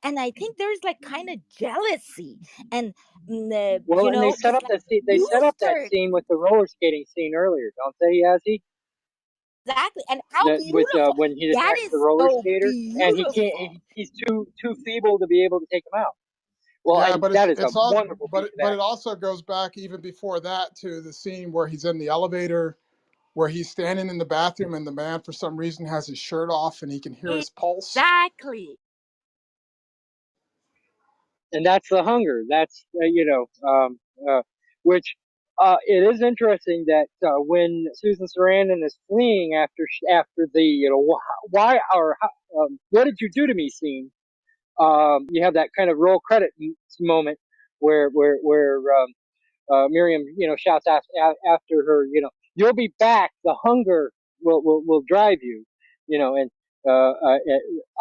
and I think there's like kind of jealousy and Well, and they set it's up like that scene. They set up used that her scene with the roller skating scene earlier, don't they, Yazzie? exactly, and how That with beautiful when he that attacks the is, roller so skater, and he can't. beautiful. He's too feeble to be able to take him out. Well, Yeah, and but that is a it's all wonderful piece of but it acting. also goes back even before that to the scene where he's in the elevator, where he's standing in the bathroom and the man for some reason has his shirt off and he can hear his pulse. Exactly. And that's the hunger. That's which it is interesting that when Susan Sarandon is fleeing after the why or what did you do to me scene, you have that kind of roll credit moment where Miriam, shouts after her, you'll be back. The hunger will drive you, and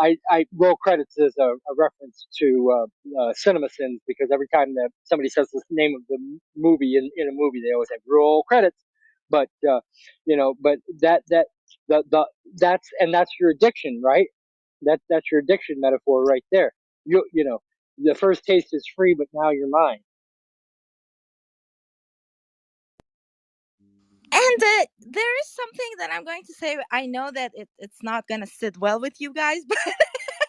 I roll credits as a reference to Cinema Sins, because every time that somebody says the name of the movie in a movie, they always have roll credits. But but the that's your addiction, right? That's your addiction metaphor right there. The first taste is free, but now you're mine. And there is something that I'm going to say. I know that it's not going to sit well with you guys, but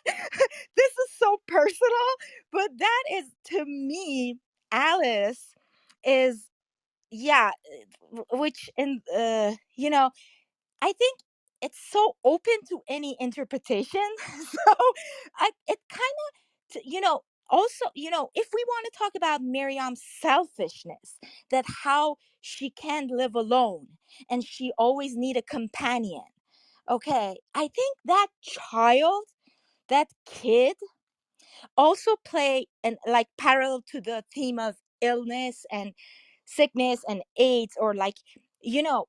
this is so personal. But that is, to me, Alice is, yeah, which, and, I think it's so open to any interpretation. So it kind of, also, if we want to talk about Miriam's selfishness, that how she can't live alone and she always need a companion. Okay, I think that child, that kid, also play and like parallel to the theme of illness and sickness and AIDS, or like, you know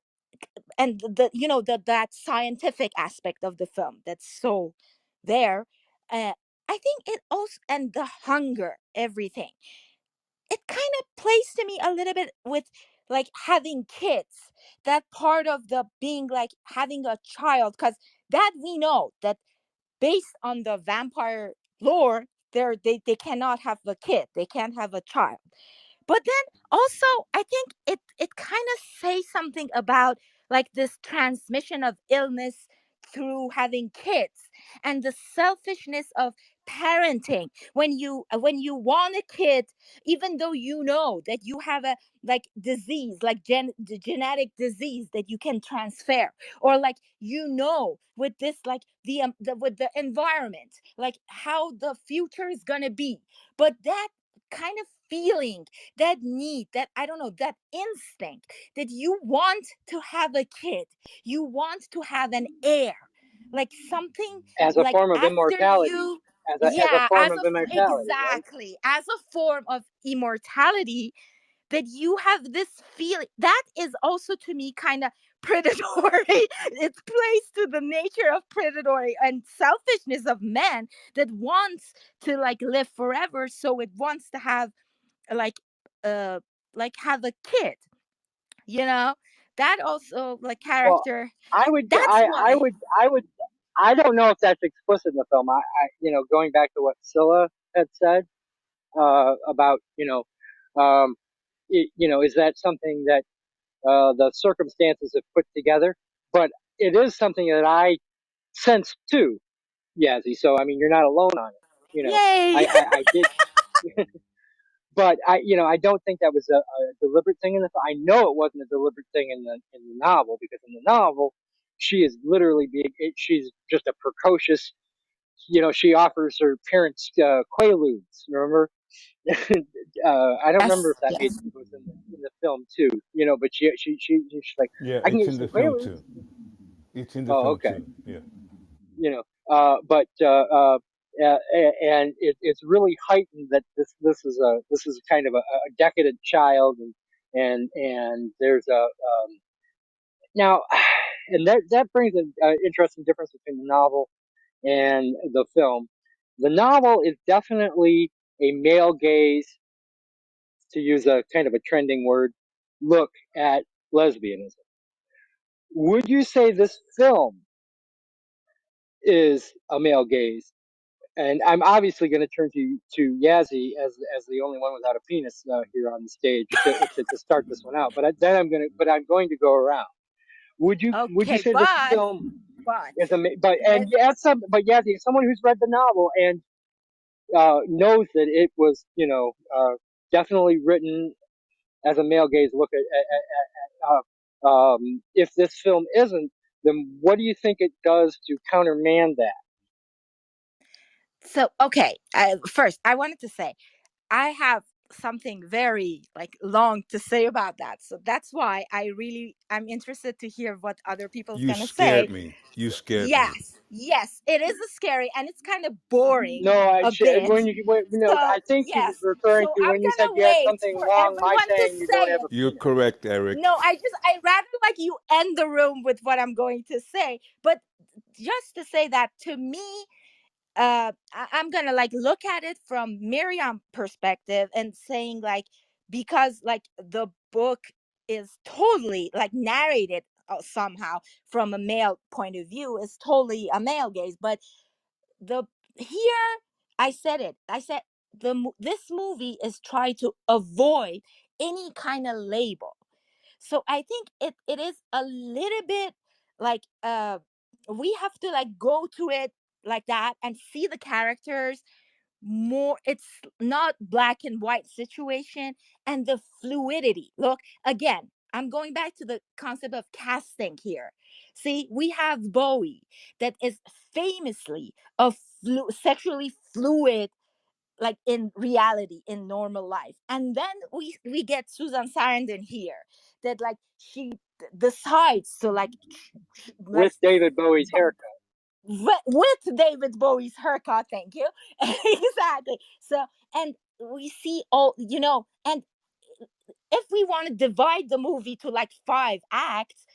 and that scientific aspect of the film that's so there. I think it also, and the hunger, everything, it kind of plays to me a little bit with like having kids, that part of the being like having a child, because that we know that based on the vampire lore, they cannot have a kid, they can't have a child. But then also, I think it kind of says something about like this transmission of illness through having kids, and the selfishness of parenting. When you want a kid, even though you know that you have a like disease, like the genetic disease that you can transfer, or like, with this, like with the environment, like how the future is gonna be. But that kind of feeling, that need, that, I don't know, that instinct that you want to have a kid, you want to have an heir, like something, As a like form of after immortality, you, as a yeah, form of immortality, right? exactly, as a form of immortality, that you have this feeling that is also, to me, kind of predatory. It plays to the nature of predatory and selfishness of man, that wants to like live forever, so it wants to have like uh have a kid, you know that also, like, Well, character. I would, That's I why. would, I would, I don't know if that's explicit in the film. Going back to what Scylla had said about, is that something that the circumstances have put together? But it is something that I sense too, Yazzie. So I mean, you're not alone on it. Yay. I did, but I don't think that was a deliberate thing in the. I know it wasn't a deliberate thing in the novel, because in the novel, she is literally she's just a precocious. She offers her parents quaaludes. Remember? I don't remember Yes, if that yes. was in the film too. But she's like, Yeah, I can it's get you in some the film quaaludes. too. It's in the Oh, film okay. too. Yeah. But and it's really heightened that this is kind of a decadent child, and there's a now, and that brings an interesting difference between the novel and the film. The novel is definitely a male gaze, to use a kind of a trending word, look at lesbianism. Would you say this film is a male gaze And I'm obviously going to turn to Yazzie as the only one without a penis here on the stage to start this one out. But I'm going to go around. Would you Okay, say this film but is but and let as Yazzie, as someone who's read the novel and knows that it was definitely written as a male gaze look if this film isn't, then what do you think it does to countermand that? so okay. First, I wanted to say I have something very like long to say about that. So that's why I'm interested to hear what other people's You gonna say. scared me. You scared me. Yes, it is a scary and it's kind of boring No, a bit. I So think you yes, were referring so to I'm when you said gonna you had wait something for wrong by everyone to saying you don't say have it. a You're penis. correct, Eric. No, I rather like you end the room with what I'm going to say. But just to say that to me, I'm gonna like look at it from Miriam perspective and saying like, because like the book is totally like narrated somehow from a male point of view, is totally a male gaze. But the here I said this movie is trying to avoid any kind of label. So I think it is a little bit like we have to like go to it like that and see the characters more. It's not black and white situation, and the fluidity. Look, again, I'm going back to the concept of casting here. See, we have Bowie that is famously a sexually fluid, like in reality, in normal life. And then we get Susan Sarandon here that like she decides to like With David Bowie's haircut. with David Bowie's haircut. Thank you. Exactly. So, and we see all, and if we want to divide the movie to like 5 acts,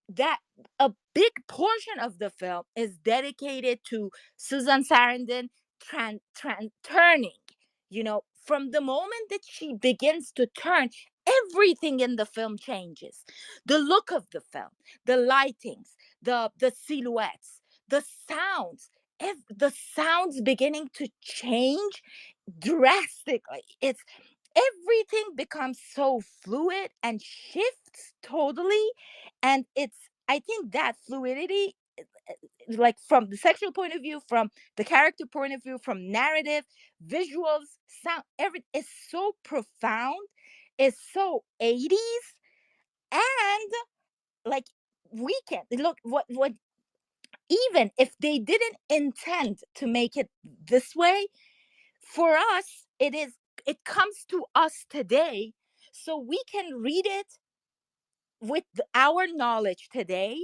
that a big portion of the film is dedicated to Susan Sarandon turning. From the moment that she begins to turn, everything in the film changes. The look of the film, the lightings, the silhouettes, the sounds, the sounds beginning to change drastically. It's everything becomes so fluid and shifts totally. And I think that fluidity, like from the sexual point of view, from the character point of view, from narrative, visuals, sound, every is so profound, is so 80s. And like we can look what even if they didn't intend to make it this way, for us it comes to us today, so we can read it with our knowledge today.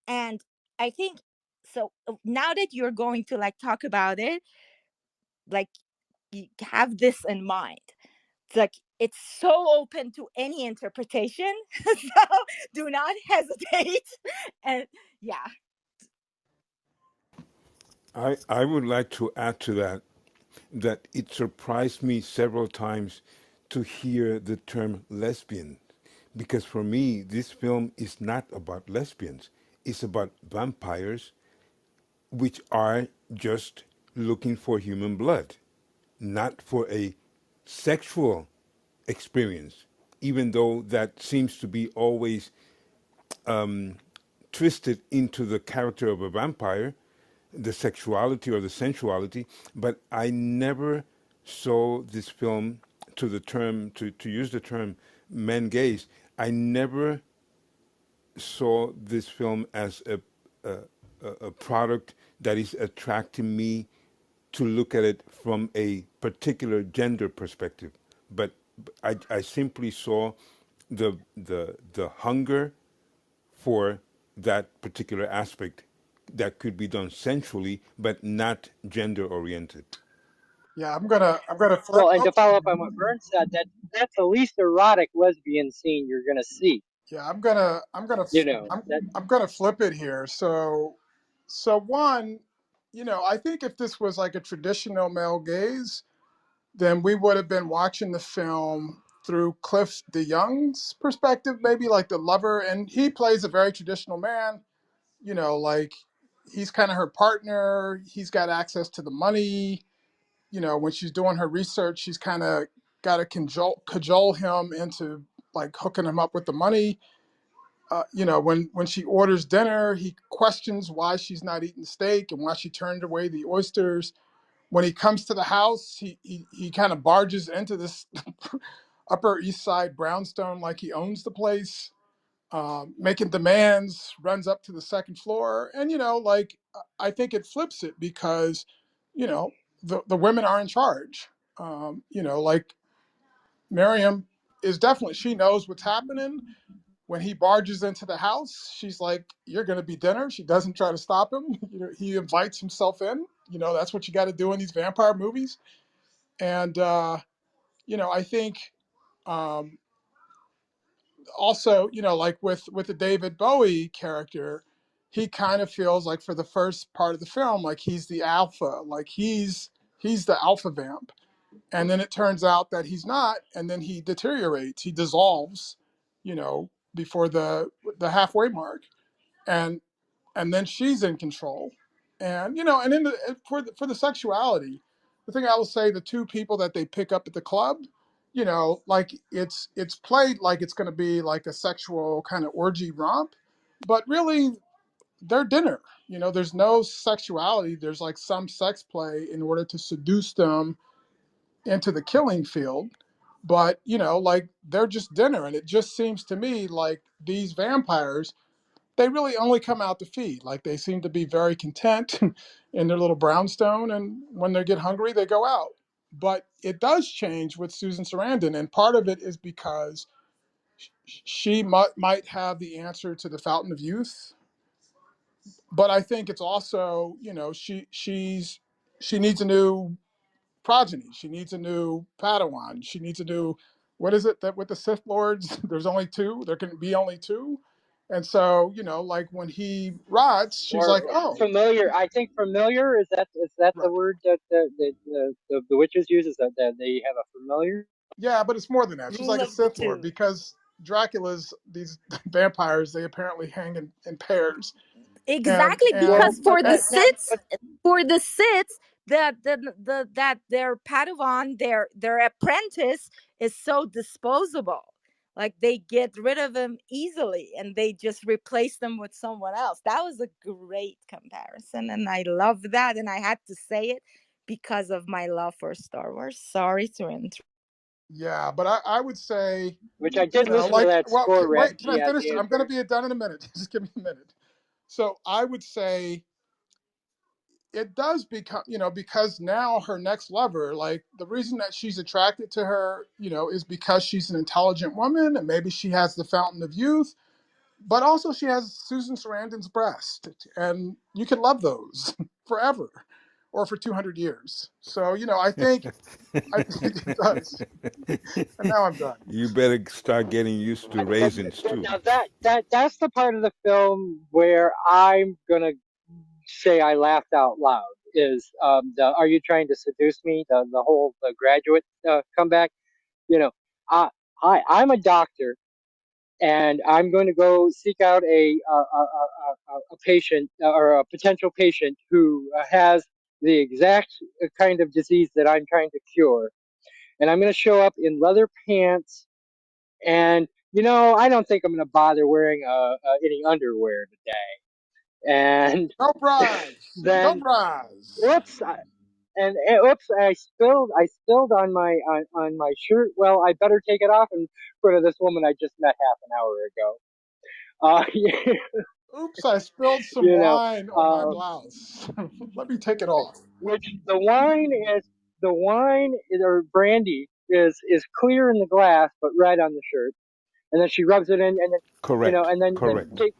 And I think so now that you're going to like talk about it, like you have this in mind. It's like it's so open to any interpretation. So do not hesitate. And yeah. I would like to add to that it surprised me several times to hear the term lesbian, because for me this film is not about lesbians. It's about vampires which are just looking for human blood, not for a sexual experience, even though that seems to be always twisted into the character of a vampire, the sexuality or the sensuality. But I never saw this film to the term to use the term men gaze. I never saw this film as a product that is attracting me to look at it from a particular gender perspective. But I simply saw the hunger for that particular aspect that could be done sensually, but not gender oriented. Yeah, I'm gonna flip. Well, and Oh, to follow up on what Vern said, that's the least erotic lesbian scene you're gonna see. yeah, I'm That I'm gonna flip it here. So one, I think if this was like a traditional male gaze, then we would have been watching the film through Cliff DeYoung's perspective, maybe like the lover, and he plays a very traditional man, like he's kind of her partner. He's got access to the money. When she's doing her research, she's kind of got to cajole him into like hooking him up with the money. When she orders dinner, he questions why she's not eating steak and why she turned away the oysters. When he comes to the house, he kind of barges into this Upper East Side brownstone like he owns the place, making demands, runs up to the second floor. And, I think it flips it because, the women are in charge. Like Miriam is definitely, she knows what's happening. When he barges into the house, she's like, "You're going to be dinner." She doesn't try to stop him. He invites himself in. That's what you got to do in these vampire movies. And, I think um, also, like with the David Bowie character, he kind of feels like for the first part of the film, like he's the alpha, like he's the alpha vamp. And then it turns out that he's not, and then he deteriorates, he dissolves, before the halfway mark. And then she's in control. And and in for the sexuality, the thing I will say, the two people that they pick up at the club, like it's played like it's going to be like a sexual kind of orgy romp, but really they're dinner. There's no sexuality. There's like some sex play in order to seduce them into the killing field. But like they're just dinner. And it just seems to me like these vampires, they really only come out to feed. Like they seem to be very content in their little brownstone, and when they get hungry, they go out. But it does change with Susan Sarandon, and part of it is because she might have the answer to the fountain of youth. But I think it's also, she needs a new progeny. She needs a new Padawan. She needs a new, what is it that with the Sith Lords, there's only two, there can be only two. And so, like when he rots, she's Or like, oh, familiar. I think familiar is that the right. word that the witches use, is that they have a familiar. Yeah, but it's more than that. She's Rule like a of the Sith Lord two. because Dracula's, these vampires, they apparently hang in pairs. Exactly, Well, because but for the that that Siths, but that their Padawan, their apprentice is so disposable. Like they get rid of him easily and they just replace them with someone else. That was a great comparison, and I love that. And I had to say it because of my love for Star Wars. Sorry to interrupt. Yeah, but I would say, which I did listen to like, that well, score rap. wait, can I Yeah, finish? Dan I'm going to Vern. be done in a minute. Just give me a minute. So I would say it does become, because now her next lover, like the reason that she's attracted to her, is because she's an intelligent woman and maybe she has the fountain of youth, but also she has Susan Sarandon's breast. And you can love those forever or for 200 years. So, I think it does. And now I'm done. You better start getting used to raisins too. Now that's the part of the film where I'm gonna say I laughed out loud. Is the "Are you trying to seduce me?" The whole the graduate comeback. You know, hi, I'm a doctor, and I'm going to go seek out a patient or a potential patient who has the exact kind of disease that I'm trying to cure, and I'm going to show up in leather pants, and I don't think I'm going to bother wearing any underwear today. And No prize. No then, prize. whoops, oops, I spilled on on my shirt. Well, I better take it off in front of this woman I just met half an hour ago. Oops, I spilled some you know, wine on my uh, blouse. Let me take it off. which the wine or brandy is clear in the glass but red on the shirt, and then she rubs it in, and then Correct. and then Correct. take,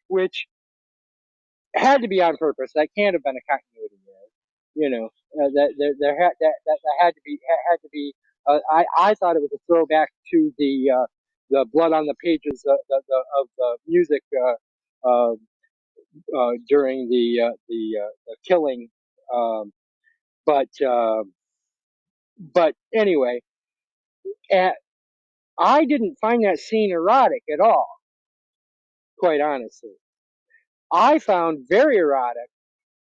which had to be on purpose. That can't have been a continuity error. That there had to be. I thought it was a throwback to the blood on the pages of the music during the killing. Um, but but anyway, uh, I didn't find that scene erotic at all, quite honestly. I found very erotic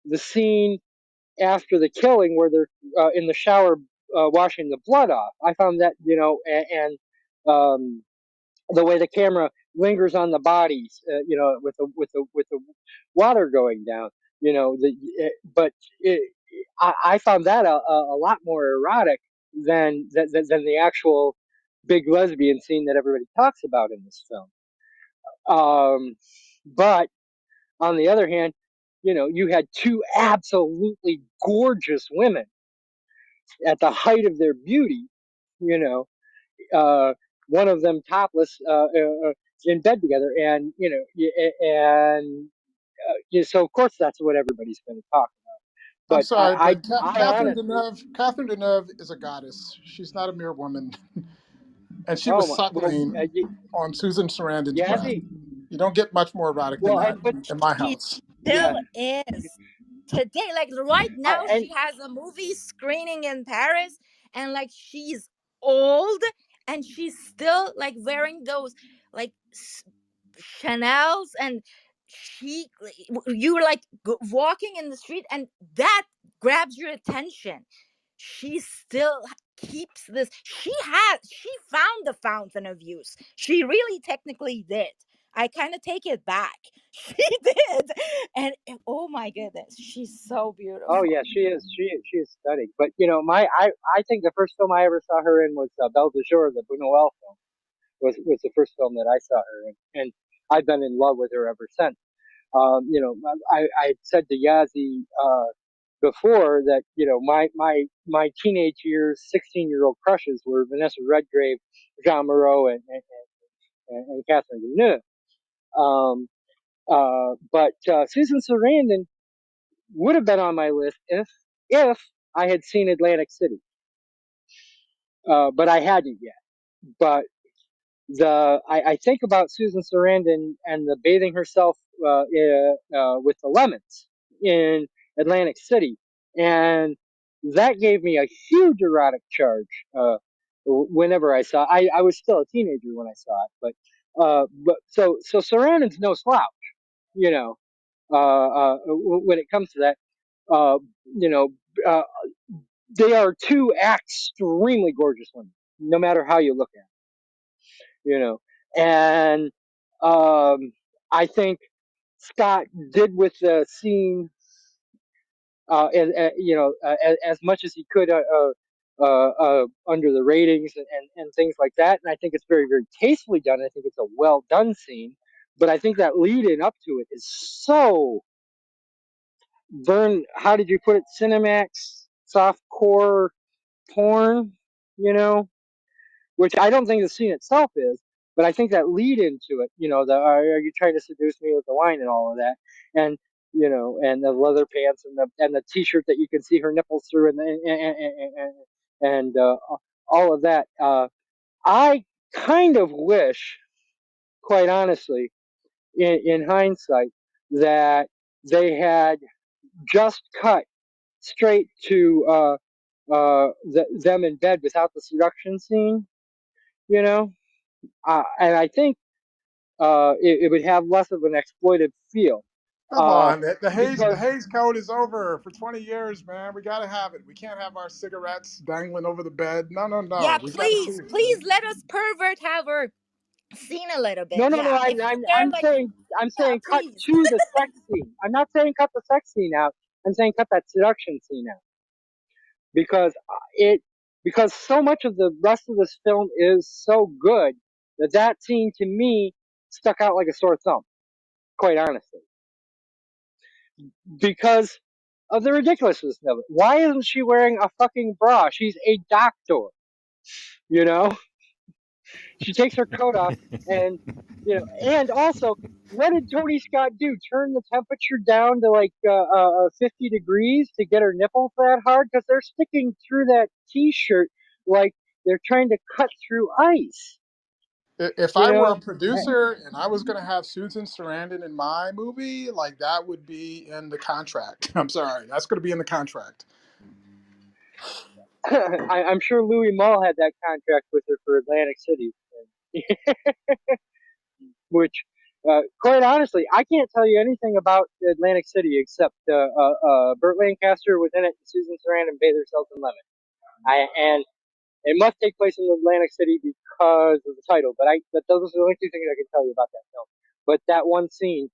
the scene after the killing where they're in the shower washing the blood off. I found that, and the way the camera lingers on the bodies, with the water going down, but I found that a lot more erotic than the actual big lesbian scene that everybody talks about in this film. But on the other hand, you had two absolutely gorgeous women at the height of their beauty, you know, uh, one of them topless, in bed together, and so of course that's what everybody's going to talk. I'm But sorry, but I honestly, Catherine Deneuve is a goddess. She's not a mere woman, and she oh was my, well, suckling on Susan Sarandon's breast. Yazzie, You don't get much more erotic than well, that but in my She house. yeah, still is today. Like right now, and she has a movie screening in Paris, and like she's old, and she's still like wearing those like Chanel's, and you're like walking in the street, and that grabs your attention. She still keeps this. She found the fountain of youth. She really technically did. I kind of take it back. She did. And oh my goodness, she's so oh beautiful. yeah, she is stunning. But I think the first film I ever saw her in was Belle de Jour, the Buñuel film. Was the first film that I saw her in, and I've been in love with her ever since. I said to Yazzie before that my teenage years, 16-year-old crushes were Vanessa Redgrave, Jean Moreau, and Catherine Deneuve. But Susan Sarandon would have been on my list if I had seen Atlantic City, but I hadn't yet. But I think about Susan Sarandon and the bathing herself with the lemons in Atlantic City, and that gave me a huge erotic charge. Whenever I saw, I was still a teenager when I saw it, but so Sarandon's no slouch, you know. When it comes to that, uh, you know, uh, they are two extremely gorgeous women, no matter how you look at it, and I think Scott did with the scene, as much as he could, under the ratings and things like that. And I think it's very, very tastefully done. I think it's a well done scene. But I think that lead in up to it is so Vern. How did you put it? Cinemax soft core porn, you know, which I don't think the scene itself is, but I think that lead into it, the are you trying to seduce me with the wine and all of that, and and the leather pants and the t-shirt that you can see her nipples through, and all of that. I kind of wish, quite honestly, in hindsight, that they had just cut straight to them in bed without the seduction scene, you know. And I think it would have less of an exploitive feel. Come Uh, on, the because Hays Code is over for 20 years, man. We gotta have it. We can't have our cigarettes dangling over the bed. No, no, Yeah, no. We gotta see please, it. please let us pervert have her seen a little bit. no, Yeah, if they're I'm like, saying yeah, cut please. to the sex scene. I'm not saying cut the sex scene out. I'm saying cut that seduction scene out because it because so much of the rest of this film is so good that scene to me stuck out like a sore thumb. Quite honestly, because of the ridiculousness of it. Why isn't she wearing a fucking bra? She's a doctor, you know. She takes her coat off, and and also, what did Tony Scott do? Turn the temperature down to like 50 degrees to get her nipples that hard because they're sticking through that t-shirt like they're trying to cut through ice. If You I were a know, producer and I was gonna have Susan Sarandon in my movie, like that would be in the contract. I'm sorry, that's gonna be in the contract. I'm sure Louis Malle had that contract with her for Atlantic City, which Quite honestly, I can't tell you anything about Atlantic City except Burt Lancaster was in it, Susan Sarandon, Bather, Selton Lemon. And it must take place in Atlantic City because of the title. But those are the only two things I can tell you about that film. But that one scene,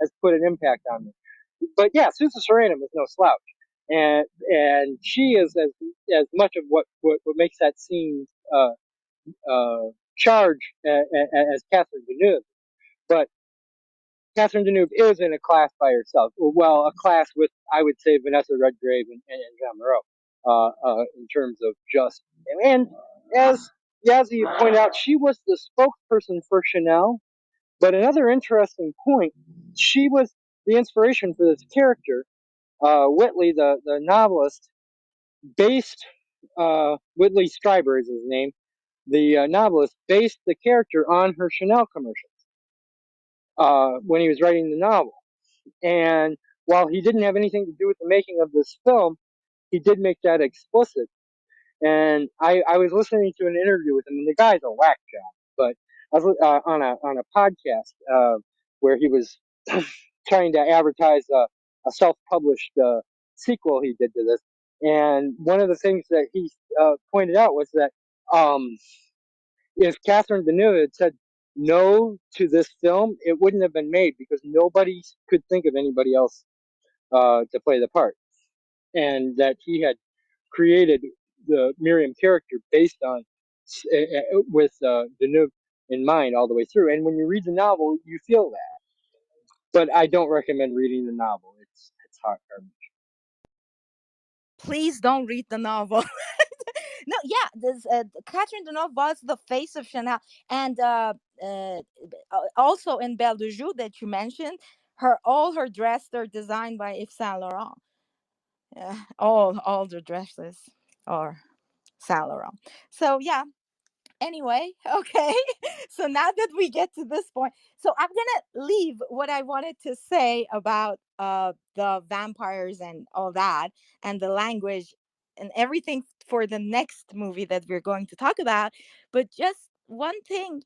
has put an impact on me. But yeah, Susan Sarandon was no slouch, and she is as much of what makes that scene charge as Catherine Deneuve. But Catherine Deneuve is in a class by herself. Well, a class with, I would say, Vanessa Redgrave and Jean Moreau, in terms of just, and as Yassi pointed out, she was the spokesperson for Chanel. But another interesting point, she was the inspiration for this character. Whitley, the novelist, based, Whitley Strieber is his name, the novelist based the character on her Chanel commercials when he was writing the novel. And while he didn't have anything to do with the making of this film, he did make that explicit. And I was listening to an interview with him, and the guy's a whack job. But I was on a podcast where he was trying to advertise a self-published sequel he did to this. And one of the things that he pointed out was that if Catherine Deneuve had said no to this film, it wouldn't have been made because nobody could think of anybody else to play the part, and that he had created the Miriam character based on with Deneuve in mind all the way through. And when you read the novel, you feel that. But I don't recommend reading the novel. It's hard. Please don't read the novel. No, yeah, this Catherine Deneuve was the face of Chanel, and also in Belle de Joux that you mentioned, all her dresses are designed by Yves Saint Laurent. All the dresses are Saint Laurent. So yeah, anyway, okay. So now that we get to this point, so I'm gonna leave what I wanted to say about the vampires and all that, and the language and everything for the next movie that we're going to talk about. But just one thing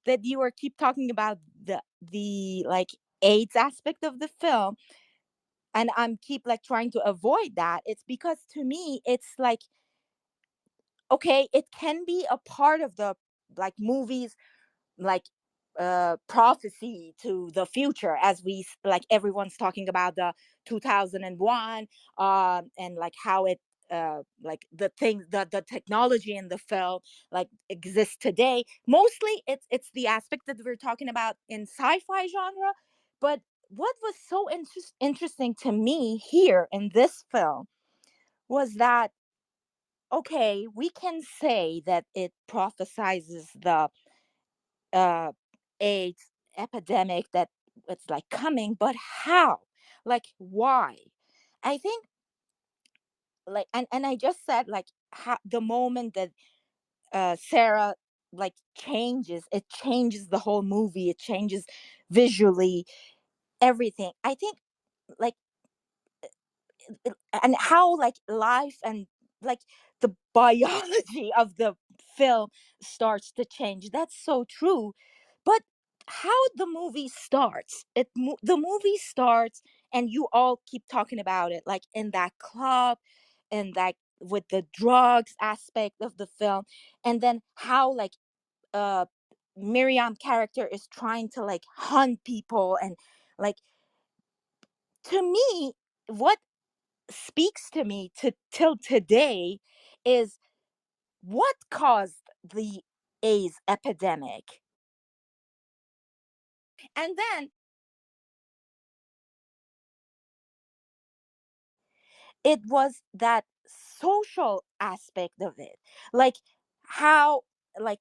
that you are keep talking about, the like AIDS aspect of the film, and I'm keep like trying to avoid that. It's because to me it's like, okay, it can be a part of the like movies, like prophecy to the future, as like everyone's talking about the 2001, and like how it like the thing, the technology in the film like exists today. Mostly it's the aspect that we're talking about in sci-fi genre. But what was so interesting to me here in this film was that, okay, we can say that it prophesizes the uh AIDS epidemic that it's like coming, but how? Like why? I think like, and I just said like how the moment that Sarah like changes, it changes the whole movie, it changes visually everything. I think like and how like life and like the biology of the film starts to change. That's so true. But how the movie starts, the movie starts, and you all keep talking about it like in that club, and that with the drugs aspect of the film, and then how like uh Miriam character is trying to like hunt people, and like, to me, what speaks to me to till today is what caused the AIDS epidemic. And then it was that social aspect of it, like how, like,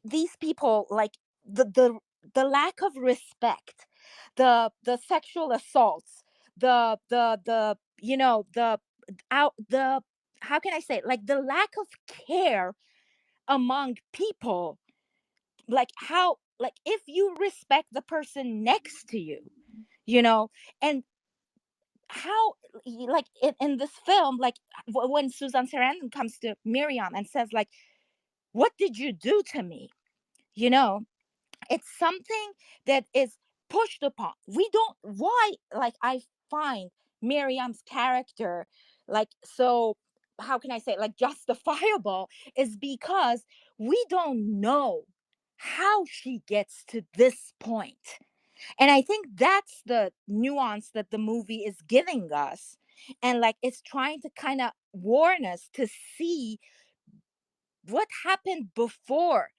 these people, like the lack of respect, the sexual assaults, the the out the how can I say it? Like the lack of care among people, like how, like if you respect the person next to you, you know and how, like in this film, like when Susan Sarandon comes to Miriam and says like, what did you do to me, you know It's something that is pushed upon. We don't, why, like, I find Miriam's character, like, so, how can I say, like, justifiable, is because we don't know how she gets to this point. And I think that's the nuance that the movie is giving us. And like, it's trying to kind of warn us to see what happened before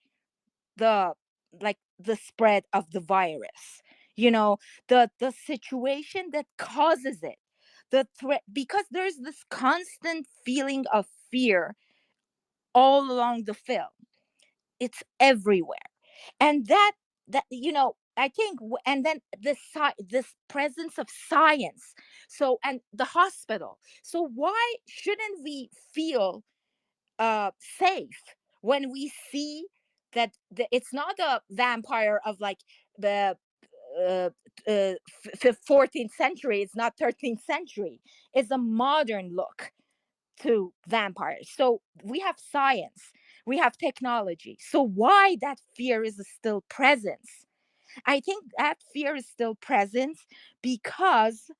the, like, the spread of the virus, you know, the situation that causes it, the threat, because there's this constant feeling of fear all along the film. It's everywhere. And that, you know, I think, and then this presence of science, so, and the hospital. So why shouldn't we feel safe when we see that it's not a vampire of like the uh, 14th century, it's not 13th century, it's a modern look to vampires. So we have science, we have technology. So why that fear is still present? I think that fear is still present because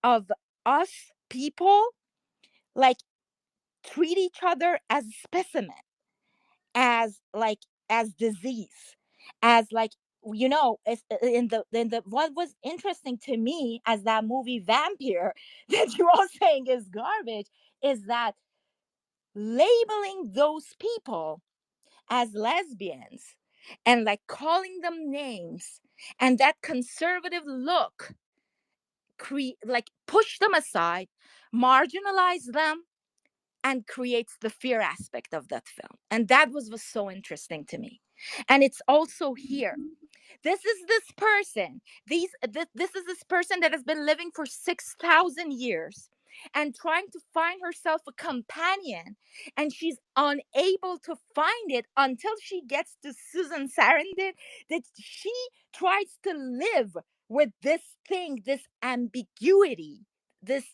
of us people, like, treat each other as specimen, as like, as disease, as like, you know, it's in the what was interesting to me as that movie Vampire that you're all saying is garbage, is that labeling those people as lesbians and like calling them names, and that conservative look like push them aside, marginalize them, and creates the fear aspect of that film. And that was so interesting to me. And it's also here, this is this person, this is this person that has been living for 6,000 years and trying to find herself a companion, and she's unable to find it until she gets to Susan Sarandon, that she tries to live with this thing, this ambiguity, this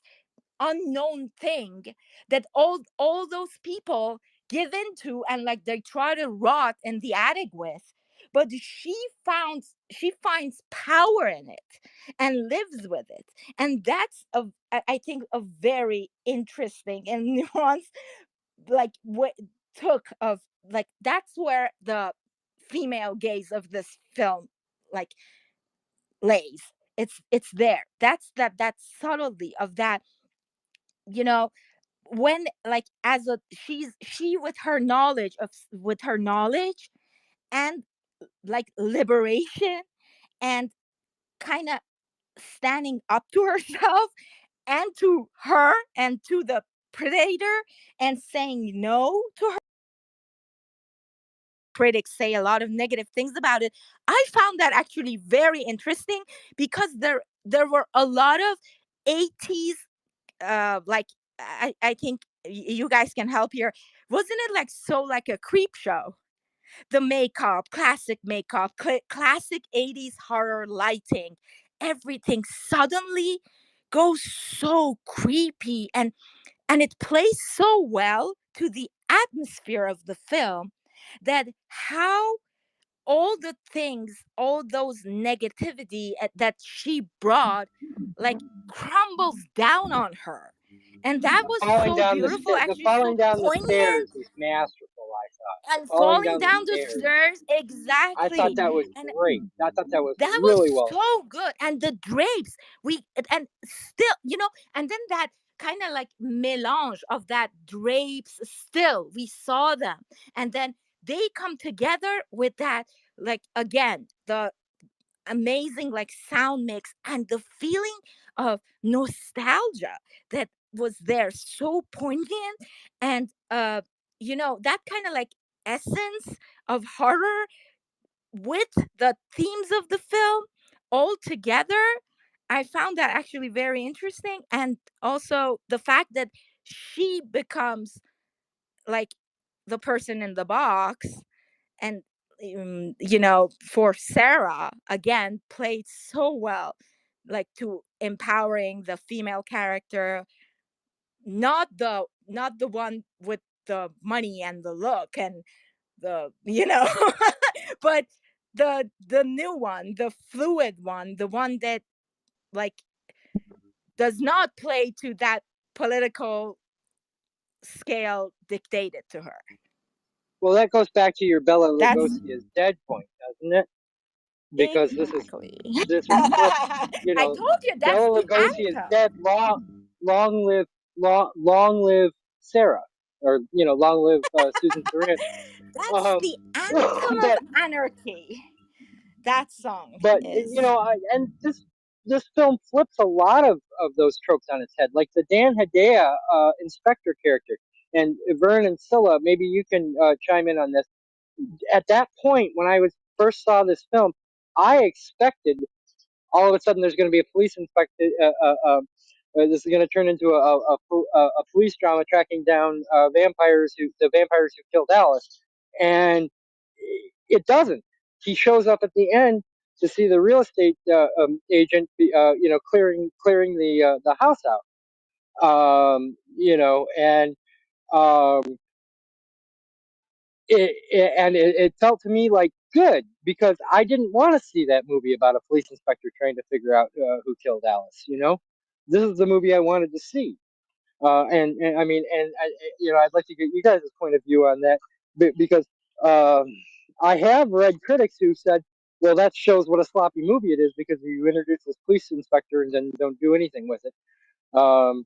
unknown thing that all those people give into, and like they try to rot in the attic with. But she finds power in it and lives with it. And that's I think a very interesting and nuanced, like, what took of, like, that's where the female gaze of this film, like, lays. It's there. That's that subtlety of that, you know, when, like, as a she with her knowledge of, with her knowledge, and like liberation, and kind of standing up to herself and to her and to the predator, and saying no to her. Critics say a lot of negative things about it. I found that actually very interesting, because there were a lot of 80s, like, I think you guys can help here. Wasn't it like, so like a creep show? The makeup, classic makeup, classic 80s horror lighting, everything suddenly goes so creepy, and it plays so well to the atmosphere of the film, that how all the things, all those negativity that she brought, like, crumbles down on her. And that was Falling so down beautiful, the actually falling so down the poignant. stairs is masterful. I thought the And falling falling down the down the stairs. stairs, I thought exactly. that was And great. I thought that was that was really well done. so good. And the drapes, we, and still, you know, and then that kind of like melange of that drapes, still we saw them, and then they come together with that, like, again, the amazing, like, sound mix, and the feeling of nostalgia that was there, so poignant. And you know, that kind of like essence of horror with the themes of the film all together. I found that actually very interesting. And also the fact that she becomes like the person in the box, and you know, for Sarah, again, played so well, like, to empowering the female character, not the one with the money and the look and the, you know, but the new one, the fluid one, the one that like does not play to that political scale dictated to her. Well, that goes back to your Bela That's Lugosi is dead point, doesn't it? Because exactly. this is flip. You I know, told you that's Bela the Lugosi is anthem. dead. Long live Sarah, or long live Susan Sarandon. That's the anthem of But anarchy. That song but is. and this film flips a lot of those tropes on its head, like the Dan Hedaya inspector character, and Vern and Scylla. Maybe you can chime in on this. At that point, when I first saw this film, I expected all of a sudden there's going to be a police inspector. This is going to turn into a police drama tracking down the vampires who killed Alice, and it doesn't. He shows up at the end to see the real estate agent, clearing the house out. And um, it felt to me like good, because I didn't want to see that movie about a police inspector trying to figure out who killed Alice. This is the movie I wanted to see. And I mean, I'd like to get you guys' point of view on that, because um, I have read critics who said, well, that shows what a sloppy movie it is, because you introduce this police inspector and then don't do anything with it. Um,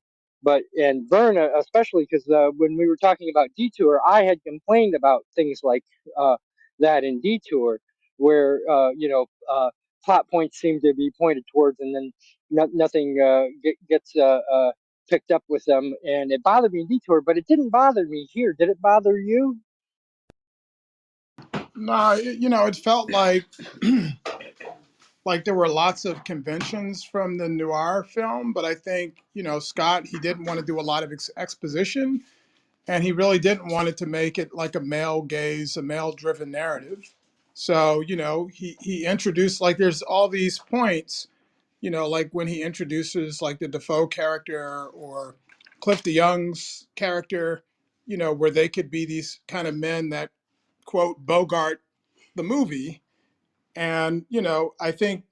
and Vern, especially, because when we were talking about Detour, I had complained about things like uh, that in Detour, where plot points seem to be pointed towards, and then nothing gets picked up with them, and it bothered me in Detour, but it didn't bother me here. Did it bother you? No, it felt like there were lots of conventions from the noir film, but I think Scott, he didn't want to do a lot of exposition, and he really didn't want it to make it like a male gaze, a male driven narrative. So he introduced, like, there's all these points, like when he introduces like the Defoe character or Cliff DeYoung's character, where they could be these kind of men that quote Bogart the movie. And I think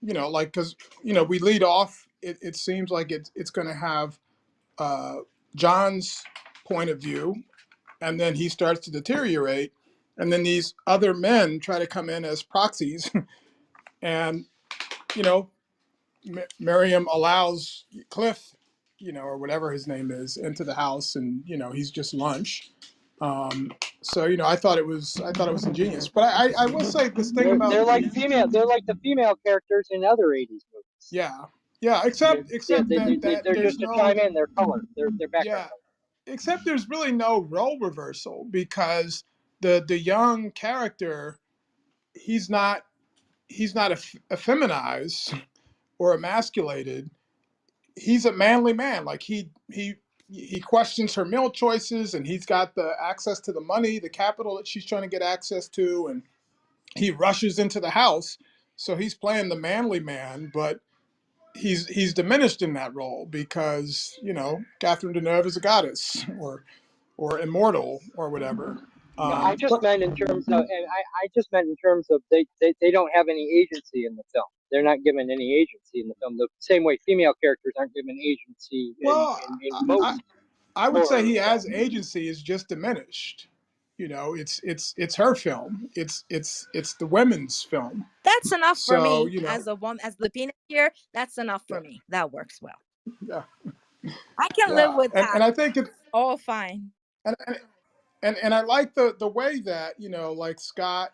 like, because we lead off, it seems like it's going to have uh, John's point of view, and then he starts to deteriorate, and then these other men try to come in as proxies. And you know Miriam allows Cliff, or whatever his name is, into the house, and he's just lunch. um, so I thought it was ingenious, but I will say this thing They're about like female. They're like the female characters in other '80s movies. yeah, yeah, They're, except that they're there's just to no chime in. Their color. Their background yeah, color. except there's really no role reversal, because the young character, he's not effeminized or emasculated. He's a manly man. Like he questions her meal choices, and he's got the access to the money, the capital that she's trying to get access to, and he rushes into the house. So he's playing the manly man, but he's diminished in that role because Catherine Deneuve is a goddess, or immortal, or whatever. No, I just But meant in terms of, and I just meant in terms of they don't have any agency in the film. They're not given any agency in the film. The same way female characters aren't given agency well, in I, most I would say horror he has films. agency, is just diminished. It's her film. It's the women's film. That's enough for So me as a woman, as Latina here. That's enough yeah, for me. That works well. yeah, I can live yeah. with And that. and I think it All fine. and and I like the way that like Scott,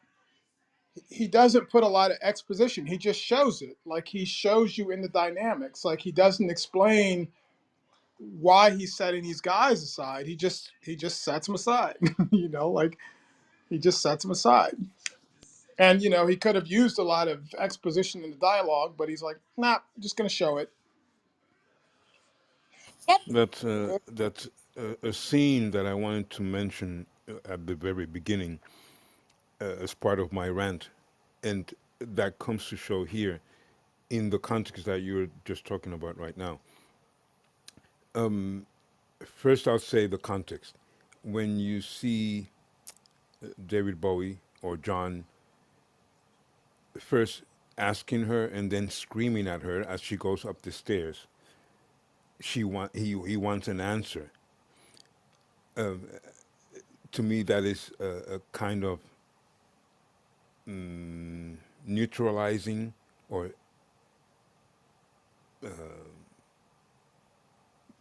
he doesn't put a lot of exposition. He just shows it. Like, he shows you in the dynamics. Like, he doesn't explain why he's setting these guys aside. He just sets them aside. Like, he just sets them aside. And he could have used a lot of exposition in the dialogue, but he's like, nah, I'm just gonna show it. Yep. That's a scene that I wanted to mention at the very beginning as part of my rant, and that comes to show here in the context that you're just talking about right now. First, I'll say the context. When you see David Bowie or John first asking her and then screaming at her as she goes up the stairs. He wants an answer. To me, that is a kind of neutralizing or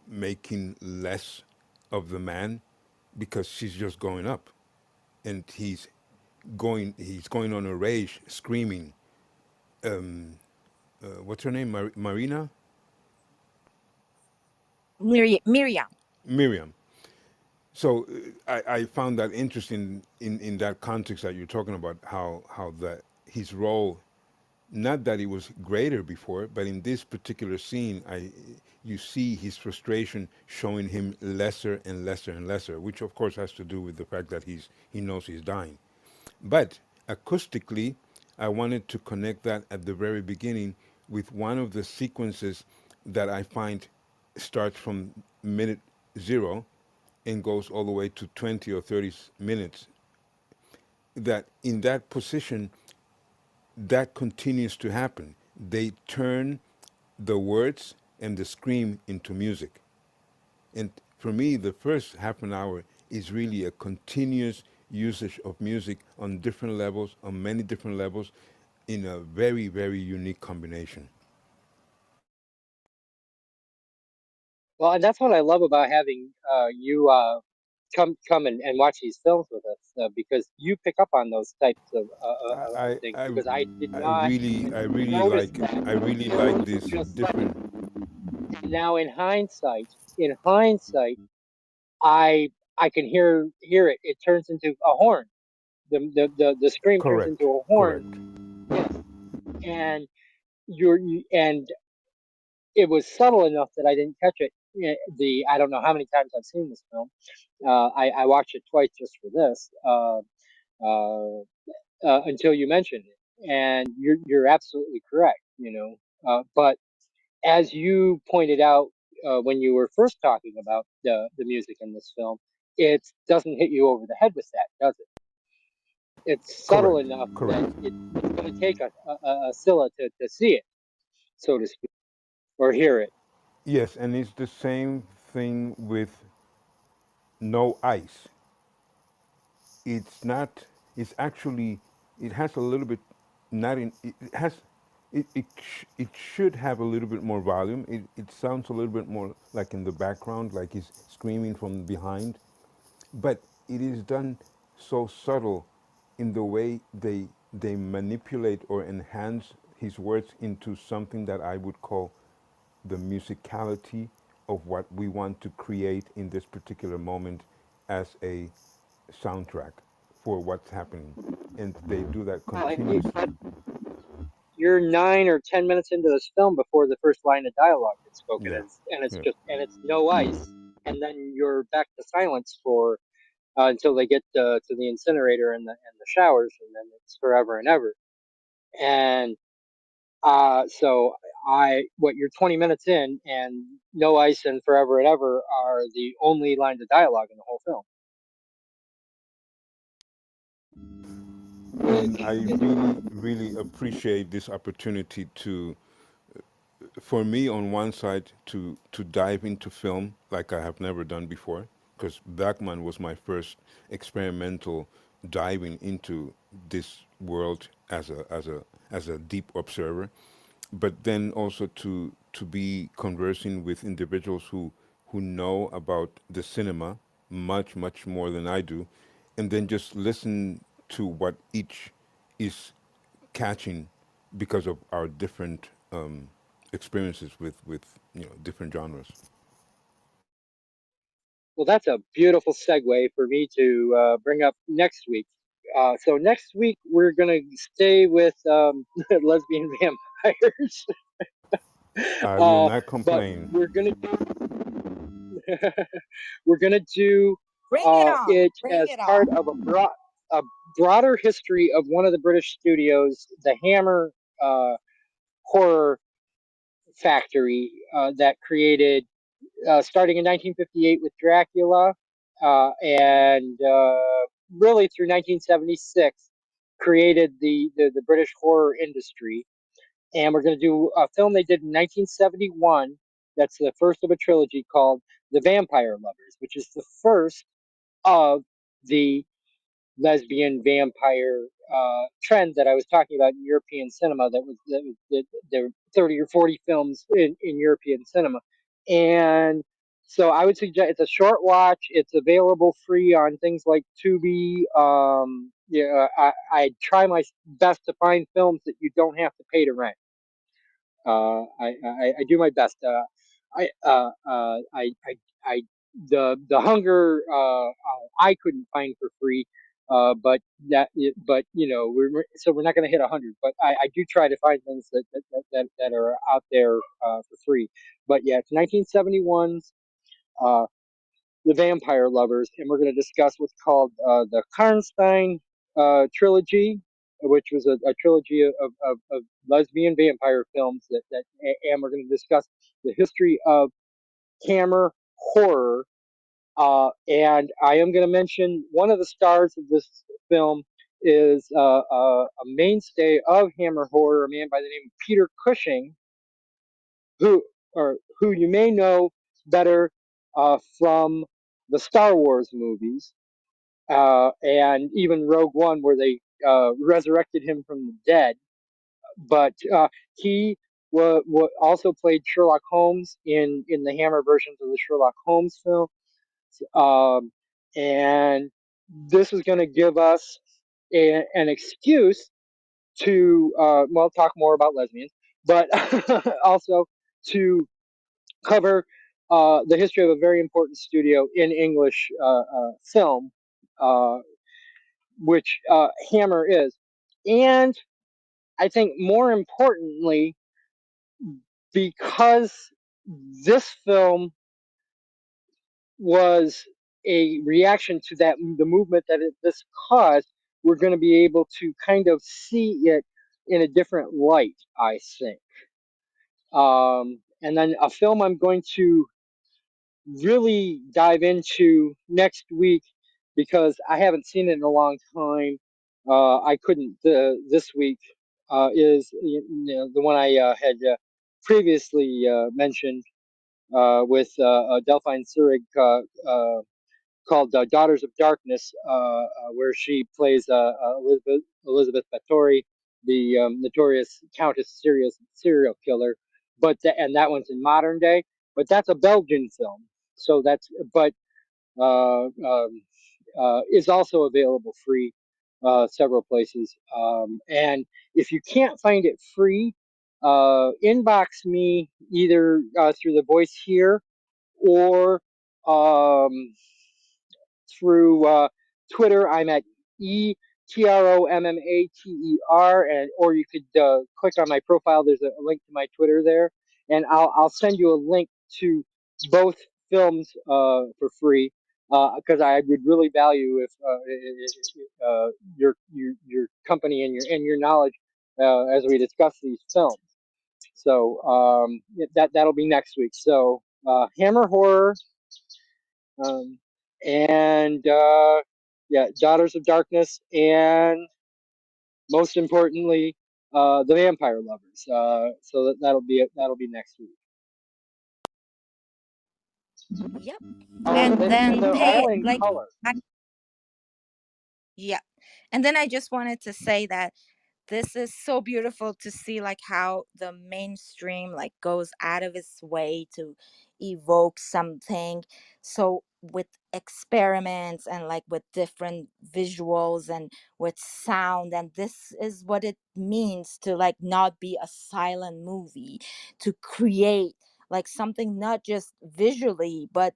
making less of the man because she's just going up and he's going on a rage screaming. What's her name? Marina? Miriam. Miriam. So I found that interesting in that context that you're talking about, how that his role, not that it was greater before, but in this particular scene, you see his frustration showing him lesser and lesser and lesser, which of course has to do with the fact that he knows he's dying. But acoustically, I wanted to connect that at the very beginning with one of the sequences that I find starts from minute zero and goes all the way to 20 or 30 minutes. That in that position, that continues to happen. They turn the words and the scream into music. And for me, the first half an hour is really a continuous usage of music on different levels, on many different levels, in a very, very unique combination. Well, and that's what I love about having you come and watch these films with us, because you pick up on those types of I, things, I, because I did I not really, I really notice like, that. I really It like was this just subtle. different. And now in hindsight, I can hear it. It turns into a horn. The scream turns into Correct, a horn. correct, Yes, and and it was subtle enough that I didn't catch it. I don't know how many times I've seen this film. I watched it twice just for this, until you mentioned it, and you're absolutely correct. But as you pointed out, when you were first talking about the music in this film, it doesn't hit you over the head with that, does it? It's subtle correct, enough correct. that it's going to take a Scylla to see it, so to speak, or hear it. Yes, and it's the same thing with no ice. It's not. It's actually. It has a little bit. Not in. It has. It should have a little bit more volume. It sounds a little bit more like in the background, like he's screaming from behind, but it is done so subtle in the way they manipulate or enhance his words into something that I would call the musicality of what we want to create in this particular moment as a soundtrack for what's happening. And they do that Well, continuously. you're 9 or 10 minutes into this film before the first line of dialogue gets spoken, Yeah. and it's Yeah. just and it's no ice, and then you're back to silence for until they get to the incinerator and the showers, and then it's forever and ever. And so you're 20 minutes in, and no ice and forever and ever are the only lines of dialogue in the whole film. And I It's really, really appreciate this opportunity to, for me on one side, to dive into film like I have never done before, because Bergman was my first experimental diving into this world as a deep observer, but then also to be conversing with individuals who know about the cinema much more than I do, and then just listen to what each is catching because of our different experiences with different genres. Well, that's a beautiful segue for me to bring up next week. So next week we're gonna stay with lesbian vampires, I will not but complain. we're gonna do Bring it on. it Bring as it part on. of a broader history of one of the British studios, the Hammer horror factory, that created, starting in 1958 with Dracula, and really through 1976. created the British horror industry. And we're going to do a film they did in 1971. That's the first of a trilogy called The Vampire Lovers, which is the first of the lesbian vampire trend that I was talking about in European cinema. There were 30 or 40 films in European cinema, and so I would suggest it's a short watch. It's available free on things like Tubi. Yeah, I try my best to find films that you don't have to pay to rent. I do my best. I the hunger I couldn't find for free, but but we're not going to hit 100. But I do try to find things that are out there for free. But yeah, it's 1971's The Vampire Lovers, and we're going to discuss what's called the Karnstein trilogy, which was a trilogy of lesbian vampire films and we're going to discuss the history of Hammer horror. And I am going to mention one of the stars of this film is a mainstay of Hammer horror, a man by the name of Peter Cushing, who who you may know better from the Star Wars movies and even Rogue One, where they resurrected him from the dead. But he also played Sherlock Holmes in the Hammer versions of the Sherlock Holmes film, and this is going to give us an excuse to talk more about lesbians, but also to cover the history of a very important studio in English film, uh, which Hammer is. And I think more importantly, because this film was a reaction to the movement this caused, we're going to be able to kind of see it in a different light, I think. And then a film I'm going to really dive into next week because I haven't seen it in a long time. I couldn't this week. Is the one I had previously mentioned with Delphine Seyrig called Daughters of Darkness, where she plays Elizabeth Bathory, the notorious Countess serial killer. And that one's in modern day, but that's a Belgian film. So that's but uh, um, is also available free several places. And if you can't find it free, inbox me either through the voice here or um, through Twitter. I'm at ETROMMATER, and or you could click on my profile. There's a link to my Twitter there, and I'll send you a link to both films for free because I would really value if your company and your knowledge as we discuss these films. So that'll be next week. So Hammer Horror. And yeah, Daughters of Darkness, and most importantly, the Vampire Lovers. So that'll be it. That'll be next week. Yep. Oh, And and then they're pay all in like color. yeah. And then I just wanted to say that this is so beautiful to see like how the mainstream like goes out of its way to evoke something, so with experiments and like with different visuals and with sound, and this is what it means to like not be a silent movie, to create like something not just visually but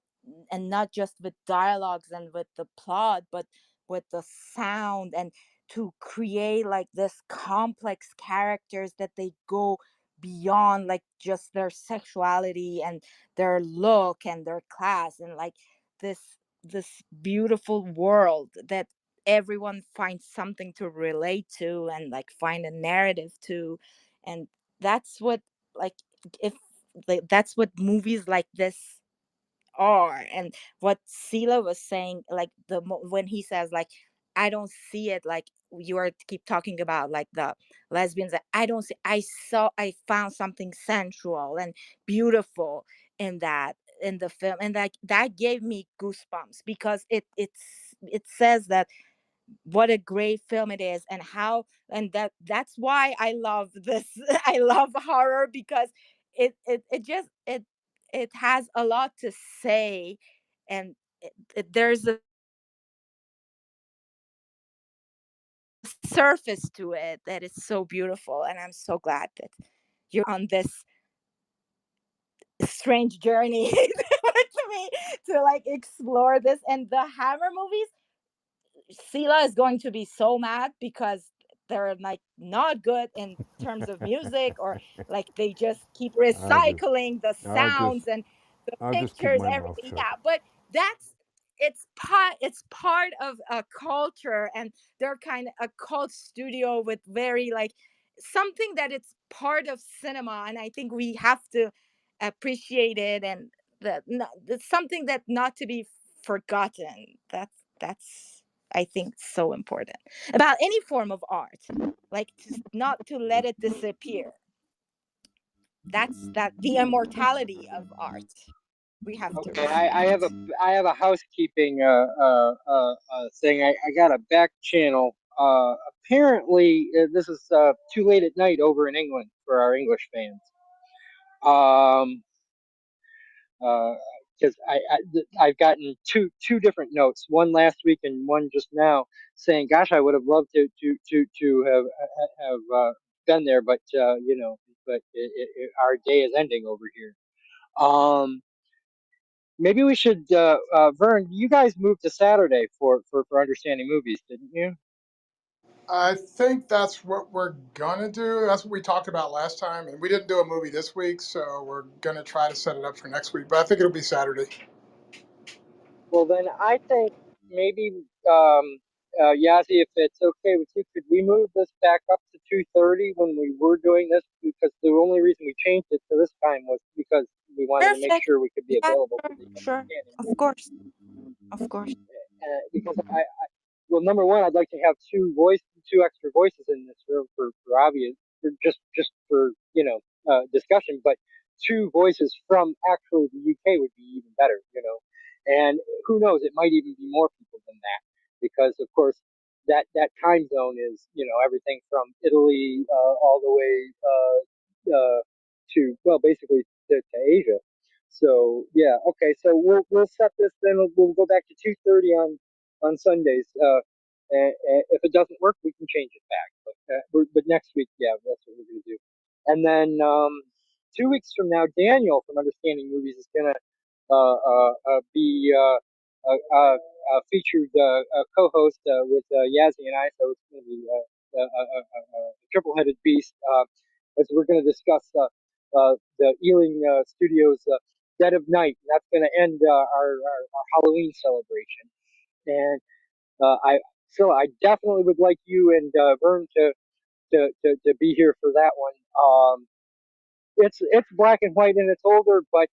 and not just with dialogues and with the plot but with the sound, and to create like this complex characters that they go beyond like just their sexuality and their look and their class, and like this this beautiful world that everyone finds something to relate to and like find a narrative to. And that's what like if like that's what movies like this are. And what Sila was saying, like when he says like I don't see it like you are keep talking about, like the lesbians. I don't see. I found something sensual and beautiful in that, in the film, and that gave me goosebumps, because it says that what a great film it is, and how, and that's why I love this. I love horror, because it has a lot to say, and there's a surface to it that is so beautiful, and I'm so glad that you're on this strange journey with me to like explore this. And the Hammer movies, Sila is going to be so mad, because they're like not good in terms of music, or like they just keep I'll just, recycling the I'll just, sounds and the I'll just keep pictures, my mouth everything. shut. Yeah, but that's it's part of a culture, and they're kind of a cult studio with very like something that it's part of cinema, and I think we have to appreciate it, and that's something that not to be forgotten. That's I think so important about any form of art, like not to let it disappear. That's that the immortality of art. We have to Okay, respect. I have a housekeeping thing. I got a back channel. Apparently, this is too late at night over in England for our English fans. Um, because I've gotten two different notes, one last week and one just now, saying, "Gosh, I would have loved to have been there, but but our day is ending over here." Um, Maybe we should, Vern. You guys moved to Saturday for understanding movies, didn't you? I think that's what we're gonna do. That's what we talked about last time, and we didn't do a movie this week, so we're gonna try to set it up for next week. But I think it'll be Saturday. Well, then I think maybe, Yassi, if it's okay with you, could we move this back up to 2:30 when we were doing this? Because the only reason we changed it to this time was because we wanted to make Perfect. sure we could be Yeah, available for sure, the sure. understanding Of movies. course, of course. Because well, number one, I'd like to have two extra voices in this room for obvious, for just for discussion, but two voices from actually the UK would be even better, and who knows, it might even be more people than that, because of course that time zone is everything from Italy all the way to, well, basically to Asia. So yeah, okay. So we'll set this. Then we'll go back to 2:30 on Sundays. And if it doesn't work, we can change it back. But next week, yeah, that's what we're gonna do. And then 2 weeks from now, Daniel from Understanding Movies is gonna be a featured co-host with Yazzie and I. So it's gonna be a triple-headed beast. As we're gonna discuss the Ealing Studios Dead of Night. That's going to end our Halloween celebration. And Phil, I definitely would like you and Vern to be here for that one. It's black and white and it's older, but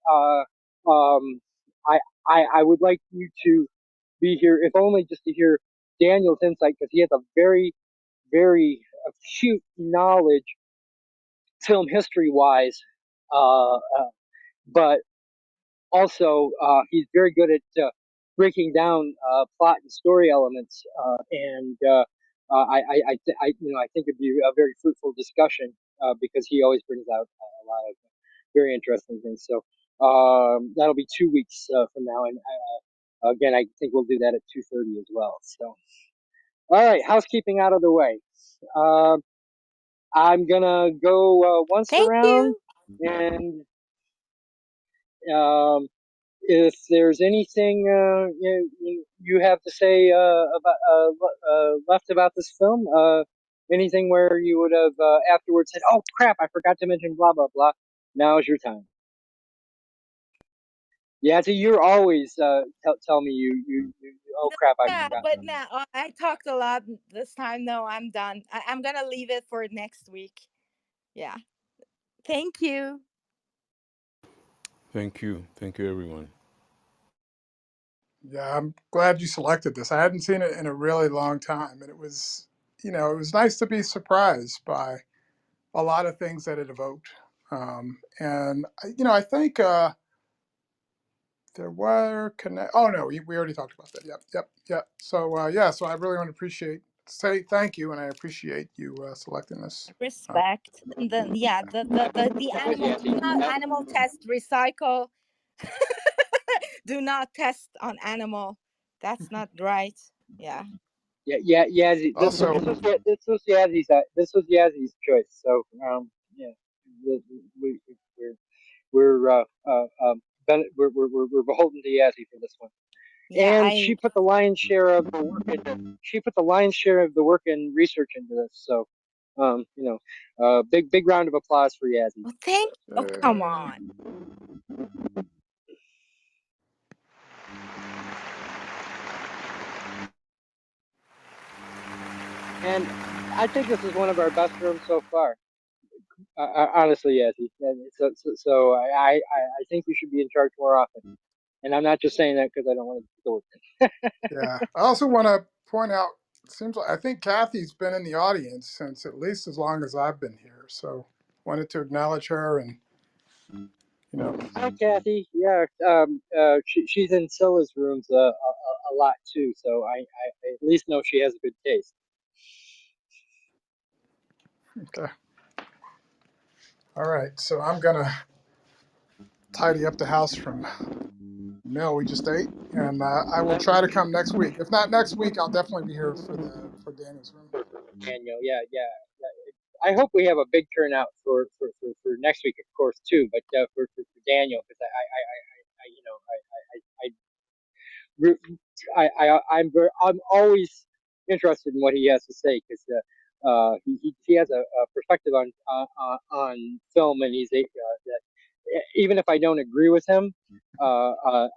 um, I would like you to be here, if only just to hear Daniel's insight, because he has a very acute knowledge, film history wise, but also he's very good at breaking down plot and story elements, and I think it'd be a very fruitful discussion because he always brings out a lot of very interesting things. So that'll be 2 weeks from now, and again, I think we'll do that at 2:30 as well. So all right, housekeeping out of the way. Uh, I'm gonna go once Thank around, you. and um, if there's anything you have to say about left about this film, anything where you would have afterwards said, "Oh crap, I forgot to mention blah blah blah." Now is your time. Yeah, so you're always tell me oh crap, I Yeah, forgot but something. now I talked a lot this time. No, I'm done. I'm gonna leave it for next week. Yeah. Thank you. Thank you, everyone. Yeah, I'm glad you selected this. I hadn't seen it in a really long time, and it was, it was nice to be surprised by a lot of things that it evoked. And I think there were connect. Oh no, we already talked about that. Yep, yep, yep. So yeah, so I really want to say thank you, and I appreciate you selecting this. Respect. And then yeah, the That was animal, do Yassi. not animal test, recycle. Do not test on animal. That's not right. Yeah. Yeah, Yazzie. Also, This was Yazzy's choice. So yeah, the, we we're we're beholden to Yazzie for this one. Yeah, And I she put the lion's share of the work and research into this. So big round of applause for Yazzie. well, thank oh come on. And I think this is one of our best rooms so far. Honestly, Yazzie. And so I think you should be in charge more often. And I'm not just saying that because I don't want to do the work. yeah, I also want to point out. It seems like I think Kathy's been in the audience since at least as long as I've been here. So wanted to acknowledge her, and Hi, Kathy. Yeah, she's in Sila's rooms a lot too, so I at least know she has a good taste. okay. All right, so I'm gonna tidy up the house from meal we just ate, and I will try to come next week. If not next week, I'll definitely be here for Daniel's room. Daniel, yeah. I hope we have a big turnout for next week, of course, too. But for Daniel, because I you know I'm always interested in what he has to say because he has a perspective on film, and he's that even if I don't agree with him, I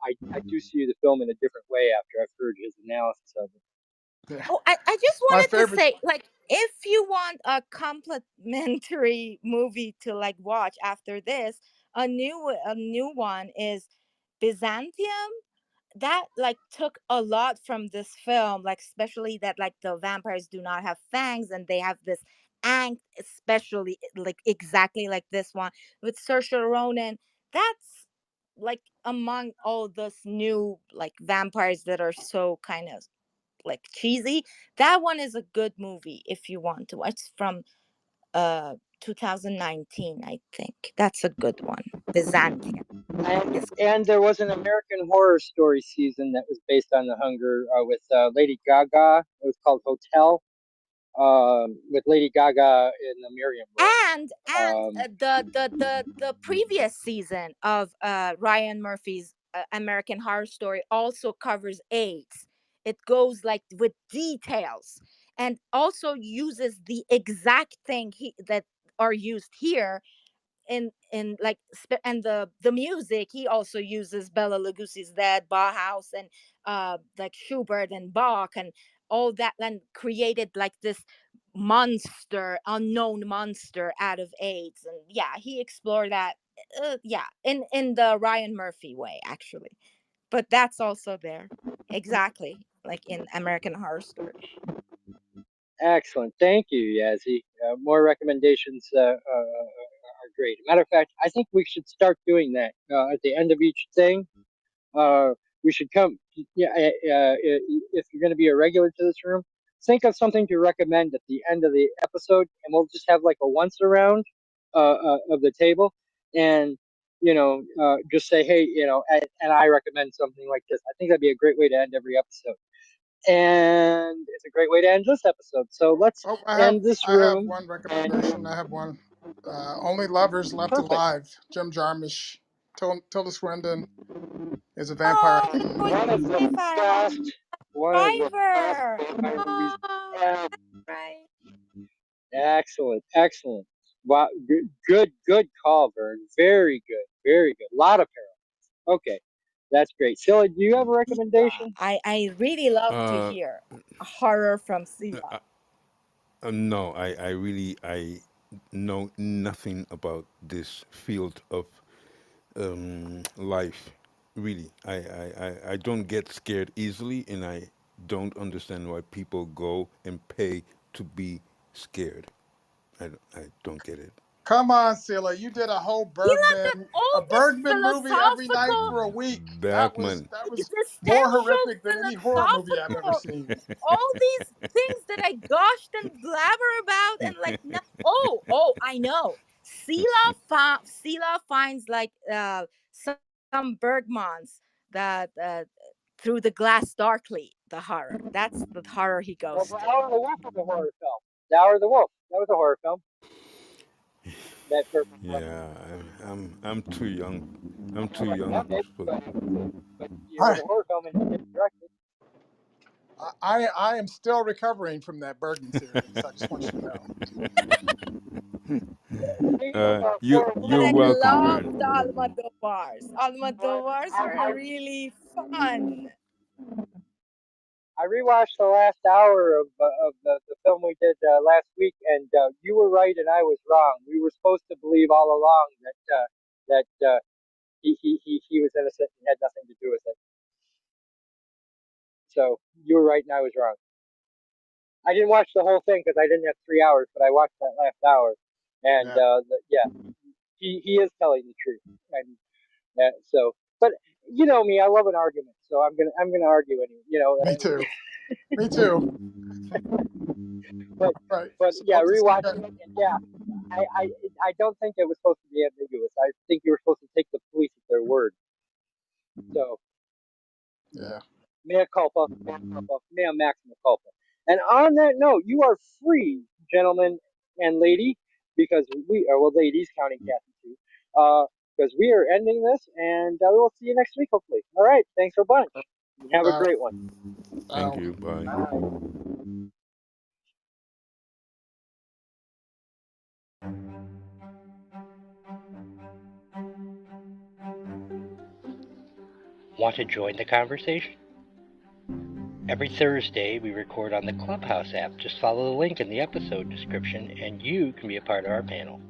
do see the film in a different way after I've heard his analysis of it. Yeah. Oh, I just My wanted to favorite. say, like, if you want a complimentary movie to like watch after this, a new one is Byzantium. That like took a lot from this film, like especially that like the vampires do not have fangs and they have this angst, especially like exactly like this one with Saoirse Ronan. That's like among all those new like vampires that are so kind of like cheesy. That one is a good movie if you want to watch. It's from 2019, I think. That's a good one. Byzantium. And there was an American Horror Story season that was based on The Hunger with Lady Gaga. It was called Hotel, with Lady Gaga in the Miriam And role. the previous season of Ryan Murphy's American Horror Story also covers AIDS. It goes like with details and also uses the exact thing that are used here in like and the music. He also uses Bela Lugosi's Dead, Bauhaus, and like Schubert and Bach and all that, and created like this unknown monster out of AIDS. And yeah, he explored that yeah, in the Ryan Murphy way actually. But that's also there, exactly like in American Horror Story. Excellent. Thank you, Yazzie. More recommendations are great. Matter of fact, I think we should start doing that at the end of each thing. Uh, we should come. Yeah, if you're going to be a regular to this room, think of something to recommend at the end of the episode, and we'll just have like a once around of the table, and just say, hey, and I recommend something like this. I think that'd be a great way to end every episode, and it's a great way to end this episode. So let's Oh, end this I have room. one And recommendation. I have one. Only Lovers Left perfect. Alive. Jim Jarmusch. Tilda Swinton is a vampire Oh, in the it's One movie. of the best, one of the best Driver. vampire movies Oh, ever. right. Excellent, excellent. Wow, good call, Vern. Very good, very good. A lot of parallels. Okay, that's great. Scylla, do you have a Yeah, recommendation? I really love to Uh, hear a horror from Sila. no, I know nothing about this field of life Really, I don't get scared easily, and I don't understand why people go and pay to be scared. I don't get it. Come on, Sila. You did a whole You love that all this Bergman movie every night philosophical, for a week. Bergman. That was more existential, horrific than any horror movie I've ever philosophical, seen. all these things that I gushed and blabber about, and like, no, I know. Sila finds like some Bergmans that through the glass darkly, the horror. That's the horror he Well, goes The to. Hour of the Wolf was a horror film. The Hour of the Wolf. That was a horror film. That Bergman was. Yeah, I'm too young. I'm too Yeah, young. maybe, For, but it was I, a horror film and he didn't direct it. I am still recovering from that Bergman series. I just want you to know. Speaking of horror But you're I films, welcome, loved Vern. Almodovars. Almodovars were really fun. I rewatched the last hour of the film we did last week, and you were right and I was wrong. We were supposed to believe all along that he was innocent and had nothing to do with it. So you were right and I was wrong. I didn't watch the whole thing because I didn't have 3 hours, but I watched that last hour, and Yeah, he is telling the truth, and so. But you know me, I love an argument, so I'm gonna argue anyway. me too. Me too. But Right. but So yeah, rewatching it, and yeah, I don't think it was supposed to be ambiguous. I think you were supposed to take the police at their word. So yeah. mea culpa, mea maxima culpa. And on that note, you are free, gentlemen and lady, because ladies counting Kathy too, because we are ending this, and we will see you next week, hopefully. All right, thanks for a bunch. Have a Uh, great one. Thank you. Bye. Want to join the conversation? Every Thursday, we record on the Clubhouse app. Just follow the link in the episode description, and you can be a part of our panel.